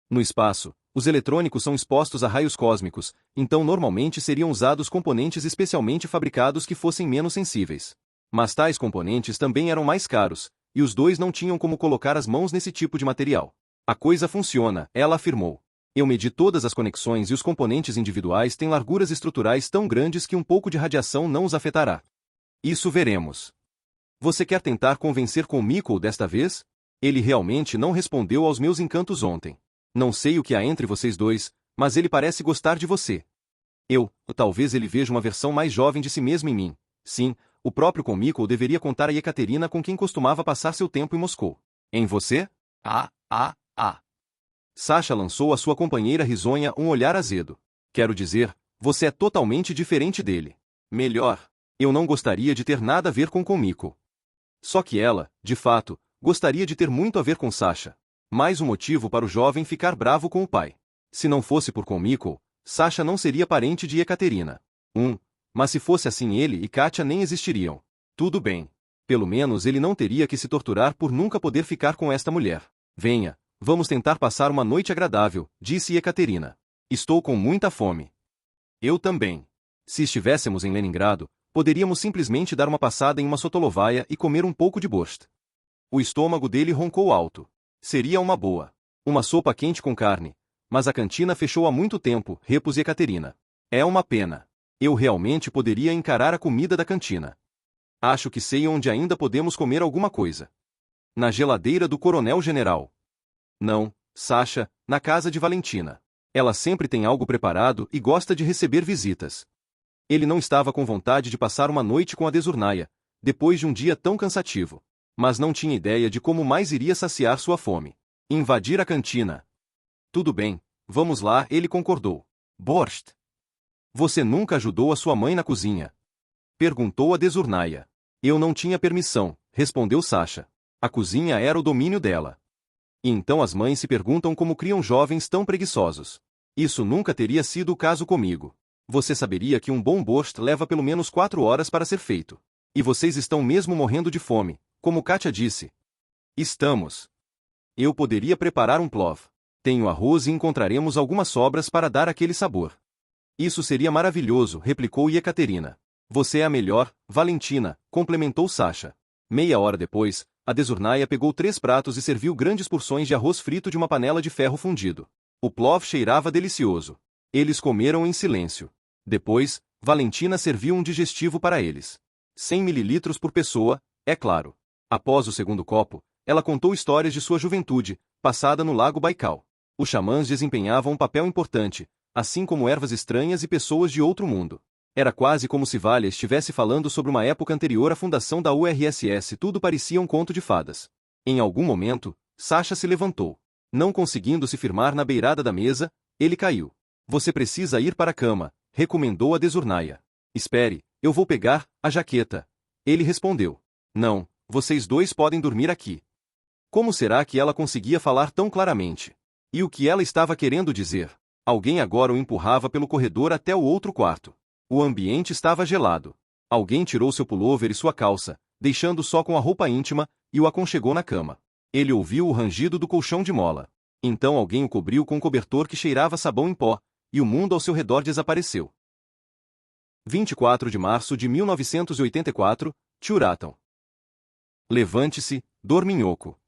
No espaço, os eletrônicos são expostos a raios cósmicos, então normalmente seriam usados componentes especialmente fabricados que fossem menos sensíveis. Mas tais componentes também eram mais caros, e os dois não tinham como colocar as mãos nesse tipo de material. A coisa funciona, ela afirmou. Eu medi todas as conexões e os componentes individuais têm larguras estruturais tão grandes que um pouco de radiação não os afetará. Isso veremos. Você quer tentar convencer com Mikko desta vez? Ele realmente não respondeu aos meus encantos ontem. Não sei o que há entre vocês dois, mas ele parece gostar de você. Talvez ele veja uma versão mais jovem de si mesmo em mim. Sim, o próprio Mikko deveria contar a Ekaterina com quem costumava passar seu tempo em Moscou. Em você? Sasha lançou à sua companheira risonha um olhar azedo. Quero dizer, você é totalmente diferente dele. Melhor. Eu não gostaria de ter nada a ver com Mikko. Só que ela, de fato, gostaria de ter muito a ver com Sasha. Mais um motivo para o jovem ficar bravo com o pai. Se não fosse por Mikko, Sasha não seria parente de Ekaterina. Mas se fosse assim ele e Katia nem existiriam. Tudo bem. Pelo menos ele não teria que se torturar por nunca poder ficar com esta mulher. Venha, vamos tentar passar uma noite agradável, disse Ekaterina. Estou com muita fome. Eu também. Se estivéssemos em Leningrado, poderíamos simplesmente dar uma passada em uma sotolovaia e comer um pouco de borscht. O estômago dele roncou alto. Seria uma boa. Uma sopa quente com carne. Mas a cantina fechou há muito tempo, repus Ekaterina. É uma pena. Eu realmente poderia encarar a comida da cantina. Acho que sei onde ainda podemos comer alguma coisa. Na geladeira do coronel-general. Não, Sasha, na casa de Valentina. Ela sempre tem algo preparado e gosta de receber visitas. Ele não estava com vontade de passar uma noite com a Desurnaia, depois de um dia tão cansativo. Mas não tinha ideia de como mais iria saciar sua fome. Invadir a cantina. Tudo bem, vamos lá, ele concordou. Borscht. Você nunca ajudou a sua mãe na cozinha? Perguntou a Desurnaia. Eu não tinha permissão, respondeu Sasha. A cozinha era o domínio dela. E então as mães se perguntam como criam jovens tão preguiçosos. Isso nunca teria sido o caso comigo. Você saberia que um bom borscht leva pelo menos 4 horas para ser feito. E vocês estão mesmo morrendo de fome, como Katia disse. Estamos. Eu poderia preparar um plov. Tenho arroz e encontraremos algumas sobras para dar aquele sabor. Isso seria maravilhoso, replicou Ekaterina. Você é a melhor, Valentina, complementou Sasha. Meia hora depois, a Desurnaya pegou 3 pratos e serviu grandes porções de arroz frito de uma panela de ferro fundido. O plov cheirava delicioso. Eles comeram em silêncio. Depois, Valentina serviu um digestivo para eles. 100 mililitros por pessoa, é claro. Após o segundo copo, ela contou histórias de sua juventude, passada no Lago Baikal. Os xamãs desempenhavam um papel importante, assim como ervas estranhas e pessoas de outro mundo. Era quase como se Valia estivesse falando sobre uma época anterior à fundação da URSS. Tudo parecia um conto de fadas. Em algum momento, Sasha se levantou. Não conseguindo se firmar na beirada da mesa, ele caiu. Você precisa ir para a cama, recomendou a Desurnaya. Espere, eu vou pegar a jaqueta. Ele respondeu. Não, vocês dois podem dormir aqui. Como será que ela conseguia falar tão claramente? E o que ela estava querendo dizer? Alguém agora o empurrava pelo corredor até o outro quarto. O ambiente estava gelado. Alguém tirou seu pullover e sua calça, deixando só com a roupa íntima, e o aconchegou na cama. Ele ouviu o rangido do colchão de mola. Então alguém o cobriu com um cobertor que cheirava sabão em pó, e o mundo ao seu redor desapareceu. 24 de março de 1984, Tchuratam. Levante-se, dorminhoco.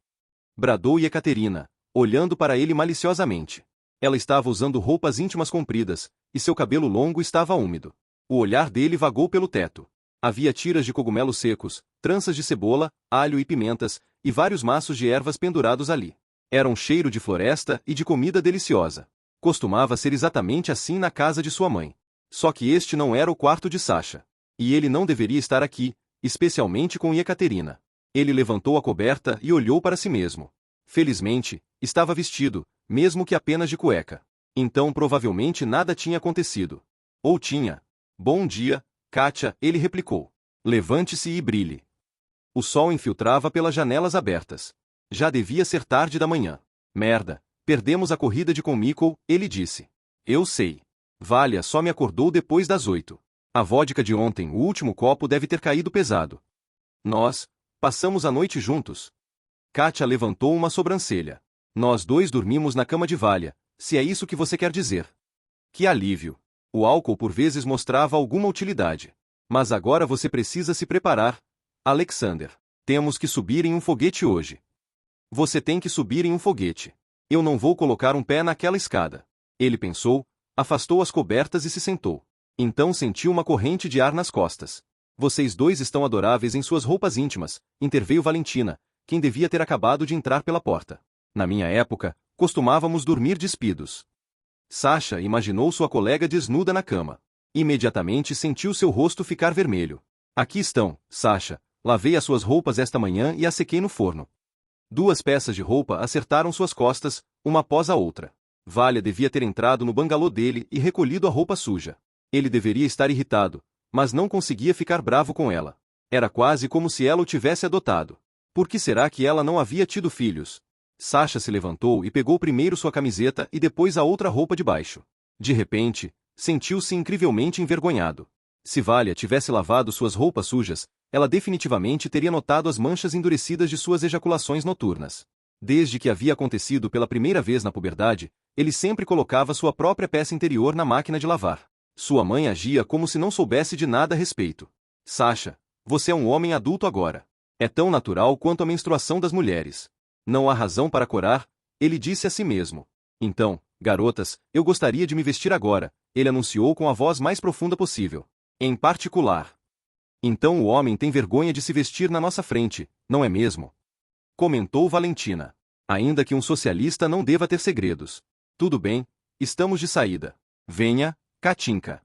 Bradou Ekaterina, olhando para ele maliciosamente. Ela estava usando roupas íntimas compridas, e seu cabelo longo estava úmido. O olhar dele vagou pelo teto. Havia tiras de cogumelos secos, tranças de cebola, alho e pimentas, e vários maços de ervas pendurados ali. Era um cheiro de floresta e de comida deliciosa. Costumava ser exatamente assim na casa de sua mãe. Só que este não era o quarto de Sasha. E ele não deveria estar aqui, especialmente com Ekaterina. Ele levantou a coberta e olhou para si mesmo. Felizmente, estava vestido, mesmo que apenas de cueca. Então provavelmente nada tinha acontecido. Ou tinha. Bom dia, Katia, ele replicou. Levante-se e brilhe. O sol infiltrava pelas janelas abertas. Já devia ser tarde da manhã. Merda, perdemos a corrida de Mikkel, ele disse. Eu sei. Valia só me acordou depois das 8. A vodka de ontem, o último copo deve ter caído pesado. Nós passamos a noite juntos. Katia levantou uma sobrancelha. Nós dois dormimos na cama de Valia, se é isso que você quer dizer. Que alívio. O álcool por vezes mostrava alguma utilidade. Mas agora você precisa se preparar, Alexander. Temos que subir em um foguete hoje. Você tem que subir em um foguete. Eu não vou colocar um pé naquela escada. Ele pensou, afastou as cobertas e se sentou. Então sentiu uma corrente de ar nas costas. Vocês dois estão adoráveis em suas roupas íntimas, interveio Valentina, quem devia ter acabado de entrar pela porta. Na minha época, costumávamos dormir despidos. Sasha imaginou sua colega desnuda na cama. Imediatamente sentiu seu rosto ficar vermelho. Aqui estão, Sasha. Lavei as suas roupas esta manhã e as sequei no forno. 2 peças de roupa acertaram suas costas, uma após a outra. Valia devia ter entrado no bangalô dele e recolhido a roupa suja. Ele deveria estar irritado, mas não conseguia ficar bravo com ela. Era quase como se ela o tivesse adotado. Por que será que ela não havia tido filhos? Sasha se levantou e pegou primeiro sua camiseta e depois a outra roupa de baixo. De repente, sentiu-se incrivelmente envergonhado. Se Valia tivesse lavado suas roupas sujas, ela definitivamente teria notado as manchas endurecidas de suas ejaculações noturnas. Desde que havia acontecido pela primeira vez na puberdade, ele sempre colocava sua própria peça interior na máquina de lavar. Sua mãe agia como se não soubesse de nada a respeito. Sasha, você é um homem adulto agora. É tão natural quanto a menstruação das mulheres. Não há razão para corar, ele disse a si mesmo. Então, garotas, eu gostaria de me vestir agora, ele anunciou com a voz mais profunda possível. Em particular. Então o homem tem vergonha de se vestir na nossa frente, não é mesmo? Comentou Valentina. Ainda que um socialista não deva ter segredos. Tudo bem, estamos de saída. Venha, Katinka.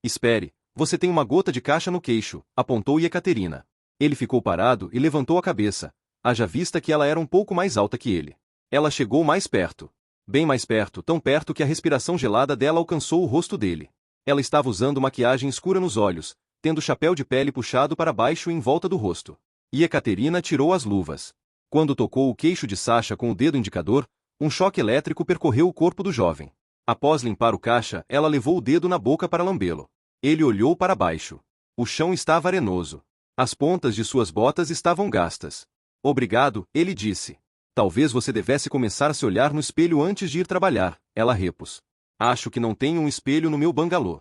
Espere, você tem uma gota de caixa no queixo, apontou Ekaterina. Ele ficou parado e levantou a cabeça, haja vista que ela era um pouco mais alta que ele. Ela chegou mais perto. Bem mais perto, tão perto que a respiração gelada dela alcançou o rosto dele. Ela estava usando maquiagem escura nos olhos, tendo o chapéu de pele puxado para baixo em volta do rosto. E Ekaterina tirou as luvas. Quando tocou o queixo de Sasha com o dedo indicador, um choque elétrico percorreu o corpo do jovem. Após limpar o caixa, ela levou o dedo na boca para lambê-lo. Ele olhou para baixo. O chão estava arenoso. As pontas de suas botas estavam gastas. Obrigado, ele disse. Talvez você devesse começar a se olhar no espelho antes de ir trabalhar, ela repôs. Acho que não tenho um espelho no meu bangalô.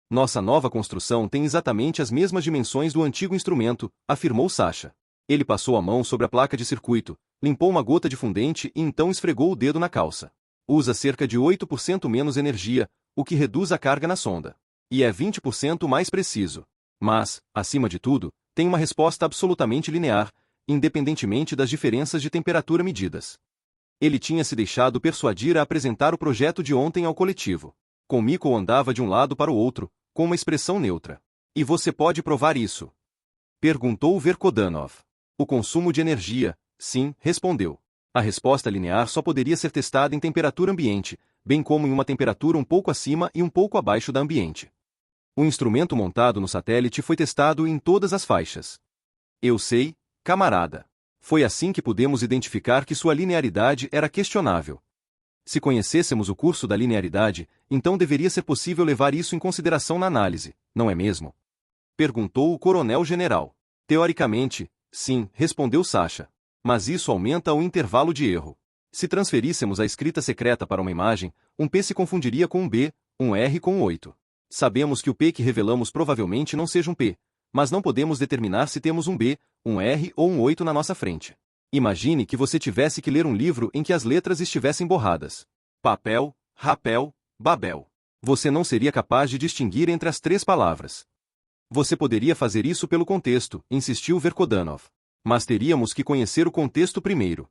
Nossa nova construção tem exatamente as mesmas dimensões do antigo instrumento, afirmou Sasha. Ele passou a mão sobre a placa de circuito, limpou uma gota de fundente e então esfregou o dedo na calça. Usa cerca de 8% menos energia, o que reduz a carga na sonda. E é 20% mais preciso. Mas, acima de tudo, tem uma resposta absolutamente linear, independentemente das diferenças de temperatura medidas. Ele tinha se deixado persuadir a apresentar o projeto de ontem ao coletivo. Com Mikko andava de um lado para o outro, com uma expressão neutra. E você pode provar isso? Perguntou Verkodanov. O consumo de energia, sim, respondeu. A resposta linear só poderia ser testada em temperatura ambiente, bem como em uma temperatura um pouco acima e um pouco abaixo da ambiente. O instrumento montado no satélite foi testado em todas as faixas. Eu sei, camarada. Foi assim que pudemos identificar que sua linearidade era questionável. Se conhecêssemos o curso da linearidade, então deveria ser possível levar isso em consideração na análise, não é mesmo? Perguntou o coronel-general. Teoricamente, sim, respondeu Sasha. Mas isso aumenta o intervalo de erro. Se transferíssemos a escrita secreta para uma imagem, um P se confundiria com um B, um R com um 8. Sabemos que o P que revelamos provavelmente não seja um P, mas não podemos determinar se temos um B, um R ou um 8 na nossa frente. Imagine que você tivesse que ler um livro em que as letras estivessem borradas. Papel, rapel, Babel. Você não seria capaz de distinguir entre as três palavras. Você poderia fazer isso pelo contexto, insistiu Verkodanov. Mas teríamos que conhecer o contexto primeiro.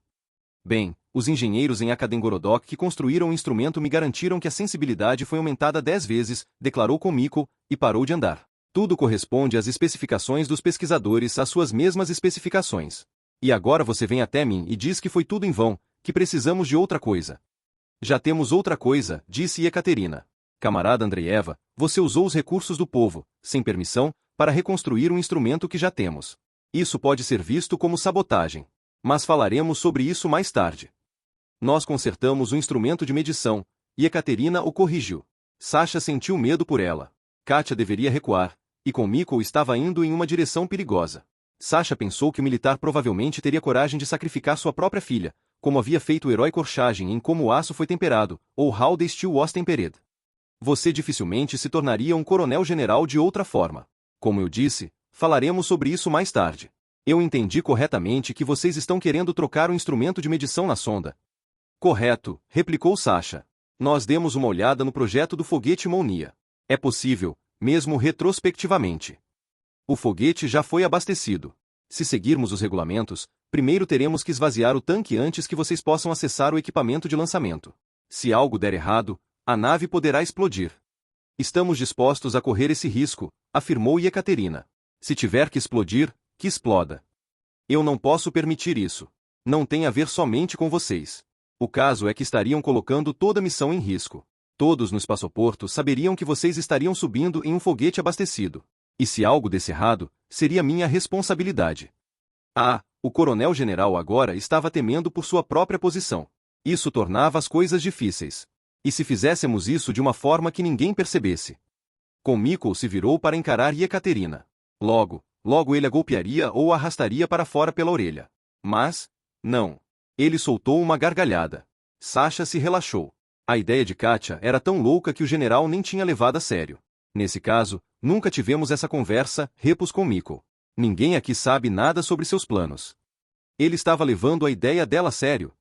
Bem, os engenheiros em Akademgorodok que construíram o instrumento me garantiram que a sensibilidade foi aumentada 10 vezes, declarou Mikko, e parou de andar. Tudo corresponde às especificações dos pesquisadores, às suas mesmas especificações. E agora você vem até mim e diz que foi tudo em vão, que precisamos de outra coisa. Já temos outra coisa, disse Ekaterina. Camarada Andreeva, você usou os recursos do povo, sem permissão, para reconstruir um instrumento que já temos. Isso pode ser visto como sabotagem. Mas falaremos sobre isso mais tarde. Nós consertamos o instrumento de medição, e Ekaterina o corrigiu. Sasha sentiu medo por ela. Katia deveria recuar, e com Mikko estava indo em uma direção perigosa. Sasha pensou que o militar provavelmente teria coragem de sacrificar sua própria filha, como havia feito o herói Korchagin em Como o Aço Foi Temperado, ou How the Steel Was Tempered. Você dificilmente se tornaria um coronel-general de outra forma. Como eu disse, falaremos sobre isso mais tarde. Eu entendi corretamente que vocês estão querendo trocar o instrumento de medição na sonda. Correto, replicou Sasha. Nós demos uma olhada no projeto do foguete Molnia. É possível, mesmo retrospectivamente. O foguete já foi abastecido. Se seguirmos os regulamentos, primeiro teremos que esvaziar o tanque antes que vocês possam acessar o equipamento de lançamento. Se algo der errado, a nave poderá explodir. Estamos dispostos a correr esse risco, afirmou Ekaterina. Se tiver que explodir, que exploda. Eu não posso permitir isso. Não tem a ver somente com vocês. O caso é que estariam colocando toda a missão em risco. Todos no espaçoporto saberiam que vocês estariam subindo em um foguete abastecido. E se algo desse errado, seria minha responsabilidade. Ah, o coronel-general agora estava temendo por sua própria posição. Isso tornava as coisas difíceis. E se fizéssemos isso de uma forma que ninguém percebesse? Com Mikko se virou para encarar Ekaterina. Logo ele a golpearia ou a arrastaria para fora pela orelha. Mas, não. Ele soltou uma gargalhada. Sasha se relaxou. A ideia de Katia era tão louca que o general nem tinha levado a sério. Nesse caso, nunca tivemos essa conversa, repôs com Mikko. Ninguém aqui sabe nada sobre seus planos. Ele estava levando a ideia dela a sério.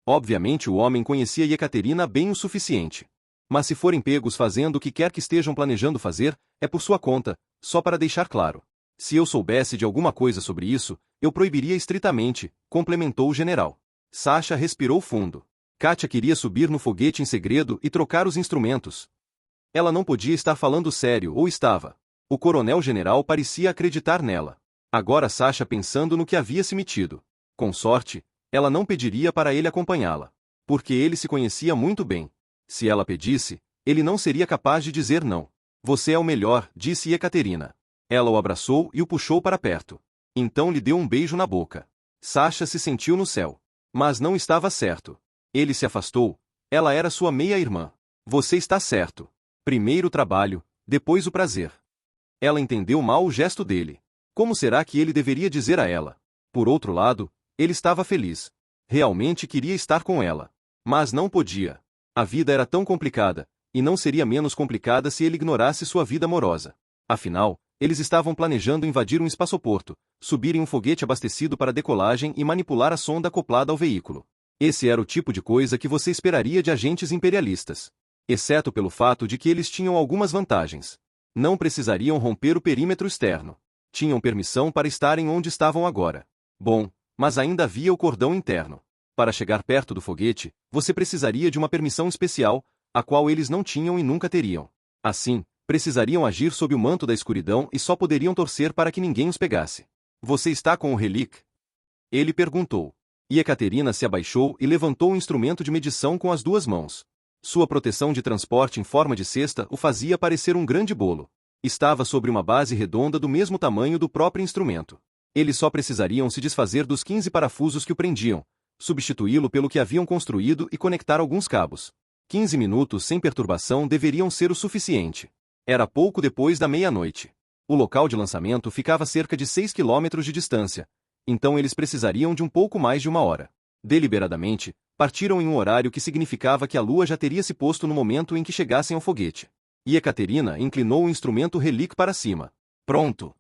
Obviamente o homem conhecia Ekaterina bem o suficiente. Mas se forem pegos fazendo o que quer que estejam planejando fazer, é por sua conta, só para deixar claro. Se eu soubesse de alguma coisa sobre isso, eu proibiria estritamente, complementou o general. Sasha respirou fundo. Katia queria subir no foguete em segredo e trocar os instrumentos. Ela não podia estar falando sério ou estava. O coronel-general parecia acreditar nela. Agora Sasha pensando no que havia se metido. Com sorte, ela não pediria para ele acompanhá-la. Porque ele se conhecia muito bem. Se ela pedisse, ele não seria capaz de dizer não. Você é o melhor, disse Ekaterina. Ela o abraçou e o puxou para perto. Então lhe deu um beijo na boca. Sasha se sentiu no céu. Mas não estava certo. Ele se afastou. Ela era sua meia-irmã. Você está certo. Primeiro o trabalho, depois o prazer. Ela entendeu mal o gesto dele. Como será que ele deveria dizer a ela? Por outro lado, ele estava feliz. Realmente queria estar com ela. Mas não podia. A vida era tão complicada, e não seria menos complicada se ele ignorasse sua vida amorosa. Afinal, eles estavam planejando invadir um espaçoporto, subir em um foguete abastecido para decolagem e manipular a sonda acoplada ao veículo. Esse era o tipo de coisa que você esperaria de agentes imperialistas. Exceto pelo fato de que eles tinham algumas vantagens. Não precisariam romper o perímetro externo. Tinham permissão para estarem onde estavam agora. Bom, mas ainda havia o cordão interno. Para chegar perto do foguete, você precisaria de uma permissão especial, a qual eles não tinham e nunca teriam. Assim, precisariam agir sob o manto da escuridão e só poderiam torcer para que ninguém os pegasse. Você está com o Relic? Ele perguntou. E Ekaterina se abaixou e levantou o instrumento de medição com as duas mãos. Sua proteção de transporte em forma de cesta o fazia parecer um grande bolo. Estava sobre uma base redonda do mesmo tamanho do próprio instrumento. Eles só precisariam se desfazer dos 15 parafusos que o prendiam, substituí-lo pelo que haviam construído e conectar alguns cabos. 15 minutos sem perturbação deveriam ser o suficiente. Era pouco depois da meia-noite. O local de lançamento ficava a cerca de 6 quilômetros de distância, então eles precisariam de um pouco mais de uma hora. Deliberadamente, partiram em um horário que significava que a lua já teria se posto no momento em que chegassem ao foguete. E Ekaterina inclinou o instrumento Relic para cima. Pronto.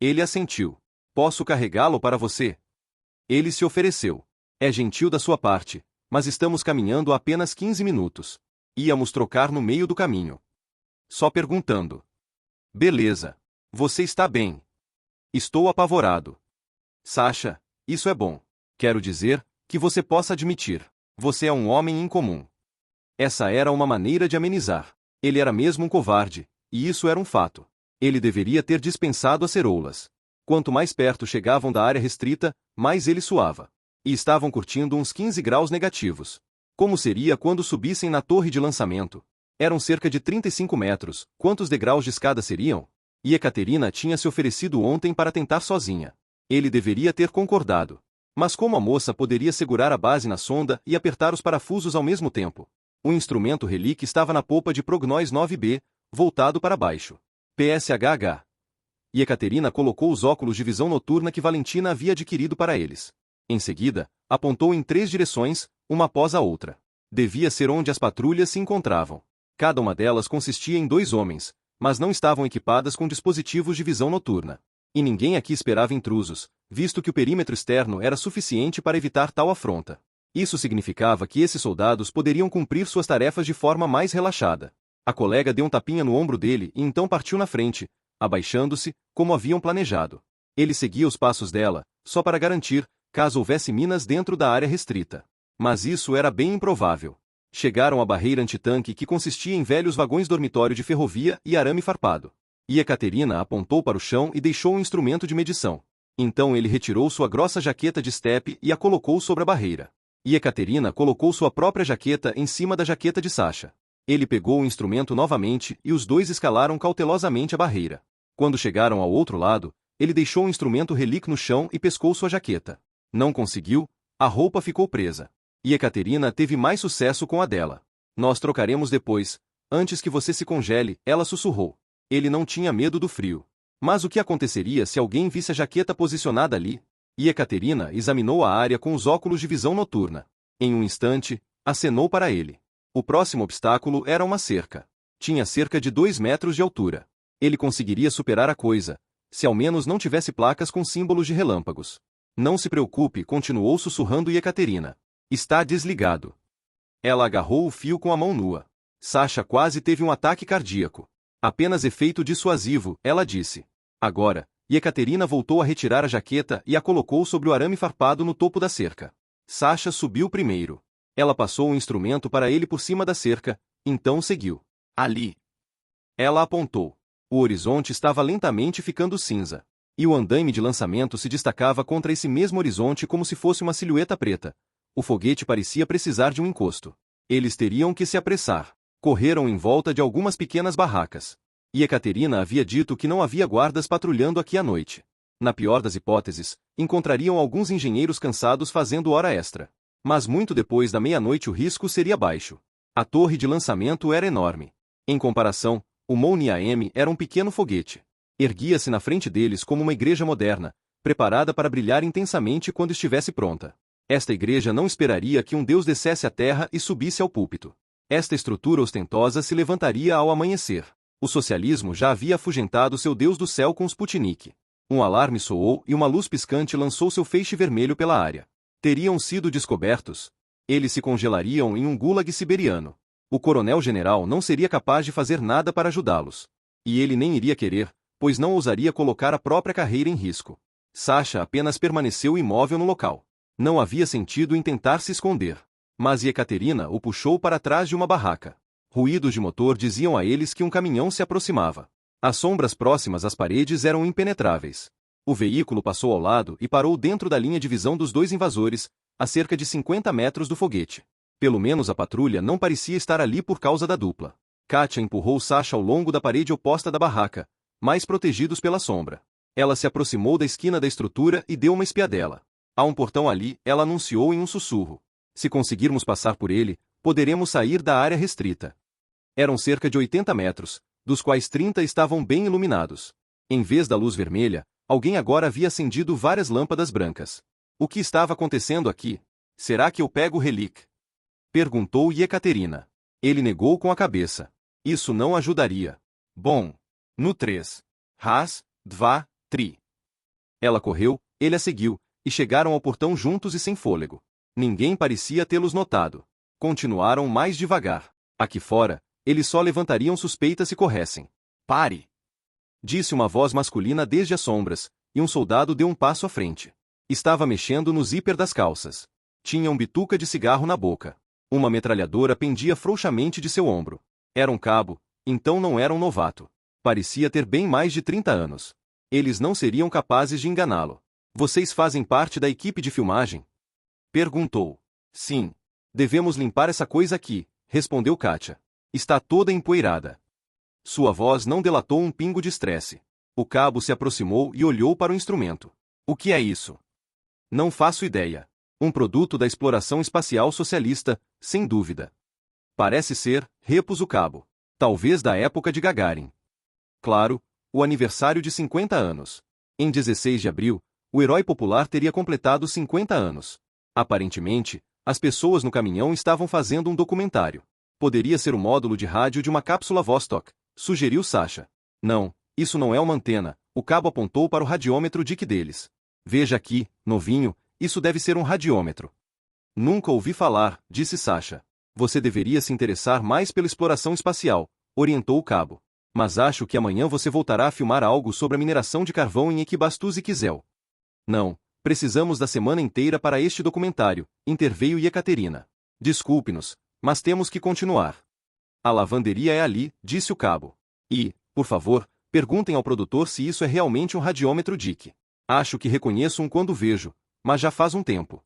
Ele assentiu. Posso carregá-lo para você? Ele se ofereceu. É gentil da sua parte, mas estamos caminhando há apenas 15 minutos. Íamos trocar no meio do caminho. Só perguntando. Beleza. Você está bem. Estou apavorado. Sasha, isso é bom. Quero dizer, que você possa admitir. Você é um homem incomum. Essa era uma maneira de amenizar. Ele era mesmo um covarde, e isso era um fato. Ele deveria ter dispensado as ceroulas. Quanto mais perto chegavam da área restrita, mais ele suava. E estavam curtindo uns 15 graus negativos. Como seria quando subissem na torre de lançamento? Eram cerca de 35 metros, quantos degraus de escada seriam? E Ekaterina tinha se oferecido ontem para tentar sozinha. Ele deveria ter concordado. Mas como a moça poderia segurar a base na sonda e apertar os parafusos ao mesmo tempo? O instrumento Relic estava na polpa de Prognoss 9B, voltado para baixo. PSHH. E Ekaterina colocou os óculos de visão noturna que Valentina havia adquirido para eles. Em seguida, apontou em 3 direções, uma após a outra. Devia ser onde as patrulhas se encontravam. Cada uma delas consistia em 2 homens, mas não estavam equipadas com dispositivos de visão noturna. E ninguém aqui esperava intrusos, visto que o perímetro externo era suficiente para evitar tal afronta. Isso significava que esses soldados poderiam cumprir suas tarefas de forma mais relaxada. A colega deu um tapinha no ombro dele e então partiu na frente, abaixando-se, como haviam planejado. Ele seguia os passos dela, só para garantir, caso houvesse minas dentro da área restrita. Mas isso era bem improvável. Chegaram à barreira antitanque que consistia em velhos vagões dormitório de ferrovia e arame farpado. E Ekaterina apontou para o chão e deixou um instrumento de medição. Então ele retirou sua grossa jaqueta de estepe e a colocou sobre a barreira. E Ekaterina colocou sua própria jaqueta em cima da jaqueta de Sasha. Ele pegou o instrumento novamente e os dois escalaram cautelosamente a barreira. Quando chegaram ao outro lado, ele deixou o instrumento Relic no chão e pescou sua jaqueta. Não conseguiu, a roupa ficou presa. E Ekaterina teve mais sucesso com a dela. Nós trocaremos depois, antes que você se congele, ela sussurrou. Ele não tinha medo do frio. Mas o que aconteceria se alguém visse a jaqueta posicionada ali? E Ekaterina examinou a área com os óculos de visão noturna. Em um instante, acenou para ele. O próximo obstáculo era uma cerca. Tinha cerca de 2 metros de altura. Ele conseguiria superar a coisa, se ao menos não tivesse placas com símbolos de relâmpagos. Não se preocupe, continuou sussurrando Ekaterina. Está desligado. Ela agarrou o fio com a mão nua. Sasha quase teve um ataque cardíaco. Apenas efeito dissuasivo, ela disse. Agora, Ekaterina voltou a retirar a jaqueta e a colocou sobre o arame farpado no topo da cerca. Sasha subiu primeiro. Ela passou o instrumento para ele por cima da cerca, então seguiu. Ali. Ela apontou. O horizonte estava lentamente ficando cinza. E o andaime de lançamento se destacava contra esse mesmo horizonte como se fosse uma silhueta preta. O foguete parecia precisar de um encosto. Eles teriam que se apressar. Correram em volta de algumas pequenas barracas. E Ekaterina havia dito que não havia guardas patrulhando aqui à noite. Na pior das hipóteses, encontrariam alguns engenheiros cansados fazendo hora extra. Mas muito depois da meia-noite o risco seria baixo. A torre de lançamento era enorme. Em comparação, o Moon AM era um pequeno foguete. Erguia-se na frente deles como uma igreja moderna, preparada para brilhar intensamente quando estivesse pronta. Esta igreja não esperaria que um deus descesse à terra e subisse ao púlpito. Esta estrutura ostentosa se levantaria ao amanhecer. O socialismo já havia afugentado seu deus do céu com Sputnik. Um alarme soou e uma luz piscante lançou seu feixe vermelho pela área. Teriam sido descobertos. Eles se congelariam em um gulag siberiano. O coronel-general não seria capaz de fazer nada para ajudá-los. E ele nem iria querer, pois não ousaria colocar a própria carreira em risco. Sasha apenas permaneceu imóvel no local. Não havia sentido em tentar se esconder. Mas Ekaterina o puxou para trás de uma barraca. Ruídos de motor diziam a eles que um caminhão se aproximava. As sombras próximas às paredes eram impenetráveis. O veículo passou ao lado e parou dentro da linha de visão dos dois invasores, a cerca de 50 metros do foguete. Pelo menos a patrulha não parecia estar ali por causa da dupla. Katia empurrou Sasha ao longo da parede oposta da barraca, mais protegidos pela sombra. Ela se aproximou da esquina da estrutura e deu uma espiadela. Há um portão ali, ela anunciou em um sussurro. Se conseguirmos passar por ele, poderemos sair da área restrita. Eram cerca de 80 metros, dos quais 30 estavam bem iluminados. Em vez da luz vermelha, alguém agora havia acendido várias lâmpadas brancas. O que estava acontecendo aqui? Será que eu pego o relic? Perguntou Ekaterina. Ele negou com a cabeça. Isso não ajudaria. Bom. No 3. Raz, 2, 3. Ela correu, ele a seguiu, e chegaram ao portão juntos e sem fôlego. Ninguém parecia tê-los notado. Continuaram mais devagar. Aqui fora, eles só levantariam suspeitas se corressem. Pare! Disse uma voz masculina desde as sombras, e um soldado deu um passo à frente. Estava mexendo no zíper das calças. Tinha um bituca de cigarro na boca. Uma metralhadora pendia frouxamente de seu ombro. Era um cabo, então não era um novato. Parecia ter bem mais de 30 anos. Eles não seriam capazes de enganá-lo. Vocês fazem parte da equipe de filmagem? Perguntou. Sim. Devemos limpar essa coisa aqui, respondeu Katia. Está toda empoeirada. Sua voz não delatou um pingo de estresse. O cabo se aproximou e olhou para o instrumento. O que é isso? Não faço ideia. Um produto da exploração espacial socialista, sem dúvida. Parece ser, repus o cabo. Talvez da época de Gagarin. Claro, o aniversário de 50 anos. Em 16 de abril, o herói popular teria completado 50 anos. Aparentemente, as pessoas no caminhão estavam fazendo um documentário. Poderia ser o módulo de rádio de uma cápsula Vostok, sugeriu Sasha. Não, isso não é uma antena, o cabo apontou para o radiômetro DIC deles. Veja aqui, novinho, isso deve ser um radiômetro. Nunca ouvi falar, disse Sasha. Você deveria se interessar mais pela exploração espacial, orientou o cabo. Mas acho que amanhã você voltará a filmar algo sobre a mineração de carvão em Ekibastuz e Kizel. Não, precisamos da semana inteira para este documentário, interveio Ekaterina. Desculpe-nos, mas temos que continuar. A lavanderia é ali, disse o cabo. E, por favor, perguntem ao produtor se isso é realmente um radiômetro DIC. Acho que reconheço um quando vejo, mas já faz um tempo.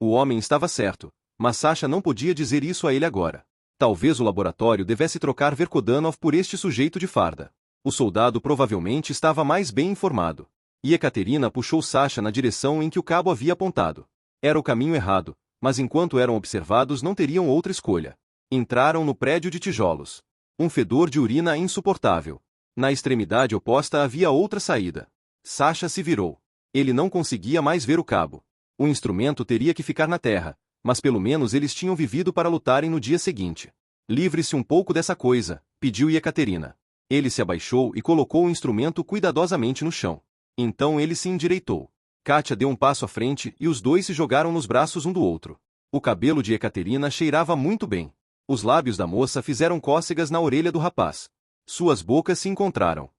O homem estava certo, mas Sasha não podia dizer isso a ele agora. Talvez o laboratório devesse trocar Verkodanov por este sujeito de farda. O soldado provavelmente estava mais bem informado. E Ekaterina puxou Sasha na direção em que o cabo havia apontado. Era o caminho errado, mas enquanto eram observados não teriam outra escolha. Entraram no prédio de tijolos. Um fedor de urina insuportável. Na extremidade oposta havia outra saída. Sasha se virou. Ele não conseguia mais ver o cabo. O instrumento teria que ficar na terra, mas pelo menos eles tinham vivido para lutarem no dia seguinte. Livre-se um pouco dessa coisa, pediu Ekaterina. Ele se abaixou e colocou o instrumento cuidadosamente no chão. Então ele se endireitou. Katia deu um passo à frente e os dois se jogaram nos braços um do outro. O cabelo de Ekaterina cheirava muito bem. Os lábios da moça fizeram cócegas na orelha do rapaz. Suas bocas se encontraram.